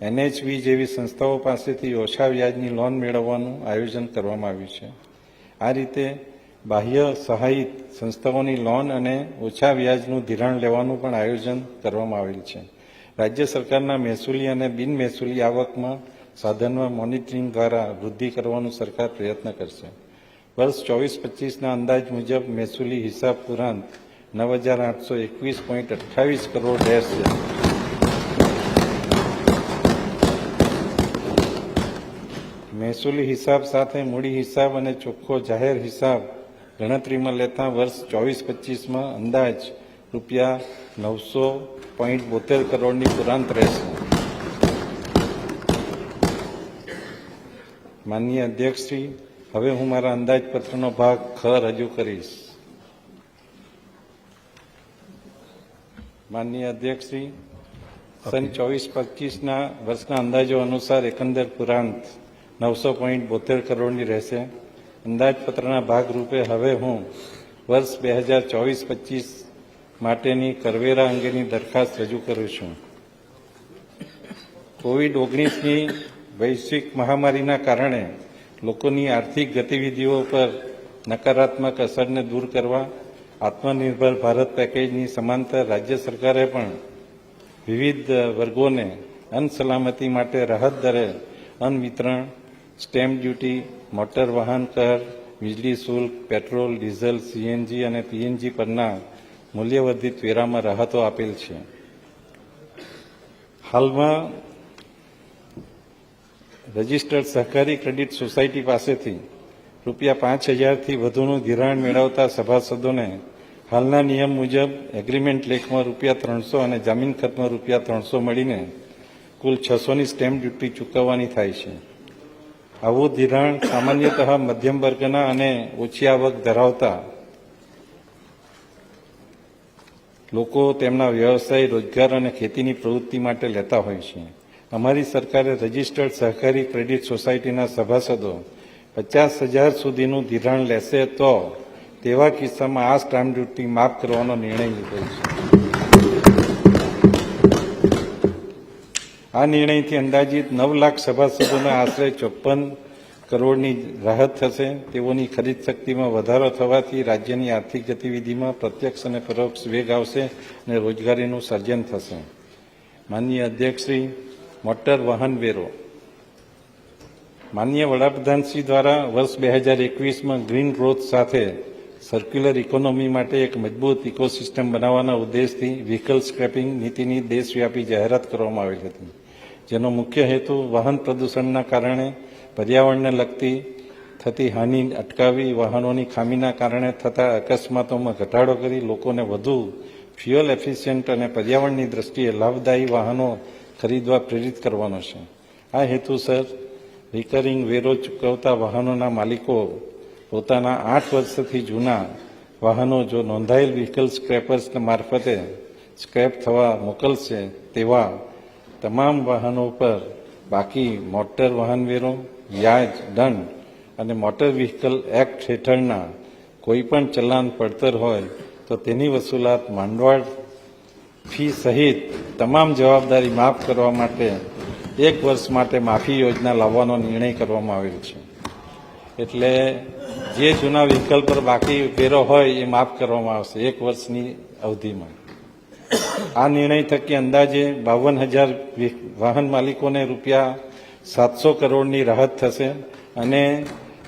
A: એનએચવી જેવી સંસ્થાઓ પાસેથી ઓછા વ્યાજની લોન મેળવવાનું આયોજન કરવામાં આવ્યું છે. આ રીતે બાહ્ય સહાયિત સંસ્થાઓની લોન અને ઓછા વ્યાજનું ધિરાણ લેવાનું પણ આયોજન કરવામાં આવેલ છે. રાજ્ય સરકારના મહેસૂલી અને બિન મહેસૂલી આવકમાં સાધનમાં મોનિટરિંગ દ્વારા વૃદ્ધિ કરવાનું સરકાર પ્રયત્ન કરશે. વર્ષ 24-25ના અંદાજ મુજબ મહેસૂલી હિસાબ પુરાંત 9,821.28 કરોડ રહેશે. મહેસૂલી હિસાબ સાથે મૂડી હિસાબ અને ચોખ્ખો જાહેર હિસાબ ગણતરીમાં લેતા વર્ષ 24-25માં અંદાજ રૂપિયા 900.72 કરોડની પુરાંત રહેશે. માનનીય અધ્યક્ષશ્રી, હવે હું મારા અંદાજપત્રનો ભાગ ખ રજૂ કરીશ. માનનીય અધ્યક્ષશ્રી, સન 24-25ના વર્ષના અંદાજો અનુસાર એકંદર પુરાંત 900.72 કરોડની રહેશે. અંદાજપત્રના ભાગરૂપે હવે હું વર્ષ 2024-25 માટેની કરવેરા અંગેની દરખાસ્ત રજૂ કરું છું. કોવિડ-19ની વૈશ્વિક મહામારીના કારણે લોકોની આર્થિક ગતિવિધિઓ પર નકારાત્મક અસરને દૂર કરવા આત્મનિર્ભર ભારત પેકેજની સમાંતર રાજ્ય સરકારે પણ વિવિધ વર્ગોને અન્ન સલામતી માટે રાહત દરે અન્ન વિતરણ, સ્ટેમ્પ ડ્યુટી, મોટર વાહન કર, વીજળી શુલ્ક, પેટ્રોલ, ડીઝલ, સીએનજી અને પીએનજી પરના મૂલ્યવર્ધિત વેરામાં રાહતો આપેલ છે. હાલમાં રજિસ્ટર્ડ સહકારી ક્રેડિટ સોસાયટી પાસેથી રૂપિયા 5,000થી વધુનું ધિરાણ મેળવતા સભાસદોને હાલના નિયમ મુજબ એગ્રીમેન્ટ લેખમાં રૂપિયા 300 અને જામીન ખતમાં રૂપિયા 300 મળીને કુલ 600ની સ્ટેમ્પ ડ્યુટી ચૂકવવાની થાય છે. આવું ધિરાણ સામાન્યતઃ મધ્યમ વર્ગના અને ઓછી આવક ધરાવતા લોકો તેમના વ્યવસાય, રોજગાર અને ખેતીની પ્રવૃત્તિ માટે લેતા હોય છે. અમારી સરકારે રજિસ્ટર્ડ સહકારી ક્રેડિટ સોસાયટીના સભાસદો 50,000 સુધીનું ધિરાણ લેશે તો તેવા કિસ્સામાં આ સ્ટેમ્પ ડ્યુટી માફ કરવાનો નિર્ણય લીધો છે. આ નિર્ણયથી અંદાજિત 9 લાખ સભાસદોને આશરે 54 કરોડની રાહત થશે. તેઓની ખરીદ શક્તિમાં વધારો થવાથી રાજ્યની આર્થિક ગતિવિધિમાં પ્રત્યક્ષ અને પરોક્ષ વેગ આવશે અને રોજગારીનું સર્જન થશે. માનનીય અધ્યક્ષશ્રી, મોટર વાહન વેરો. માનનીય વડાપ્રધાનશ્રી દ્વારા વર્ષ 2021માં ગ્રીન ગ્રોથ સાથે સર્ક્યુલર ઇકોનોમી માટે એક મજબૂત ઇકોસિસ્ટમ બનાવવાના ઉદ્દેશથી વ્હીકલ સ્ક્રેપિંગ નીતિની દેશવ્યાપી જાહેરાત કરવામાં આવેલ હતી, જેનો મુખ્ય હેતુ વાહન પ્રદૂષણના કારણે પર્યાવરણને લગતી થતી હાનિ અટકાવી વાહનોની ખામીના કારણે થતા અકસ્માતોમાં ઘટાડો કરી લોકોને વધુ ફ્યુઅલ એફિશિયન્ટ અને પર્યાવરણની દ્રષ્ટિએ લાભદાયી વાહનો ખરીદવા પ્રેરિત કરવાનો છે. આ હેતુસર રિકરિંગ વેરો ચૂકવતા વાહનોના માલિકો પોતાના 8 વર્ષથી જૂના વાહનો જો નોંધાયેલ વ્હીકલ સ્ક્રેપર્સ મારફતે સ્ક્રેપ થવા મોકલશે તેવા તમામ વાહનો પર બાકી મોટર વાહન વેરો, વ્યાજ, દંડ અને મોટર વ્હીકલ એક્ટ હેઠળના કોઈપણ ચલાન પડતર હોય તો તેની વસૂલાત માંડવાળ ફી સહિત તમામ જવાબદારી માફ કરવા માટે 1 વર્ષ માટે માફી યોજના લાવવાનો નિર્ણય કરવામાં આવેલ છે. એટલે જે જૂના વ્હીકલ પર બાકી વેરો હોય એ માફ કરવામાં આવશે 1 વર્ષની અવધિમાં. આ નિર્ણય થકી અંદાજે 52,000 વાહન માલિકોને રૂપિયા 700 કરોડની રાહત થશે અને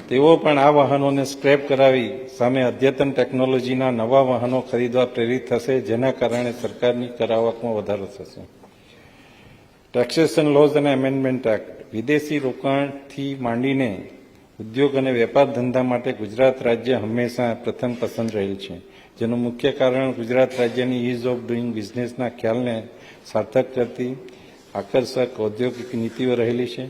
A: તેઓ પણ આ વાહનોને સ્ક્રેપ કરાવી સામે અદ્યતન ટેકનોલોજીના નવા વાહનો ખરીદવા પ્રેરિત થશે, જેના કારણે સરકારની કરાવકમાં વધારો થશે. ટેક્સેશન લોઝ અને એમેન્ડમેન્ટ એક્ટ. વિદેશી રોકાણથી માંડીને ઉદ્યોગ અને વેપાર ધંધા માટે ગુજરાત રાજ્ય હંમેશા પ્રથમ પસંદ રહેલ છે, જેનું મુખ્ય કારણ ગુજરાત રાજ્યની ઇઝ ઓફ ડુઈંગ બિઝનેસના ખ્યાલને સાર્થક કરતી આકર્ષક ઔદ્યોગિક નીતિઓ રહેલી છે.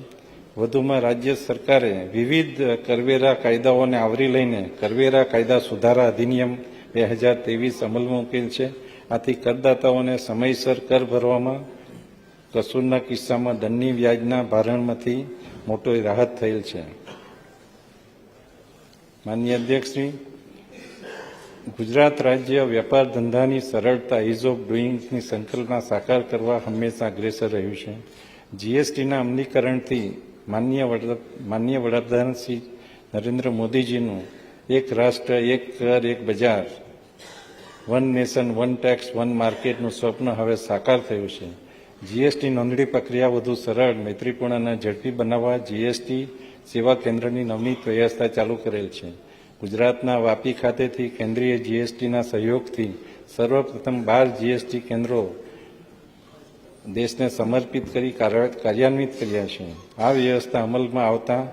A: વધુમાં રાજ્ય સરકારે વિવિધ કરવેરા કાયદાઓને આવરી લઈને કરવેરા કાયદા સુધારા અધિનિયમ 2023 અમલમાં મૂકેલ છે. આથી કરદાતાઓને સમયસર કર ભરવામાં, કસૂરના કિસ્સામાં દંડની વ્યાજના ભારણમાંથી મોટી રાહત થયેલ છે. માનનીય અધ્યક્ષશ્રી, ગુજરાત રાજ્ય વેપાર ધંધાની સરળતા ઇઝ ઓફ ડુઈંગની સંકલ્પના સાકાર કરવા હંમેશા અગ્રેસર રહ્યું છે. જીએસટીના અમલીકરણથી માનનીય વડાપ્રધાન શ્રી નરેન્દ્ર મોદીજીનું એક રાષ્ટ્ર, એક કર, એક બજાર, one nation, one tax, one માર્કેટનું સ્વપ્ન હવે સાકાર થયું છે. જીએસટી નોંધણી પ્રક્રિયા વધુ સરળ, મૈત્રીપૂર્ણ અને ઝડપી બનાવવા જીએસટી સેવા કેન્દ્રની નવનીત વ્યવસ્થા ચાલુ કરેલ છે. ગુજરાતના વાપી ખાતેથી કેન્દ્રીય જીએસટીના સહયોગથી સર્વપ્રથમ 12 જીએસટી કેન્દ્રો દેશને સમર્પિત કરી કાર્યાન્વિત કર્યા છે. આ વ્યવસ્થા અમલમાં આવતા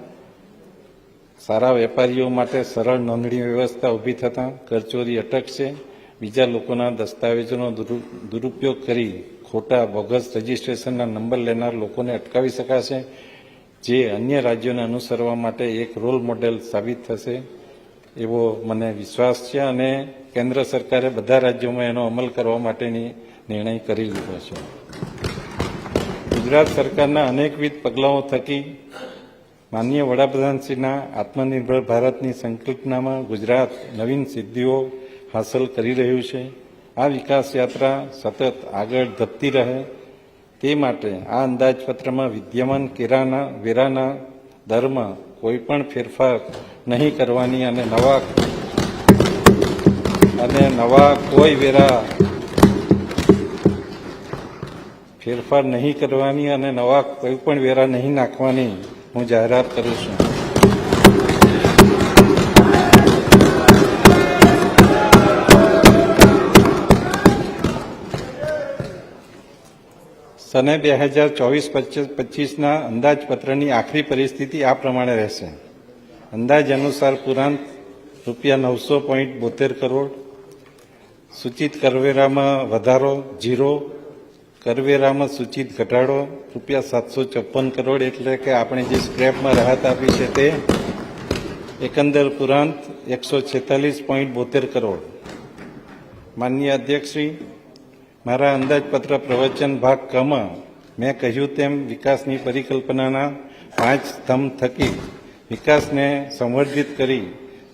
A: સારા વેપારીઓ માટે સરળ નોંધણી વ્યવસ્થા ઊભી થતાં કરચોરી અટકશે. બીજા લોકોના દસ્તાવેજોનો દુરુપયોગ કરી ખોટા બોગસ રજીસ્ટ્રેશનના નંબર લેનાર લોકોને અટકાવી શકાશે, જે અન્ય રાજ્યોને અનુસરવા માટે એક રોલ મોડેલ સાબિત થશે એવો મને વિશ્વાસ છે. અને કેન્દ્ર સરકારે બધા રાજ્યોમાં એનો અમલ કરવા માટેની નિર્ણય કરી લીધો છે. ગુજરાત સરકારના અનેકવિધ પગલાઓ થકી માનનીય વડાપ્રધાનશ્રીના આત્મનિર્ભર ભારતની સંકલ્પનામાં ગુજરાત નવીન સિદ્ધિઓ હાંસલ કરી રહ્યું છે. આ વિકાસ યાત્રા સતત આગળ ધપતી રહે તે માટે આ અંદાજપત્રમાં વિદ્યમાન વેરાના દરમાં કોઈપણ ફેરફાર નહીં કરવાની અને નવા કોઈ વેરા ફેરફાર નહીં કરવાની અને નવા કોઈ પણ વેરા નહીં નાખવાની હું જાહેરાત કરું છું. સને 2024-25ના અંદાજપત્રની આખરી પરિસ્થિતિ આ પ્રમાણે રહેશે. અંદાજ અનુસાર પુરાંત ₹900.72 કરોડ, સૂચિત કરવેરામાં વધારો 0, કરવેરામાં સૂચિત ઘટાડો ₹754 કરોડ, એટલે કે આપણે જે સ્ક્રેપમાં રાહત આપી છે તે. એકંદર પુરાંત 146.72 કરોડ. માનનીય અધ્યક્ષશ્રી, મારા અંદાજપત્ર પ્રવચન ભાગ કમાં મેં કહ્યું તેમ વિકાસની પરિકલ્પનાના 5 સ્તંભ થકી વિકાસને સંવર્ધિત કરી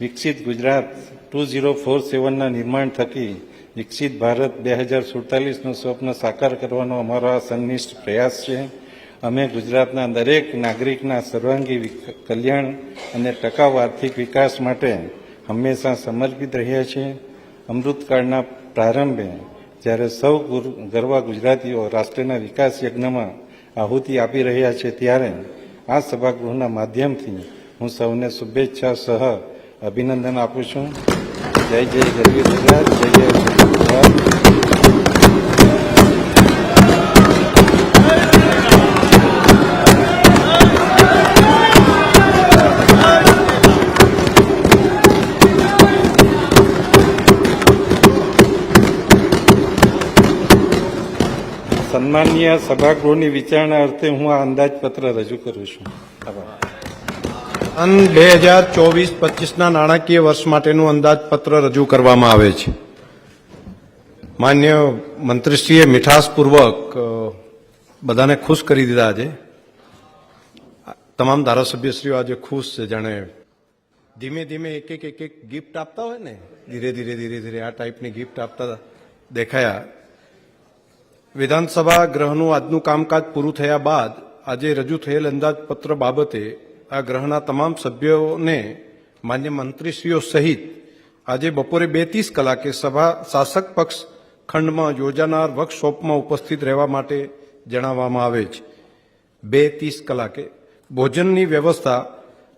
A: વિકસિત ગુજરાત 2047ના નિર્માણ થકી વિકસિત ભારત 2047નું સ્વપ્ન સાકાર કરવાનો અમારો આ સંનિષ્ઠ પ્રયાસ છે. અમે ગુજરાતના દરેક નાગરિકના સર્વાંગી કલ્યાણ અને ટકાઉ આર્થિક વિકાસ માટે હંમેશા સમર્પિત રહ્યા છીએ. અમૃતકાળના પ્રારંભે જ્યારે સૌ ગરવા ગુજરાતીઓ રાષ્ટ્રના વિકાસ યજ્ઞમાં આહુતિ આપી રહ્યા છે, ત્યારે આ સભાગૃહના માધ્યમથી હું સૌને શુભેચ્છા સહ અભિનંદન આપું છું. જય જય ગરવી ગુજરાત, જય જય ગુજરાત. સન્માનીય સભાગૃહની વિચારણા અર્થે હું આ અંદાજપત્ર રજૂ કરું છું. આભાર.
C: 2024-25ના નાણાકીય વર્ષ માટેનું અંદાજપત્ર રજૂ કરવામાં આવે છે. માન્ય મંત્રીશ્રીએ મીઠાશપૂર્વક બધાને ખુશ કરી દીધા. આજે તમામ ધારાસભ્યશ્રીઓ આજે ખુશ છે. જાણે ધીમે ધીમે એક એક ગિફ્ટ આપતા હોય ને, ધીરે ધીરે આ ટાઈપની ગિફ્ટ આપતા દેખાયા. વિધાનસભા ગૃહનું આજનું કામકાજ પૂરું થયા બાદ આજે રજૂ થયેલ અંદાજપત્ર બાબતે આ ગૃહના તમામ સભ્યોને માન્ય મંત્રીશ્રીઓ સહિત આજે બપોરે 2:30 કલાકે સભા શાસક પક્ષ ખંડમાં યોજાનાર વર્કશોપમાં ઉપસ્થિત રહેવા માટે જણાવવામાં આવે છે. 2:30 કલાકે ભોજનની વ્યવસ્થા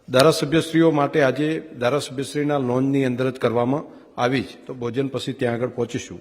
C: ધારાસભ્યશ્રીઓ માટે આજે ધારાસભ્યશ્રીના લોન્જની અંદર જ કરવામાં આવી છે. તો ભોજન પછી ત્યાં આગળ પહોંચીશું.